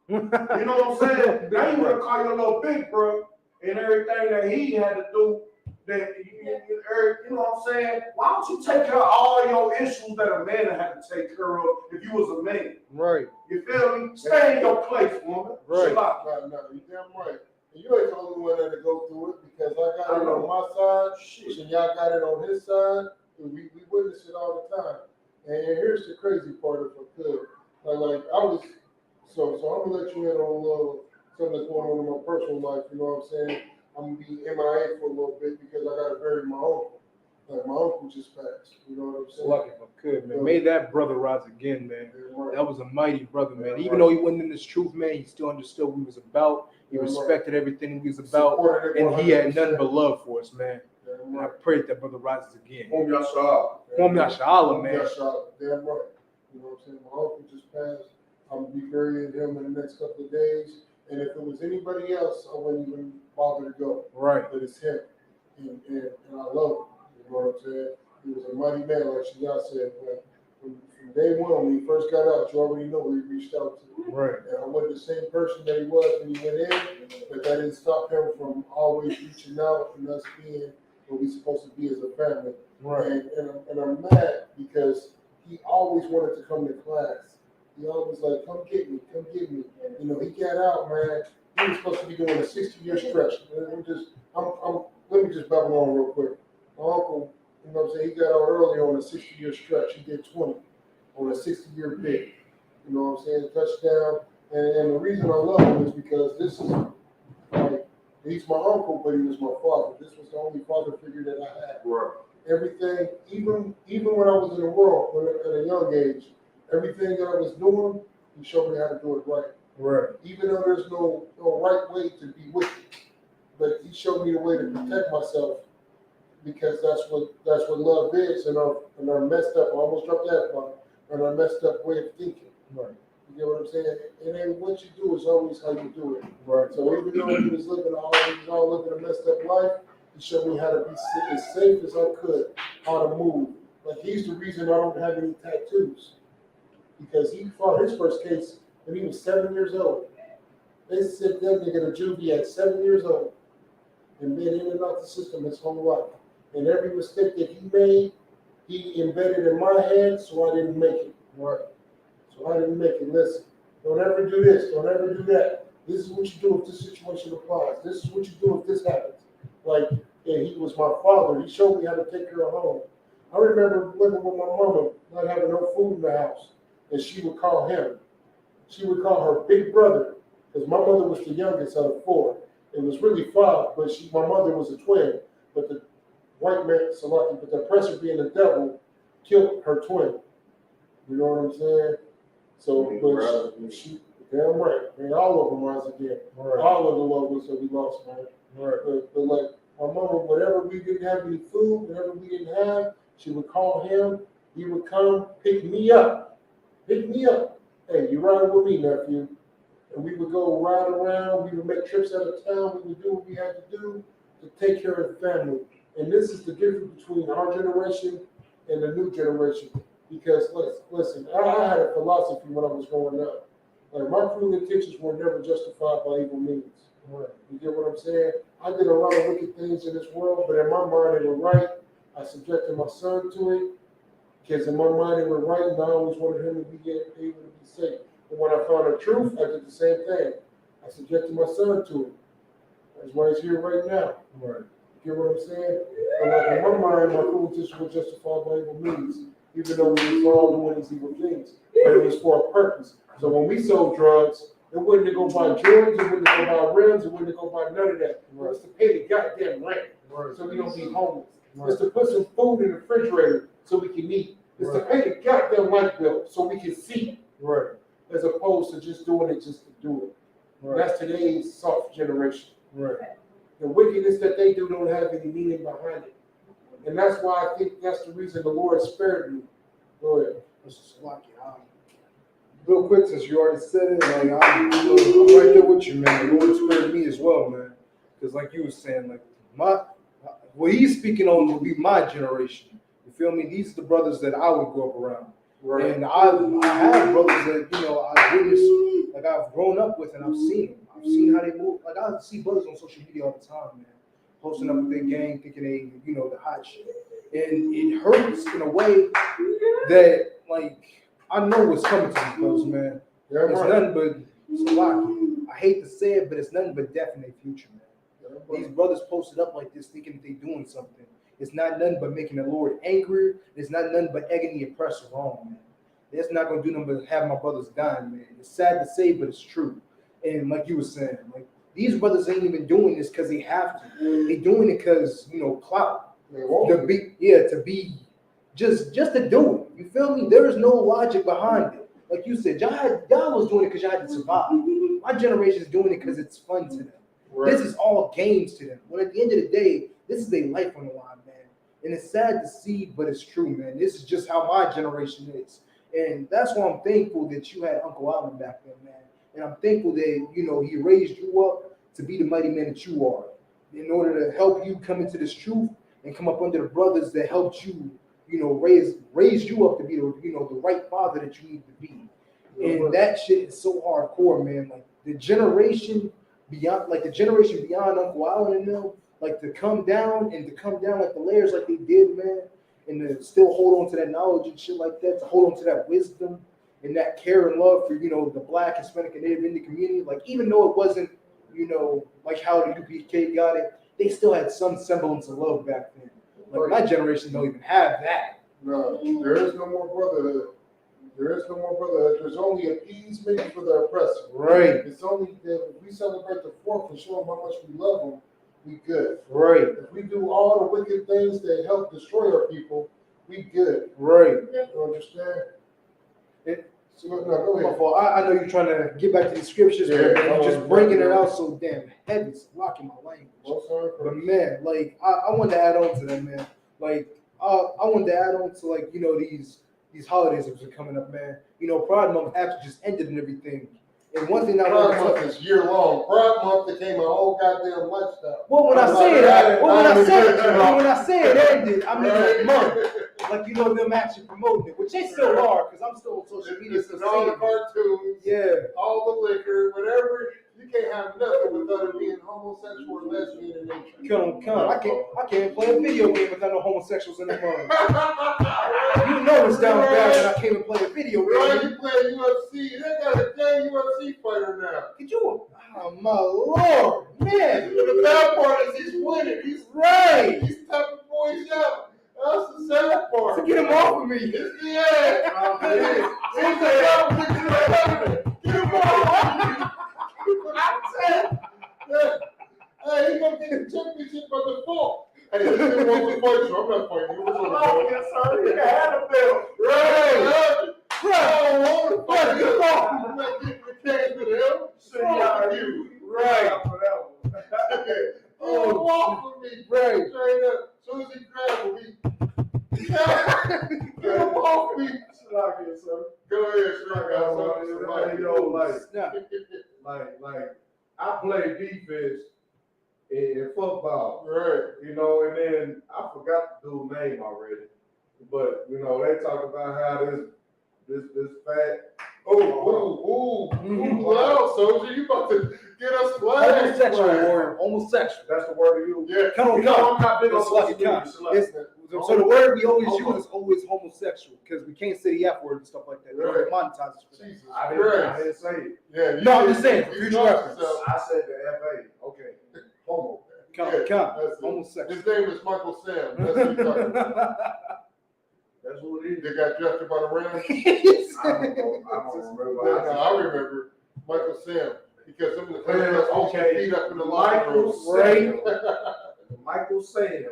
You know what I'm saying? Now you want to call your little big brother and everything that he had to do. That you know what I'm saying? Why don't you take care of all your issues that a man had to take care of if you was a man? Right. You feel me? Stay in your place, woman. Right. No, you damn right. And you ain't the only one that to go through it because I got it on my side, and y'all got it on his side, and we witness it all the time. And here's the crazy part if I could. Like I was, so I'm gonna let you in on a little something that's going on in my personal life. You know what I'm saying? I'm gonna be MIA for a little bit because I gotta bury my uncle. Like my uncle just passed. You know what I'm saying? Lucky if I could, man. May that brother rise again, man. That was a mighty brother, man. Even though he wasn't in this truth, man, he still understood what he was about. He respected everything he was about, and he had nothing but love for us, man. And I pray that brother rises again. Home Yashala. Home Yashala, man. Yashala, damn right. You know what I'm saying? My uncle just passed. I'm gonna be burying him in the next couple of days. And if it was anybody else, I wouldn't even bother to go. Right. But it's him. And I love him. You know what I'm saying? He was a mighty man, like Shia said. Like, from day one, when he first got out, you already know who he reached out to. Right. And I wasn't the same person that he was when he went in, but that didn't stop him from always reaching out and us being what we're supposed to be as a family. Right. And I'm mad because he always wanted to come to class. He always like, come get me. You know, he got out, man. He was supposed to be doing a 60-year stretch. Let me just babble on real quick. My uncle, you know what I'm saying, he got out early on a 60-year stretch. He did 20 on a 60-year bid. You know what I'm saying? Touchdown. And the reason I love him is because this is like, he's my uncle, but he was my father. This was the only father figure that I had. Right. Everything, even when I was in the world, at a young age, everything that I was doing, he showed me how to do it right. Right. Even though there's no right way to be wicked, but he showed me the way to protect myself because that's what love is, and our messed up. I almost dropped that part, and our messed up way of thinking. Right. You get what I'm saying? And then what you do is always how you do it. Right. So even though he was living a messed up life, he showed me how to be as safe as I could, how to move. Like he's the reason I don't have any tattoos. Because he fought his first case when he was 7 years old. They sent that nigga to juvie at 7 years old and been in and out the system his whole life. And every mistake that he made, he embedded in my head, so I didn't make it. Right. So I didn't make it. Listen, don't ever do this, don't ever do that. This is what you do if this situation applies. This is what you do if this happens. Like, and he was my father. He showed me how to take care of home. I remember living with my mama, not having no food in the house, and she would call him. She would call her big brother, because my mother was the youngest out of 4. It was really 5, but my mother was a twin. But the white man, but the oppressor being the devil, killed her twin. You know what I'm saying? So, but she damn right. Man, all of them rise again. Right. All of the loved ones that we lost, man. Right. But like my mama, whatever we didn't have any food, whatever we didn't have, she would call him. He would come pick me up. Pick me up. Hey, you riding with me, nephew? And we would go ride around. We would make trips out of town. We would do what we had to do to take care of the family. And this is the difference between our generation and the new generation. Because listen, I had a philosophy when I was growing up. Like my cruel intentions were never justified by evil means. Right. You get what I'm saying? I did a lot of wicked things in this world, but in my mind they were right. I subjected my son to it because in my mind they were right, and I always wanted him to be able to be safe. But when I found the truth, I did the same thing. I subjected my son to it. That's why he's here right now. Right. You get what I'm saying? But like in my mind, my cruel intentions were justified by evil means. Even though we was all doing these evil things, but it was for a purpose. So when we sold drugs, it wasn't to go buy Jordans, it wasn't to go buy rims, it wasn't to go buy none of that. It was to pay the goddamn rent, so we don't be homeless. It's to put some food in the refrigerator so we can eat. It's to pay the goddamn light bill so we can see. Right. As opposed to just doing it just to do it. Right. That's today's soft generation. Right. The wickedness that they do don't have any meaning behind it. And that's why I think that's the reason the Lord spared me. Go ahead. Real quick, since you already said it, like I'm right there with you, man. The Lord spared me as well, man. Because like you were saying, like what he's speaking on will be my generation. You feel me? These are the brothers that I would grow up around. Right. And I have brothers that, I witnessed, like I've grown up with and I've seen them. I've seen how they move. Like I see brothers on social media all the time, man. Posting up with their gang, thinking they, the hot shit. And it hurts in a way that, like, I know what's coming to these brothers, man. Yeah, it's nothing but, it's a lot. I hate to say it, but it's nothing but death in their future, man. Yeah, these brothers posted up like this thinking that they're doing something. It's not nothing but making the Lord angry. It's not nothing but egging the oppressor on, man. It's not going to do nothing but have my brothers dying, man. It's sad to say, but it's true. And like you were saying, like, these brothers ain't even doing this because they have to. They doing it because, clout. To be just to do it. You feel me? There is no logic behind it. Like you said, y'all was doing it because y'all had to survive. My generation is doing it because it's fun to them. Right. This is all games to them. When at the end of the day, this is their life on the line, man. And it's sad to see, but it's true, man. This is just how my generation is. And that's why I'm thankful that you had Uncle Allen back then, man. And I'm thankful that, he raised you up to be the mighty man that you are. In order to help you come into this truth and come up under the brothers that helped you, raise you up to be the right father that you need to be. And that shit is so hardcore, man. Like the generation beyond Uncle Allen and them, like to come down like the layers like they did, man, and to still hold on to that knowledge and shit like that, to hold on to that wisdom and that care and love for, the Black, Hispanic, and Native Indian community. Like even though it wasn't, like how the UPK got it, they still had some semblance of love back then. Like my generation don't even have that. No, there is no more brotherhood. There is no more brotherhood. There's only appeasement for the oppressor. Right. It's only that if we celebrate the 4th and show them how much we love them, we good. Right. If we do all the wicked things that help destroy our people, we good. Right. You understand? Go ahead. I know you're trying to get back to the scriptures, but you're just bringing it out so damn heavy. It's blocking my language. But man, like I wanted to add on to that, man. Like I wanted to add on to like these these holidays that are coming up, man. You know, Pride Month actually just ended and everything. And one thing I Pride Month is year long. Pride Month became a whole goddamn lifestyle. Well, when I say that, when I say it ended, I mean a month. Like, you know, them actually promoting it, which they still are, because I'm still on social media. It's all the cartoons, all the liquor, whatever. You can't have nothing without it being homosexual or lesbian in nature. Come. I can't play a video game without no homosexuals in the mind. You know it's down bad that I can't even play a video game. Why you playing UFC? They got a gay UFC fighter now. Could you? Oh my lord, man! The bad part is he's winning. He's right. He's tapping boys out. That's the sad part. So get him off of me. It's the end. Get him off of me. I said, hey, he's gonna get the championship by default. Hey, this is one to fight you. I'm not fighting you. Oh, yes, sir. You can have a belt. Right. I don't want to fight you. I'm not getting the cage with him. See how you. Right. Oh, walk with me. Right. Straight up. As soon as he grabs me, get him off me. Go ahead, like I play defense in football, right? You know, and then I forgot the dude's name already, but you know they talk about how this fat. Wow, soldier, you about to get us flagged? Homosexual, warrior. Homosexual. That's the word you use. Yeah, I'm not big on social media. So the word we always use is always homosexual because we can't say the F word and stuff like that. Right. Monetize it. I didn't say it. Yeah. No, I'm just saying for future reference. I said the FA. Okay. Homo. Homosexual. His name is Michael Sam. That's what you're talking about. That's what it is. They got drafted by the Rams. I don't remember. I remember Michael Sam because some of the players beat up in the locker room. Right. Michael Sam.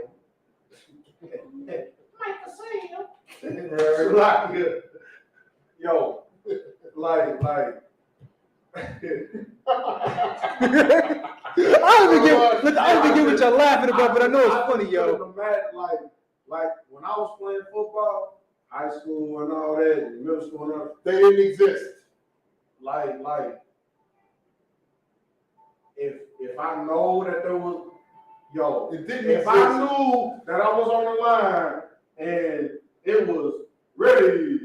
Yo, like. I don't even get what y'all laughing about, but I know it's funny, yo. Like when I was playing football, high school and all that, and middle school and all that, they didn't exist. Like if I know that there was, if I knew that I was on the line and it was ready,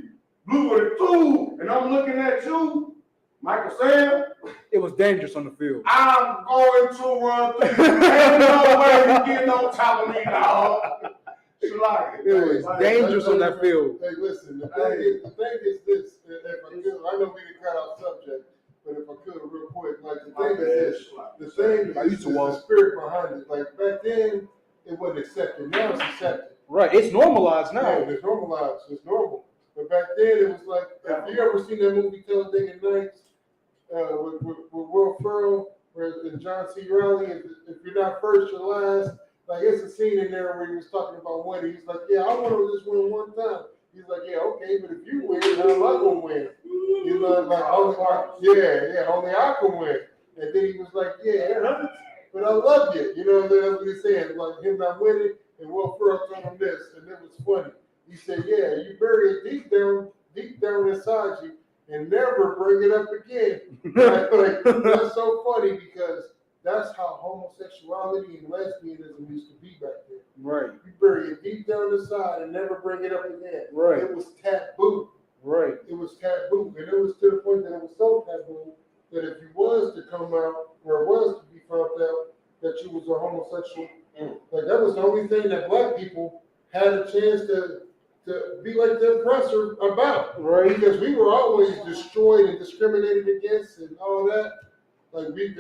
blue with a two, and I'm looking at you, Michael Sam, it was dangerous on the field. I'm going to run through. Ain't no way you getting on top of me, dog. It was dangerous on that field. Hey, listen, the thing is this, if I could, I know we didn't cut out subject, but if I could real quick, like the thing is the spirit behind it. Like back then, it wasn't accepted. Now it's accepted. Right, it's normalized now. Yeah, it's normalized. It's normal. But back then, it was like, have you ever seen that movie Talladega Nights with Will Ferrell and John C. Reilly? If you're not first, you're last. Like, it's a scene in there where he was talking about winning. He's like, yeah, I want to just win one time. He's like, yeah, okay, but if you win, how am I going to win? You know, like, only I can win. And then he was like, yeah, it hurts, but I love you. You know, that's what he's saying. Like, him not winning, and Will Ferrell told him this, and it was funny. He said, yeah, you bury it deep down inside you, and never bring it up again. like, that's so funny because that's how homosexuality and lesbianism used to be back then. Right. You bury it deep down inside and never bring it up again. Right. It was taboo. Right. It was taboo. And it was to the point that it was so taboo that if you was to come out or was to be found out that you was a homosexual, like that was the only thing that black people had a chance to be like the oppressor about. Right. Because we were always destroyed and discriminated against and all that. Like we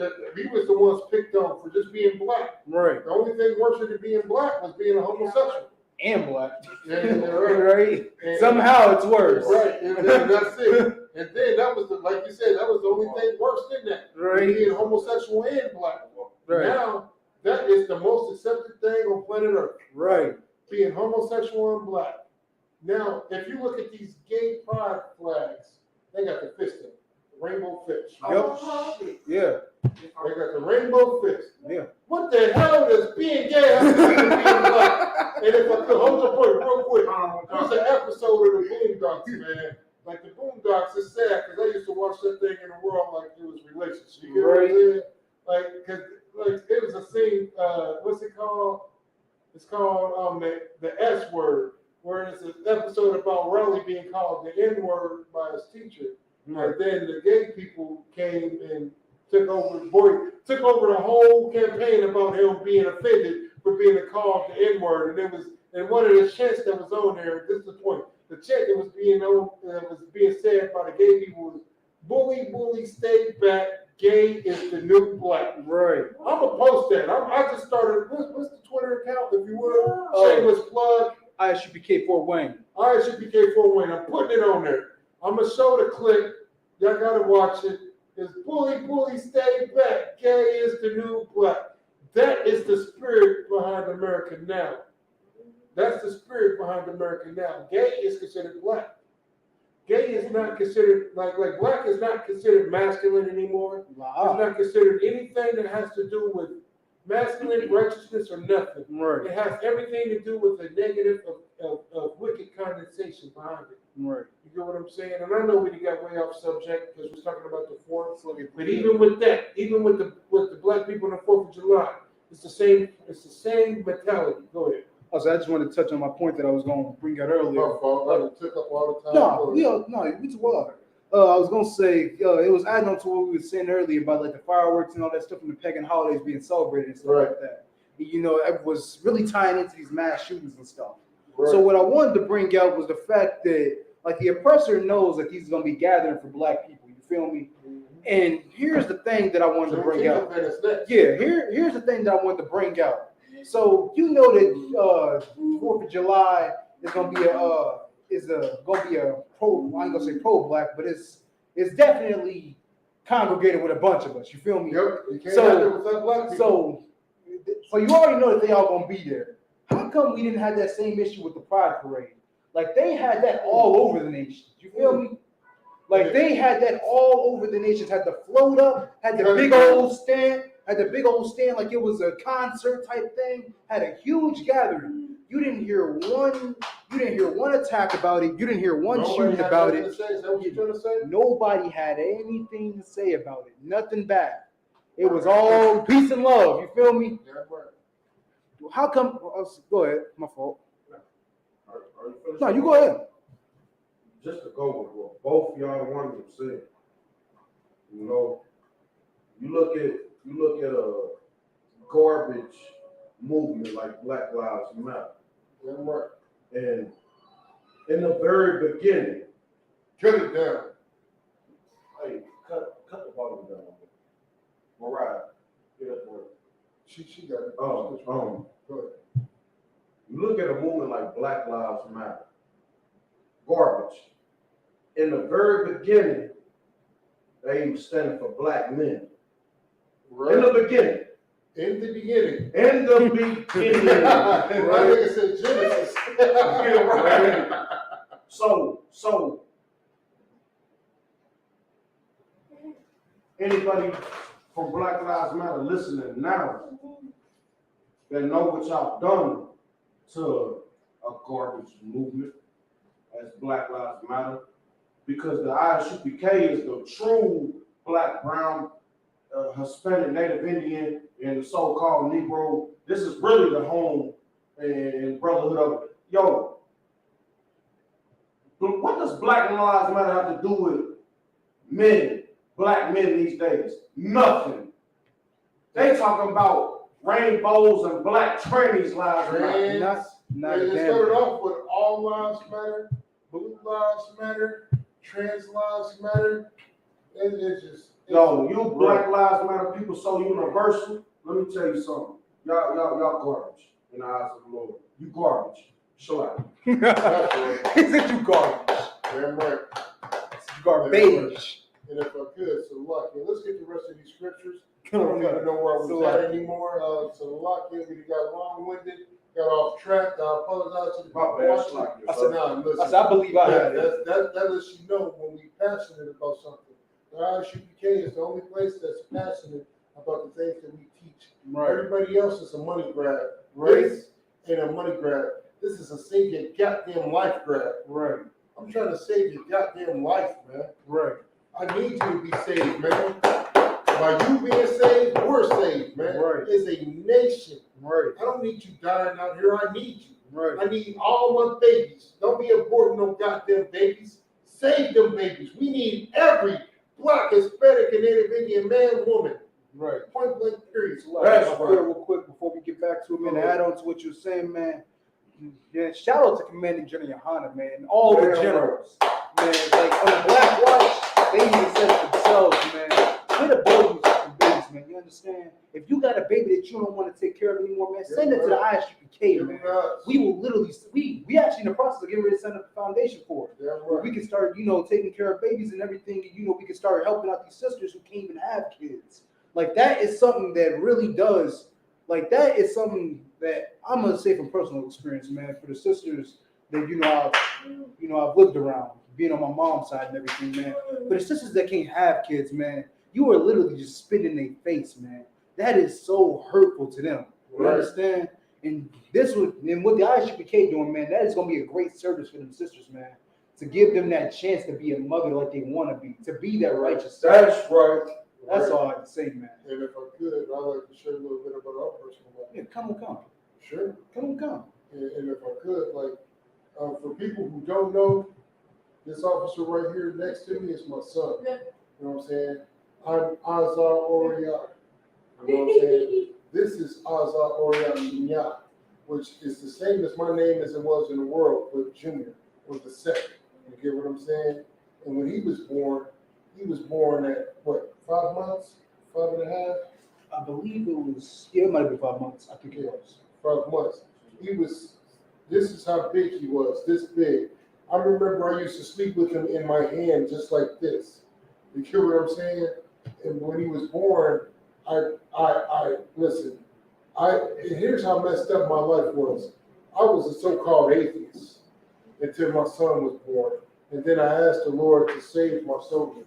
was the ones picked on for just being black. Right. The only thing worse than being black was being a homosexual. And black. And, right. And somehow it's worse. Right. And that's it. And then that was like you said, that was the only thing worse than that. Right. Being homosexual and black. Right. Now that is the most accepted thing on planet Earth. Right. Being homosexual and black. Now, if you look at these gay pride flags, they got the fist in. rainbow fish. Yep. Yeah. They got the rainbow fish. Yeah. What the hell does being gay have to do with being black? And if I could hold the point real quick, there's an episode of the Boondocks, man. Like the Boondocks is sad because I used to watch that thing in the world like it was relationship. You get what I'm saying? Like, cause like it was a scene. What's it called? It's called the S word, where it's an episode about Raleigh being called the N word by his teacher. And then the gay people came and took over the whole campaign about him being offended for being called the N word. And one of the chants that was on there. This is the point. The chant that was being said by the gay people was "Bully, bully, stay back. Gay is the new black." Right. I'm gonna post that. I just started. What's the Twitter account, if you will? Shameless plug. ISUPK 4 Wayne. ISUPK 4 Wayne. I'm putting it on there. I'm gonna show the clip. Y'all gotta watch it. It's "Bully, bully, stay back. Gay is the new black." That is the spirit behind America now. That's the spirit behind America now. Gay is considered black. Gay is not considered like black is not considered masculine anymore. Wow. It's not considered anything that has to do with masculine righteousness or nothing. Right. It has everything to do with the negative of wicked connotation behind it. Right. You get what I'm saying? And I know we got way off subject because we're talking about the 4th. But even with that, even with the black people on the 4th of July, it's the same mentality. Go ahead. Also, I just wanted to touch on my point that I was going to bring out earlier. My fault. I took up all the time. No, we too well. I was going to say, it was adding on to what we were saying earlier about like the fireworks and all that stuff and the pagan holidays being celebrated and stuff like that. And, it was really tying into these mass shootings and stuff. Right. So what I wanted to bring out was the fact that like the oppressor knows that he's going to be gathering for black people. You feel me? Mm-hmm. And here's the thing that I wanted to bring out. Yeah, here's the thing that I wanted to bring out. So that 4th of July is gonna be a pro. I ain't gonna say pro black, but it's definitely congregated with a bunch of us. You feel me? Yep. You can't have it without black people. So you already know that they all gonna be there. How come we didn't have that same issue with the Pride Parade? Like they had that all over the nation. You feel me? Like they had that all over the nation. Had the float up, had the big old stand. Like it was a concert type thing. Had a huge gathering. You didn't hear one attack about it. You didn't hear one shooting about it. Is that what you're trying to say? Nobody had anything to say about it. Nothing bad. It was all peace and love. You feel me? Yeah, right. How come? Go ahead. My fault. No, you go ahead. Just to go with what both y'all wanted to say. You look at a garbage movement like Black Lives Matter. Yeah, right. And in the very beginning, cut it down. Hey, cut the volume down. Mariah, get up for it. She got it. Go ahead. You look at a movement like Black Lives Matter. Garbage. In the very beginning, they were standing for black men. Right. In the beginning. In the beginning. In the beginning. Right. Nigga said Genesis. Yeah, right. So anybody from Black Lives Matter listening now that know what y'all done to a garbage movement as Black Lives Matter, because the ISUPK is the true Black, brown, Hispanic, Native Indian, and the so-called Negro. This is really the home and brotherhood of it. Yo, what does Black Lives Matter have to do with men, black men these days? Nothing. They talking about rainbows and black trannies lives matter. It started off with all lives matter, blue lives matter, trans lives matter. It's just you Black Lives Matter people so universal. Let me tell you something. Y'all garbage in the eyes of the Lord. You garbage. Show out. He said you garbage. Damn right. You garbage. And if I could, so let's get the rest of these scriptures. I don't even know where I was at anymore. We got long-winded, got off track. I apologize to the people watching. I believe I had it. That lets you know when we passionate about something. The ISUPK is the only place that's passionate about the things that we teach. Right. Everybody else is a money grab. Right. This ain't a money grab. This is a save your goddamn life grab. Right. I'm trying to save your goddamn life, man. Right. I need you to be saved, man. By you being saved, we're saved, man. Right. It's a nation. Right. I don't need you dying out here. I need you. Right. I need all my babies. Don't be aborting no goddamn babies. Save them babies. We need every Black, Hispanic, and Native Indian man, woman. Right. Point blank, period. That's real quick before we get back to it, man. To add on to what you're saying, man. Yeah, shout out to Commanding General Yohana, man. And all the generals, man. Like on the Black Watch, they even said it themselves, man. Quit aborting fucking babies, man. You understand? If you got a baby that you don't want to take care of anymore, man, send it to the ISUPK, man. We will literally, we actually in the process of getting ready to set up a foundation for it. Where we can start, taking care of babies and everything. And, we can start helping out these sisters who can't even have kids. Like that is something that really does. Like that is something that I'm gonna say from personal experience, man. For the sisters that I've lived around, being on my mom's side and everything, man. For the sisters that can't have kids, man, you are literally just spitting in their face, man. That is so hurtful to them. You understand? And what the ISUPK doing, man, that is gonna be a great service for them sisters, man. To give them that chance to be a mother like they want to be that righteous. That's right. That's all I can say, man. And if I could, I'd like to share a little bit about our personal life. Yeah, come. Sure. Come. And if I could, for people who don't know, this officer right here next to me is my son. You know what I'm saying? I'm Azar Oriya. You know what I'm saying? This is Azar Oriya Shinya, which is the same as my name as it was in the world, but Junior was the second. You get what I'm saying? And when he was born at what, 5 months? 5.5? I believe it was, it might have been 5 months. I think it was. 5 months. This is how big he was, this big. I remember I used to sleep with him in my hand just like this. You hear what I'm saying? And when he was born, listen, here's how messed up my life was. I was a so-called atheist until my son was born. And then I asked the Lord to save my soldier.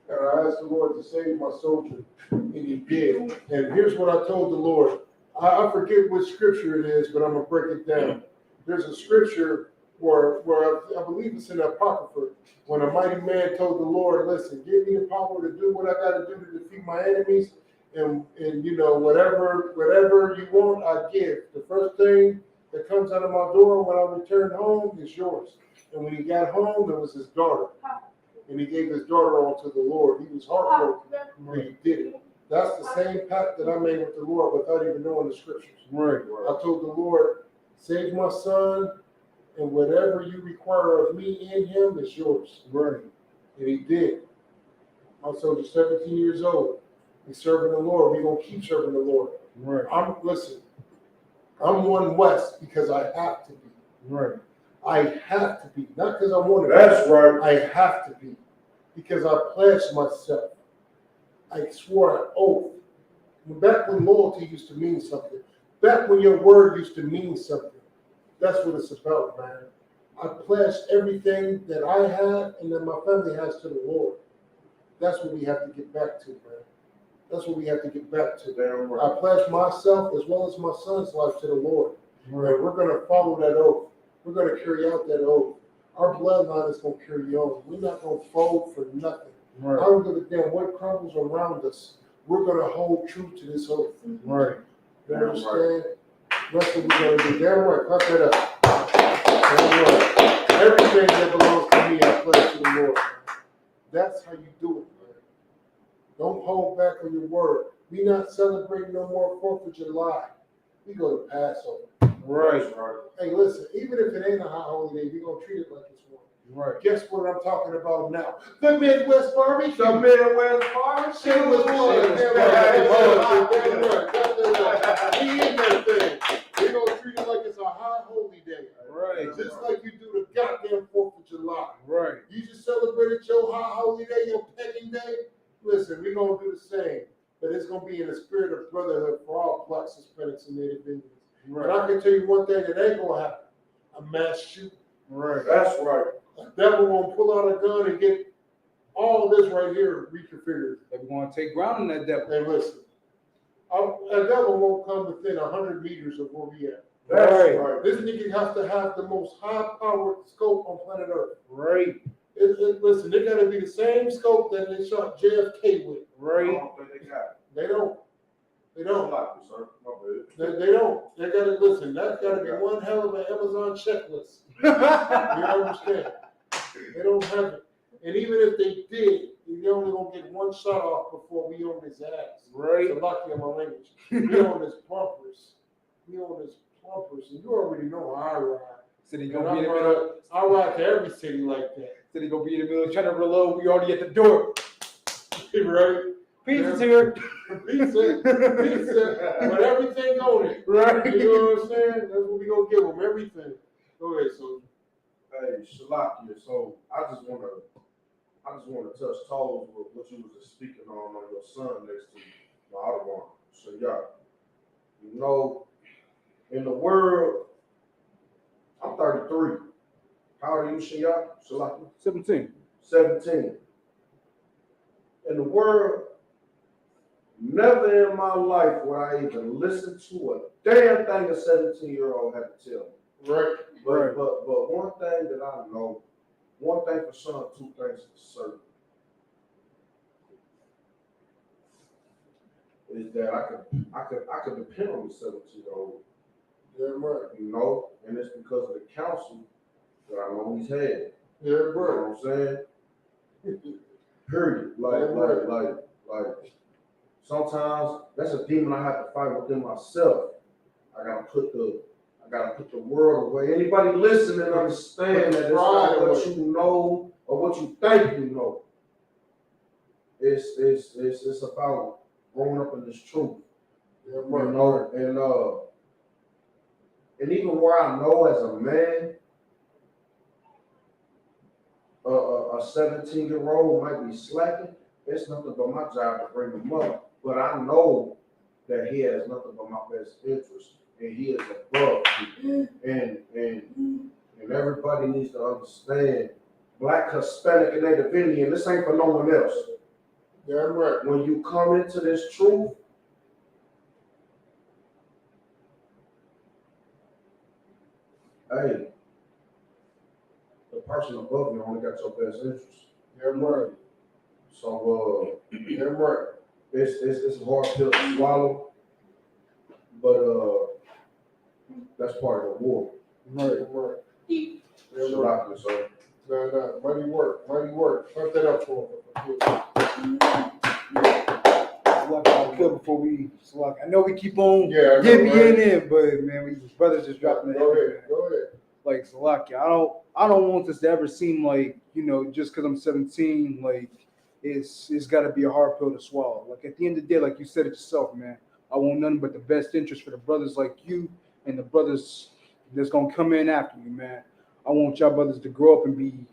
And I asked the Lord to save my soldier, and he did. And here's what I told the Lord. I forget what scripture it is, but I'm going to break it down. There's a scripture where I believe it's in the Apocrypha, when a mighty man told the Lord, listen, give me the power to do what I got to do to defeat my enemies, and whatever you want, I give. The first thing that comes out of my door when I return home is yours. And when he got home, it was his daughter. And he gave his daughter on to the Lord. He was heartbroken when he did it. That's the same pact that I made with the Lord without even knowing the scriptures. Right. I told the Lord, save my son, and whatever you require of me in him is yours. Right. And he did. My son is 17 years old. He's serving the Lord. We're going to keep serving the Lord. Right. I'm one West because I have to be. Right. I have to be. Not because I want to be. That's right. I have to be. Because I pledged myself. I swore an oath. Back when loyalty used to mean something. Back when your word used to mean something. That's what it's about, man. I pledged everything that I had and that my family has to the Lord. That's what we have to get back to, man. That's what we have to get back to. Right. I pledged myself as well as my son's life to the Lord. Right. And we're going to follow that oath. We're going to carry out that oath. Our bloodline is going to carry on. We're not going to fold for nothing. Right. I don't give a damn what crumbles around us. We're going to hold true to this oath. Right. You understand? That's what we're going to do. Damn right. Cut that up. Damn right. Everything that belongs to me, I pledge to the Lord. That's how you do it, man. Don't hold back on your word. We not celebrating no more 4th of July. We go to Passover. Right. Hey, listen, even if it ain't a high holy day, we're going to treat it like it's one. Right. Guess what I'm talking about now? The Midwest barbecue. The Midwest barbecue. Shit was fun. We in that thing. We're going to treat it like it's a high holy day. Right. Just like you do the goddamn 4th of July. Right. You just celebrated your high holy day, your pegging day. Listen, we're going to do the same. But it's going to be in the spirit of brotherhood for all Blacks, Hispanics, and Native Indians. Right. And I can tell you one thing that ain't going to happen. A mass shooting. Right. That's right. A devil won't pull out a gun and get all this right here reconfigured. They're going to take ground in that devil. Hey, listen. A devil won't come within 100 meters of where we at. That's right. This nigga has to have the most high-powered scope on planet Earth. Right. Listen, they got to be the same scope that they shot JFK with. Right. I don't think they got it. They don't. They don't. Like it, sir. My bad. They don't. They got to listen. That's got to be one hell of an Amazon checklist. You understand? They don't have it. And even if they did, they only gonna get one shot off before we on his ass. Right. So lucky on my language. We on his bumpers. We on his bumpers, and you already know how I ride. So they gonna be in the middle. I ride to every city like that. So they gonna be in the middle trying to reload. We already at the door. Right. Pizza's here. Pizza, with everything on it. Right. You know what I'm saying? That's what we gonna give them, everything. Go ahead, so. Hey, Shalakia, so I just wanna touch toes with what you was just speaking on your son next to my other one. So yeah, you know, in the world, I'm 33. How old are you, Shalakia? 17. 17. In the world, never in my life would I even listen to a damn thing a 17-year-old had to tell me. Right. But one thing that I know, one thing for sure, two things for certain, is that I could depend on the 17-year-old. Yeah, right. You know, and it's because of the counsel that I know he's had. Yeah, right. You know what I'm saying? Period. Like sometimes that's a demon I have to fight within myself. I gotta put the world away. Anybody listening understand that it's not what you know or what you think you know. It's about growing up in this truth. Yeah, right. You know, and even where I know as a man, a 17-year-old might be slacking. It's nothing but my job to bring him up. But I know that he has nothing but my best interest, and he is above me. And everybody needs to understand, Black, Hispanic, and Native Indian, this ain't for no one else. Yeah, right. When you come into this truth, hey, the person above you only got your best interest. Yeah, right. So yeah, right. It's a hard pill to swallow, but that's part of the war. Right, right. Yeah, right. So. No, mighty work. Pump that up for him. Before we, I know we keep on right? in there, but man, we brothers just dropping the Go ahead. Like Salakia, I don't want this to ever seem like, you know, just because I'm 17, like it's got to be a hard pill to swallow. Like at the end of the day, like you said it yourself, man, I want nothing but the best interest for the brothers like you and the brothers that's gonna come in after you, man. I want y'all brothers to grow up and be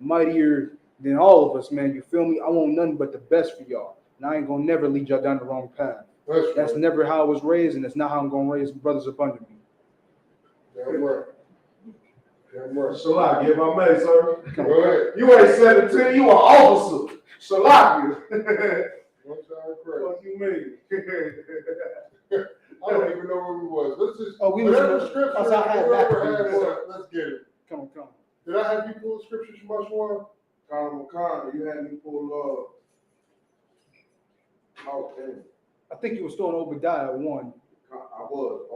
mightier than all of us, man. You feel me? I want nothing but the best for y'all. And I ain't gonna never lead y'all down the wrong path. That's right. Never how I was raised, and that's not how I'm gonna raise brothers up under me. Damn right. Shalak, get my man, sir. Go ahead. You ain't 17, you an officer. Shalak. What you mean? I don't even know where we was. Let's just. We was in the scripture. Let's get it. Come on. Did I have you pull the scriptures from much one? Khan, you had me pull oh, damn. I think you were still in Obadiah 1. I was.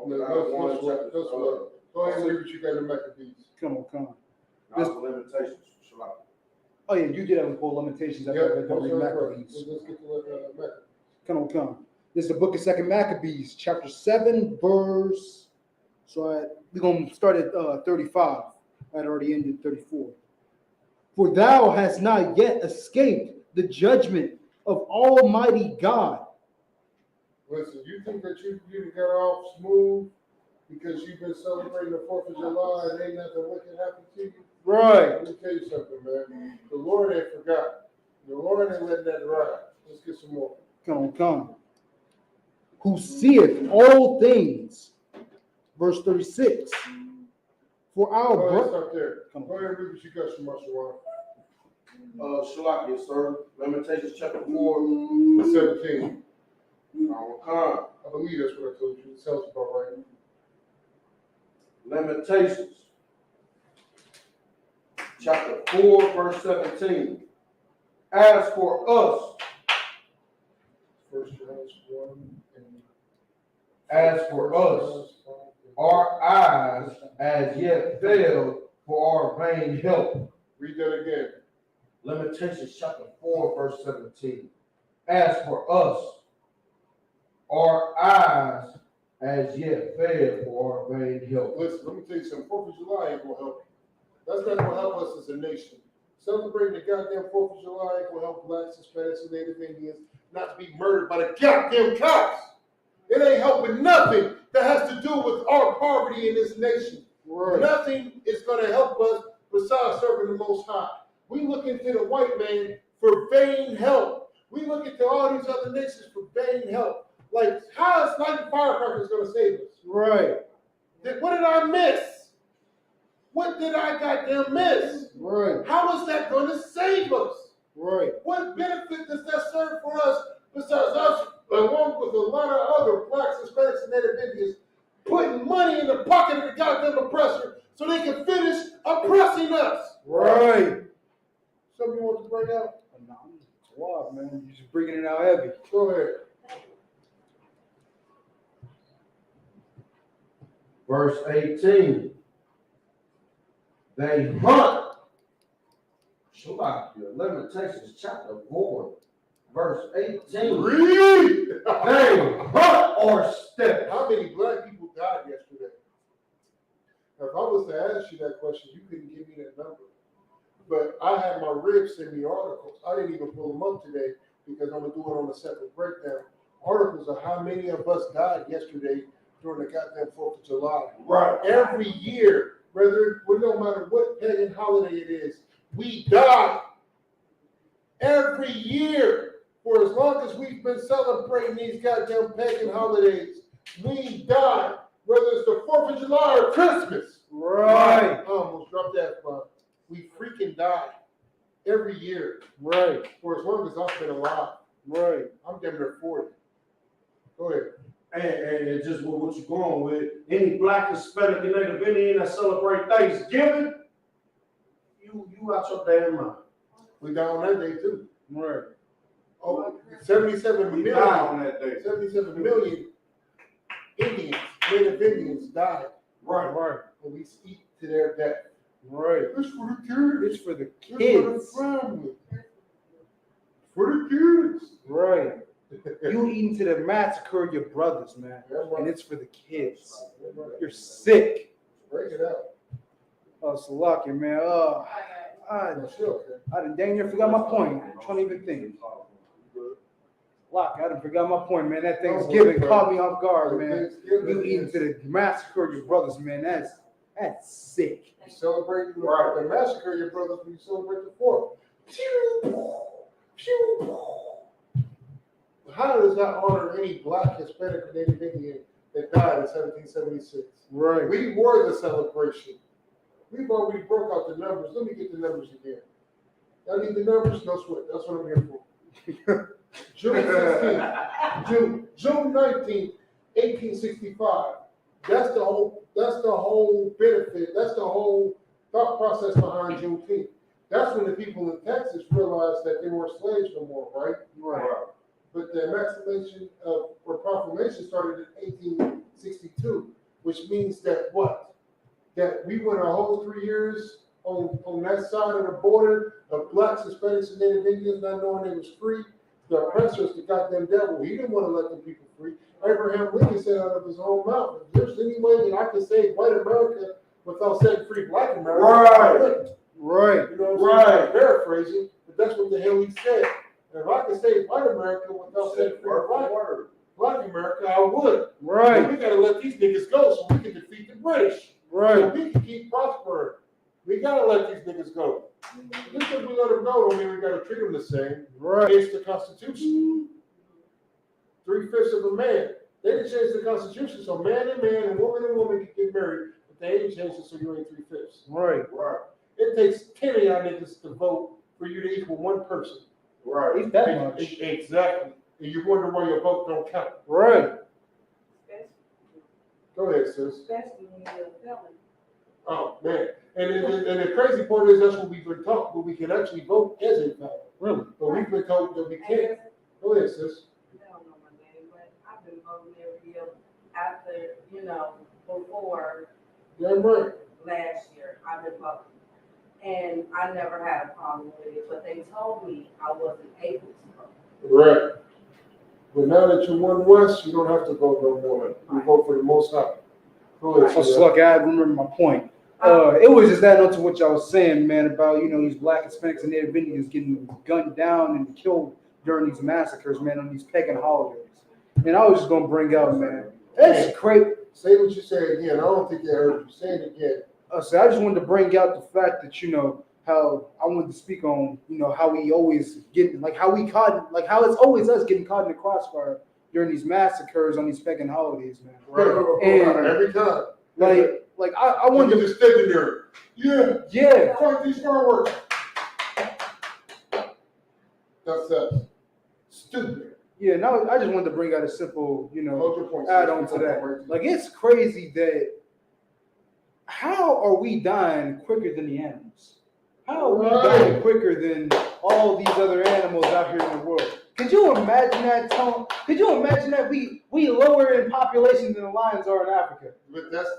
Go ahead and read what you got in Maccabees. Come on. Limitations. Oh yeah, you did have a pull Limitations. I read Maccabees. Let's get to Maccabees. Come. This is the book of 2 Maccabees, chapter 7, verse. So we're gonna start at 35. I had already ended 34. For thou hast not yet escaped the judgment of Almighty God. Listen, you think that you got off smooth because you've been celebrating the 4th of July and ain't nothing wicked happened to you? Right. Let me tell you something, man. The Lord ain't forgotten. The Lord ain't letting that ride. Let's get some more. Come. Who seeth all things. Verse 36. For our brother. Stop there. Go ahead and read what you got from Marshall. Shalakia, sir. Lamentations chapter 4, 17. I believe that's what I told you. It sounds about right. Lamentations chapter 4, verse 17. As for us, First John's 1 and as for us, our eyes as yet fail for our vain help. Read that again. Lamentations chapter 4, verse 17. As for us, our eyes as yet fail for our vain help. Listen, let me tell you something. 4th of July ain't gonna help you. That's not gonna help us as a nation. Celebrating the goddamn 4th of July ain't gonna help blacks, Hispanics, and Native Indians not be murdered by the goddamn cops. It ain't helping nothing that has to do with our poverty in this nation. Right. Nothing is gonna help us besides serving the Most High. We look into the white man for vain help. We look into all these other nations for vain help. Like, how is lighting firecrackers gonna save us? Right. What did I miss? What did I goddamn miss? Right. How is that gonna save us? Right. What benefit does that serve for us besides us, along with a lot of other blacks, Hispanics, and Native Indians, putting money in the pocket of the goddamn oppressor so they can finish oppressing us? Right. Something you want to bring out? No, it's wild, man. You're just bringing it out heavy. Go ahead. Verse 18. They hunt. Shalakia, Lamentations chapter 4, verse 18. Read! They hunt or step. How many black people died yesterday? Now, if I was to ask you that question, you couldn't give me that number. But I had my ribs send me articles. I didn't even pull them up today because I'm going to do it on a separate breakdown. Articles of how many of us died yesterday during the goddamn 4th of July. Right. Every year, no matter what pagan holiday it is, we die. Every year, for as long as we've been celebrating these goddamn pagan holidays, we die. Whether it's the 4th of July or Christmas. Right. I almost dropped that bomb. We freaking die every year. Right. For as long as I've been alive. Right. I'm damn near 40. Go ahead. And just with what you're going with, any black, Hispanic, and Native Indian that celebrate Thanksgiving, you out your damn mind. We die on that day too. Right. Oh, 77 We million. die on that day. 77 million Indians, Native Indians died. Right. Right. And we eat to their death. Right. It's for the kids. It's for the It's kids. for the family. For the kids. Right. You eating to the massacre of your brothers, man. And it's for the kids. You're sick. Break it out. Oh, Salakia, man. I done dang near forgot my point. I'm trying to even think. Lock, I done forgot my point, man. That Thanksgiving caught me off guard, man. You eating to the massacre of your brothers, man. That's sick. You celebrate the massacre of your brothers when you celebrate the 4th. How does that honor any black, Hispanic, or Native Indian that died in 1776? Right. We were the celebration. We've already broke out the numbers. Let me get the numbers again. Y'all need the numbers? No sweat. That's what I'm here for. June 19th, June 19th, 1865. That's the whole benefit. That's the whole thought process behind Juneteenth. That's when the people in Texas realized that they weren't slaves no more, right? Right. But the emancipation or proclamation started in 1862, which means that what? That we went a whole 3 years on that side of the border of blacks, Hispanics, and Native Indians not knowing they was free. The oppressors, the goddamn devil, he didn't want to let the people free. Abraham Lincoln said out of his own mouth, if there's any way that I can save white America without setting free black America, I wouldn't. Right. You know what I'm saying? I'm paraphrasing, but that's what the hell he said. And if I could save white America without setting free black America, I would. Right. But we gotta let these niggas go so we can defeat the British. Right. So we can keep prospering. We gotta let these niggas go. Just because we let them go don't mean we gotta treat them the same. Right. It's the Constitution. 3/5 of a man. They didn't change the Constitution so man and woman can get married, but they ain't changed it so you ain't 3/5. Right. It takes 10 of y'all niggas to vote for you to equal one person. Right. Ain't that much. Exactly. And you wonder why your vote don't count. Right. Go ahead, sis. Especially when you're a felon. Oh man. And the crazy part is that's what we've been taught, but we can actually vote as a felon. Really? But we've been told that we can't. Go ahead, sis. I don't know my name, but I've been voting every year after, before Damn right. last year. I've been voting. And I never had a problem with it, but they told me I wasn't able to vote. Right. But now that you're one West, you don't have to vote no more. You vote for the Most High. Go ahead, So sis. look, I remember my point. It was just adding on to what y'all was saying, man, about these Black Hispanics and Native Indians getting gunned down and killed during these massacres, man, on these pagan holidays. And I was just gonna bring out, man, that's great. Say what you said again. I don't think they heard you. Say it again. So I just wanted to bring out the fact that how I wanted to speak on how we always get how it's always us getting caught in the crossfire during these massacres on these pagan holidays, man. Right. And every time. I wanted to just standing there. Yeah. Fight these fireworks. That's stupid. Yeah, now I just wanted to bring out a simple, Hold your point, add on to that. Like, it's crazy that how are we dying quicker than the animals? How are we dying quicker than all these other animals out here in the world? Could you imagine that, Tom? Could you imagine that we lower in population than the lions are in Africa? But that's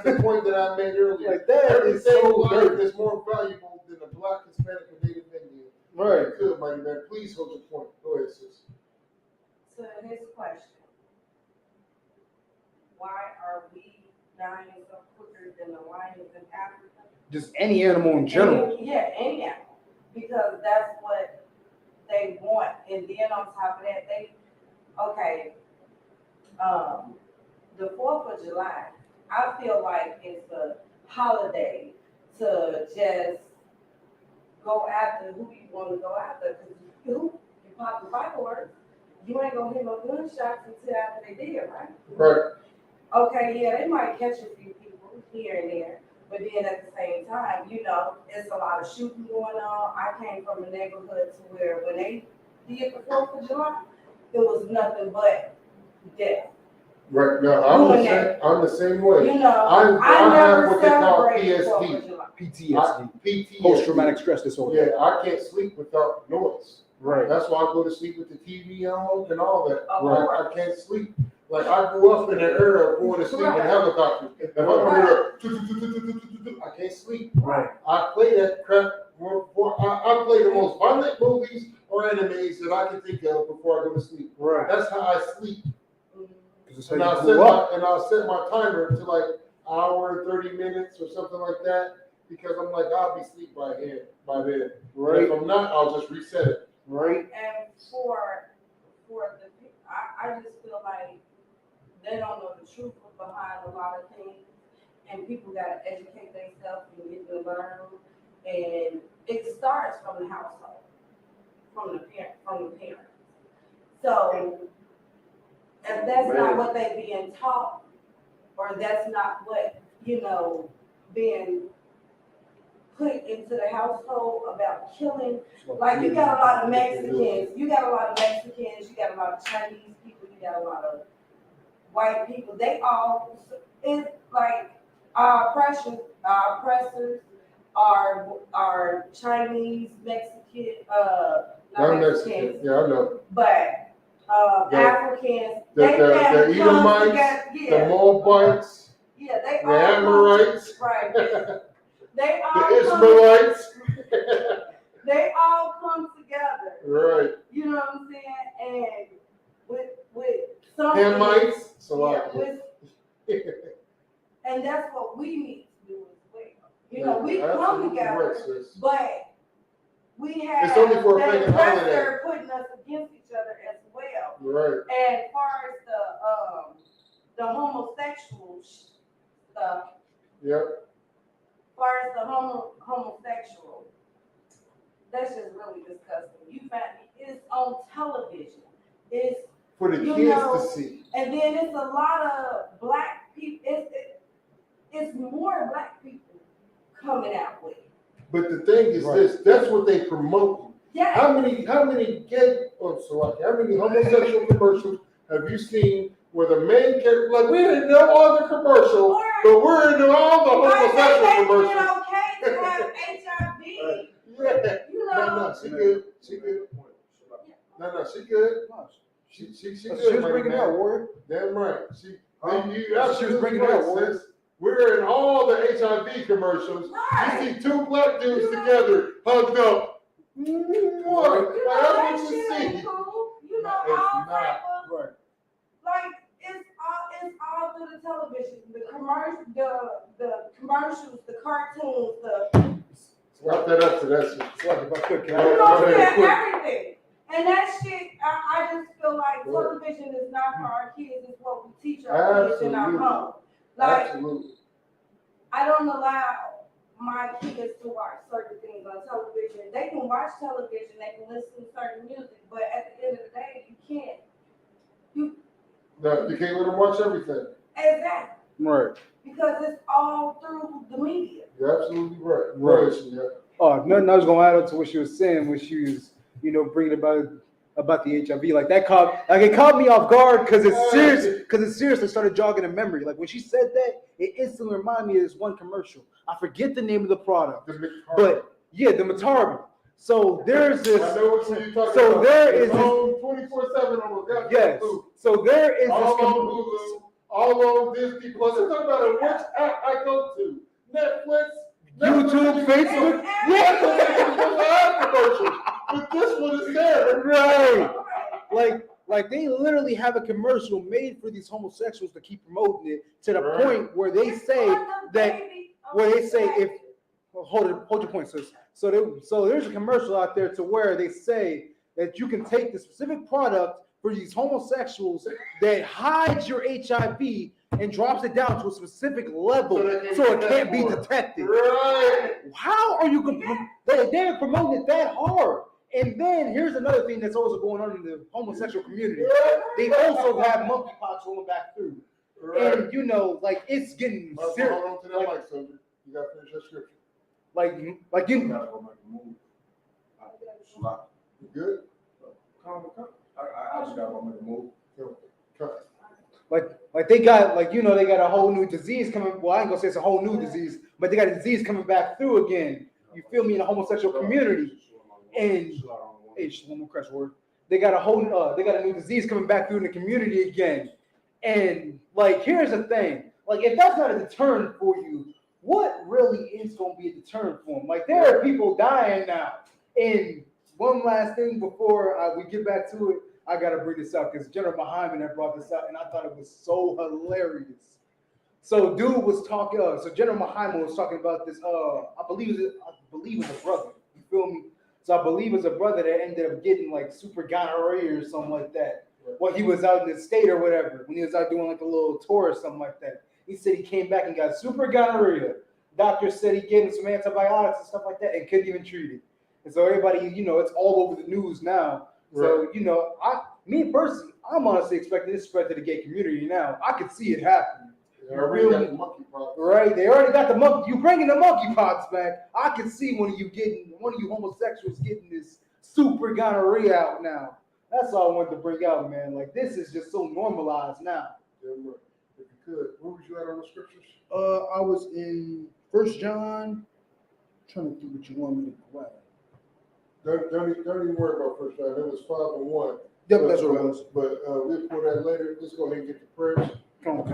the point that I made earlier. Like, that is so dirty. Is more valuable than a Black, Hispanic, and Native Indian. Right. Good, mighty man. Please hold your point. Go ahead, sis. So his question: why are we dying so quicker than the lions in Africa? Just any animal in general. Any animal, because that's what they want. And then on top of that, the 4th of July, I feel like it's a holiday to just go after who you want to go after. Because you pop the fireworks, you ain't gonna hit no gunshots until after they did, right? Right. Okay, yeah, they might catch a few people here and there, but then at the same time, it's a lot of shooting going on. I came from a neighborhood to where when they did the 4th of July, it was nothing but death. Right now, I'm the same way. I have never what they call celebrated 4th of July. PTSD. Post-traumatic stress disorder. Yeah, I can't sleep without noise. Right. That's why I go to sleep with the TV on and all that. Right. I can't sleep. Like, I grew up in an era of going to sleep in helicopters. If I'm over there, I can't sleep. Right. I play that crap. I play the most violent movies or animes that I can think of before I go to sleep. Right. That's how I sleep. And And I'll set my timer to like an hour and 30 minutes or something like that, because I'm like, I'll be asleep by then. Right. If I'm not, I'll just reset it. Right. And for the people, I just feel like they don't know the truth behind a lot of things, and people gotta educate themselves and get to learn. And it starts from the household, from the parents. So if that's not what they being taught, or that's not what being put into the household about killing, like you got a lot of Mexicans, you got a lot of Chinese people, you got a lot of white people. They all, it's like our oppressors are Chinese, Mexican, not Mexicans, yeah, I know. but Africans, the Edomites, the Moabites, they the Amorites, right? They all the Israelites. They all come together. Right. You know what I'm saying? And with something. Hamites. And that's what we need to do as well. We come together, but we have it's only for a that pagan holiday. pressure putting us against each other as well. Right. And as far as the homosexual stuff. Yep. As far as the homosexual, that's just really disgusting. You find it's on television. It's for the kids to see. And then it's a lot of black people. It's more black people coming out with it. But the thing is this, that's what they promote. Yeah. How many gay, how many homosexual commercials have you seen where the main character, like we didn't know all the commercials, but we're into all the homosexual commercials. It's okay to have HIV. Yeah. You know. No, she good. She good. No, she good. She good. She was bringing it out, Warrior. Damn right. She was bringing it out, Warrior. We're in all the HIV commercials. Right. You see two black dudes together, hugged up. That's what you see. Cool. You know, all type of, like it's all through the television, the commercials, the cartoons, the. Swap that up to that shit. Everything. And that shit, I just feel like television is not for our kids, it's what we teach our kids in our home. Like, I don't allow my kids to watch certain things on television. They can watch television, they can listen to certain music, but at the end of the day, you can't. You can't let them watch everything. Exactly. Right. Because it's all through the media. You're absolutely right. Right. Yeah. Oh, nothing. I was gonna add up to what she was saying when she was, bringing about the HIV. Like it caught me off guard because it's serious. Because it's serious. I started jogging in memory. Like when she said that, it instantly reminded me of this one commercial. I forget the name of the product, but yeah, the Matarbi. So there's this. I know what you're talking about. So there is 24/7 almost. Yes. So there is all this. On Hulu, all on Disney Plus. It's talking about which app I go to. Netflix. YouTube, Facebook. Yeah, commercials. But this one is there. Right. Like they literally have a commercial made for these homosexuals to keep promoting it to the point where they say if hold your point, sis. So there's a commercial out there to where they say that you can take the specific product for these homosexuals that hides your HIV and drops it down to a specific level so it can't be detected. Right. How are you going? They're promoting it that hard. And then here's another thing that's also going on in the homosexual community. They also have monkeypox rolling back through. Right. And it's getting serious. Hold on to that mic, Soldier. You gotta finish that scripture. Like you gotta go make a move. You good? I just gotta go make a move. Like they got they got a whole new disease coming. Well, I ain't gonna say it's a whole new disease, but they got a disease coming back through again. You feel me? In the homosexual community. And one more crash word. They got a new disease coming back through in the community again. And here's the thing. If that's not a deterrent for you, what really is gonna be a deterrent for them? There are people dying now. And one last thing before we get back to it, I gotta bring this up because General Muhammad had brought this up, and I thought it was so hilarious. So dude was talking. So General Muhammad was talking about this. I believe it was a brother. You feel me? So I believe it was a brother that ended up getting super gonorrhea or something like that. Well, he was out in the state or whatever when he was out doing a little tour or something like that. He said he came back and got super gonorrhea. Doctor said he gave him some antibiotics and stuff like that and couldn't even treat it. And so everybody, it's all over the news now. So, me personally, I'm honestly expecting this spread to the gay community now. I could see it happening. They already got the monkeypox. Right? They already got the monkey. You bringing the monkeypox back. I can see one of you homosexuals getting this super gonorrhea out now. That's all I wanted to bring out, man. This is just so normalized now. Yeah, right. If you could, where was you at on the scriptures? I was in 1 John. I'm trying to think what you want me to grab. Don't even worry about 1 John. It was 5 and 1. Yep, that's what it was. But we'll pull that later. Let's go ahead and get the prayers. Come on.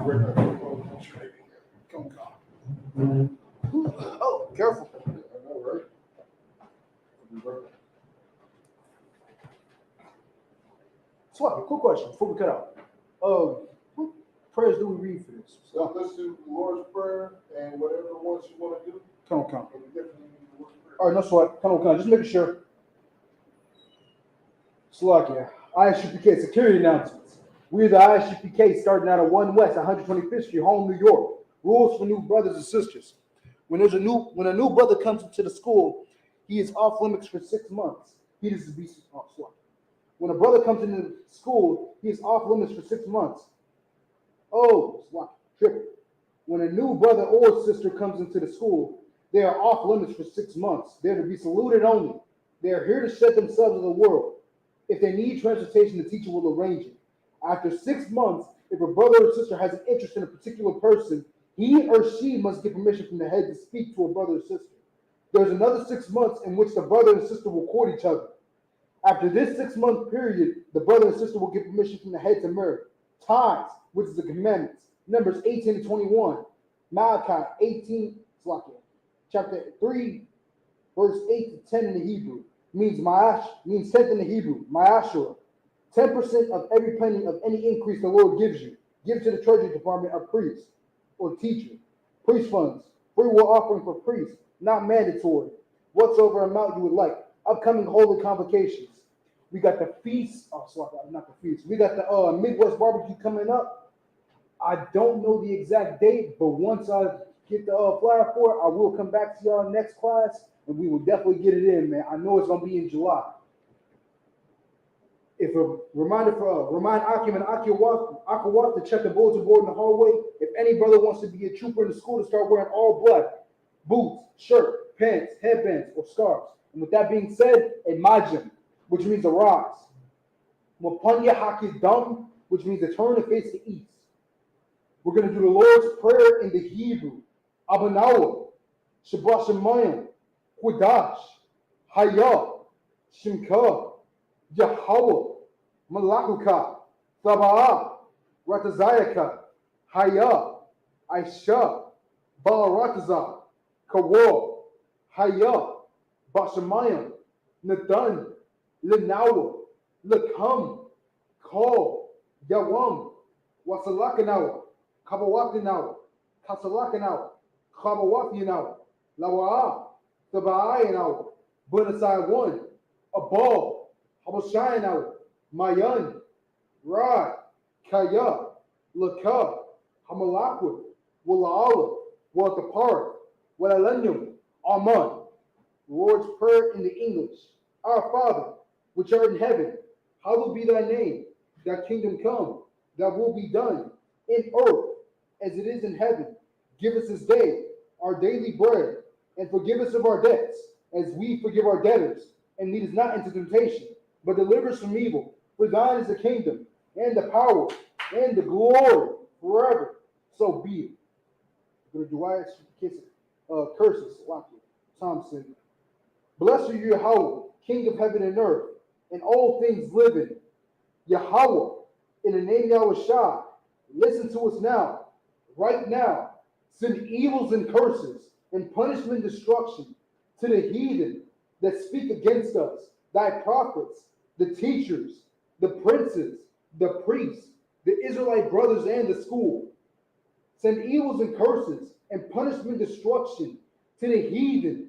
Oh, careful. I know, right? Swap, quick question before we cut out. What prayers do we read for this? So let's do the Lord's Prayer and whatever ones you want to do. Come on. All right, no sweat. Come on. Just making sure. Slovakia. ISUPK security announcements. We are the ISUPK starting out of 1 West, 125th Street, Home, New York. Rules for new brothers and sisters. When a new brother comes into the school, he is off limits for 6 months. When a brother comes into school, he is off limits for 6 months. Triple. When a new brother or sister comes into the school, They are off limits for 6 months. They're to be saluted only. They are here to shed themselves of the world. If they need transportation, the teacher will arrange it. After 6 months, if a brother or sister has an interest in a particular person, he or she must get permission from the head to speak to a brother or sister. There's another 6 months in which the brother and sister will court each other. After this 6-month period, the brother and sister will get permission from the head to marry. Tithes, which is the commandments. Numbers 18 to 21. Malachi 18, chapter 3, verse 8 to 10 in the Hebrew. Means 10th in the Hebrew. Ma'ashura. 10% of every penny of any increase the Lord gives you. Give to the treasury department of priest or teacher. Priest funds. Free will offering for priests. Not mandatory. Whatsoever amount you would like. Upcoming holy convocations. We got the feast. Not the feast. We got the Midwest barbecue coming up. I don't know the exact date, but once I get the flyer for it, I will come back to y'all next class, and we will definitely get it in, man. I know it's gonna be in July. If a remind Akim and Akawat to check the bulletin board in the hallway. If any brother wants to be a trooper in the school, to start wearing all black, boots, shirt, pants, headbands, or scarves. And with that being said, a majim, which means arise. Mapanya hakidam, which means to turn and face the east. We're going to do the Lord's Prayer in the Hebrew. Abanawa, Shabbat Shemayim, Qudash, Hayah, Shimka, Yahweh, Malakuka, Thaba'ah, Ratazayaka, Hayah, Aisha, Balarataza, Kawar, Hayah, Bashamayim, Nathan, Lenawa, Lakam, Kal, Yawam, Wasalakanawa, Kabawakanawa, Kasalakanawa, Kabawakanawa, Lawa'a, Taba'ayanawa, Bunasai 1, Abal, Habashayanawa, Mayan, Rad, Kaya, Laka, Hamalakwa, Wala'ala, Waltapar, Walalanyum, Aman. Lord's Prayer in the English. Our Father, which art in heaven, hallowed be thy name. Thy kingdom come, thy will be done, in earth as it is in heaven. Give us this day our daily bread, and forgive us of our debts, as we forgive our debtors. And lead us not into temptation, but deliver us from evil. For thine is the kingdom, and the power, and the glory, forever. So be it. We're going to do curses. Thompson. Blessed are you, Yahweh, King of heaven and earth, and all things living. Yahweh, in the name Yahweh Shah, listen to us now, right now. Send evils and curses and punishment and destruction to the heathen that speak against us, thy prophets, the teachers, the princes, the priests, the Israelite brothers and the school. Send evils and curses and punishment and destruction to the heathen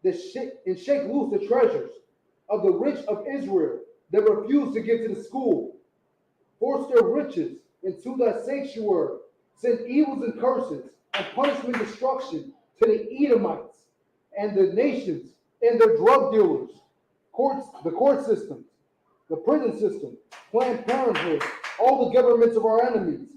that shake loose the treasures of the rich of Israel that refuse to give to the school. Force their riches into thy sanctuary. Send evils and curses and punishment and destruction to the Edomites and the nations and their drug dealers, the court systems, the prison system, Planned Parenthood, all the governments of our enemies,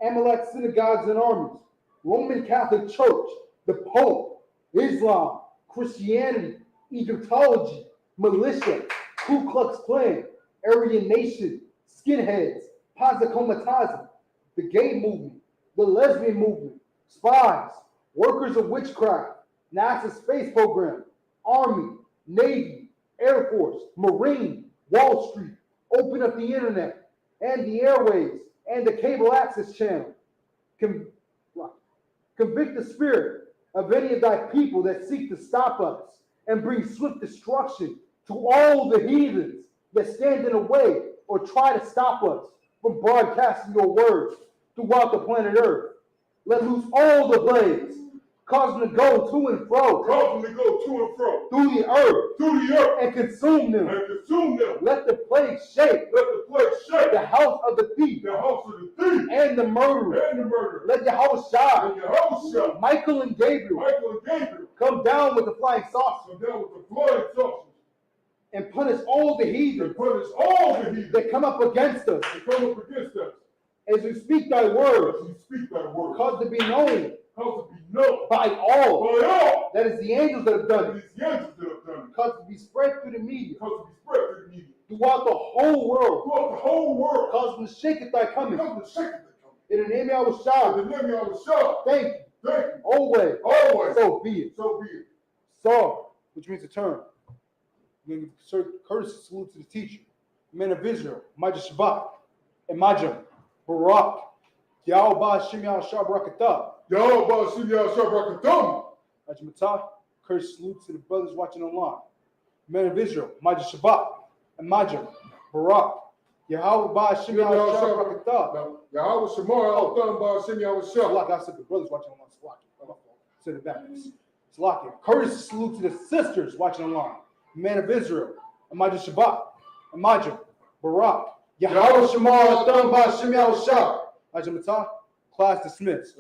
Amalek synagogues and armies, Roman Catholic Church, the Pope, Islam, Christianity, Egyptology, militia, Ku Klux Klan, Aryan Nation, skinheads, Pazakomataza, the gay movement, the lesbian movement, spies, workers of witchcraft, NASA space program, Army, Navy, Air Force, Marine, Wall Street, open up the internet and the airways and the cable access channel. Convict the spirit of any of thy people that seek to stop us and bring swift destruction to all the heathens that stand in the way or try to stop us from broadcasting your words throughout the planet Earth. Let loose all the blades, cause them to go to and fro. Through the earth. And consume them. Let the plague shake. The house of the thief. And the murderer. Let Yahweh Shah. Michael and Gabriel. Come down with the flying saucers. And punish all the heathens. That come up against us. As we speak thy word. Cause to be known Cause to be known. By all. By all. That is the angels that have done it. It is the angels that have done it. Cause to be spread through the media. Cause to be spread through the media. Throughout the whole world. Throughout the whole world. Cause to shake it thy coming. Cause to shake it thy coming. In the name of Yahushua. In the name of Yahushua. Thank you. Thank you. Always. Always. So be it. So be it. Sar, which means to turn. We're going to give courtesy salute to the teacher. Men of Israel, Majah Shabbat, and Majah, Barak, Yahweh Hashem Yahushua Barakatah. Yahweh Hashem Yahushua Barakatah. Ajmatah, courtesy salute to the brothers watching online. Men of Israel, Majah Shabbat, and Majah, Barak, Yahweh Hashem Yahushua Barakatah. Yahweh Shemar Al-Tham Hashem Yahushua. I said the brothers watching online. Said it backwards. Salakia. Courtesy salute to the sisters watching online. Men of Israel, Majah Shabbat, and Majah, Barak, Yahweh Shemar Al-Tham Hashem Yahushua. Ajmatah, class dismissed.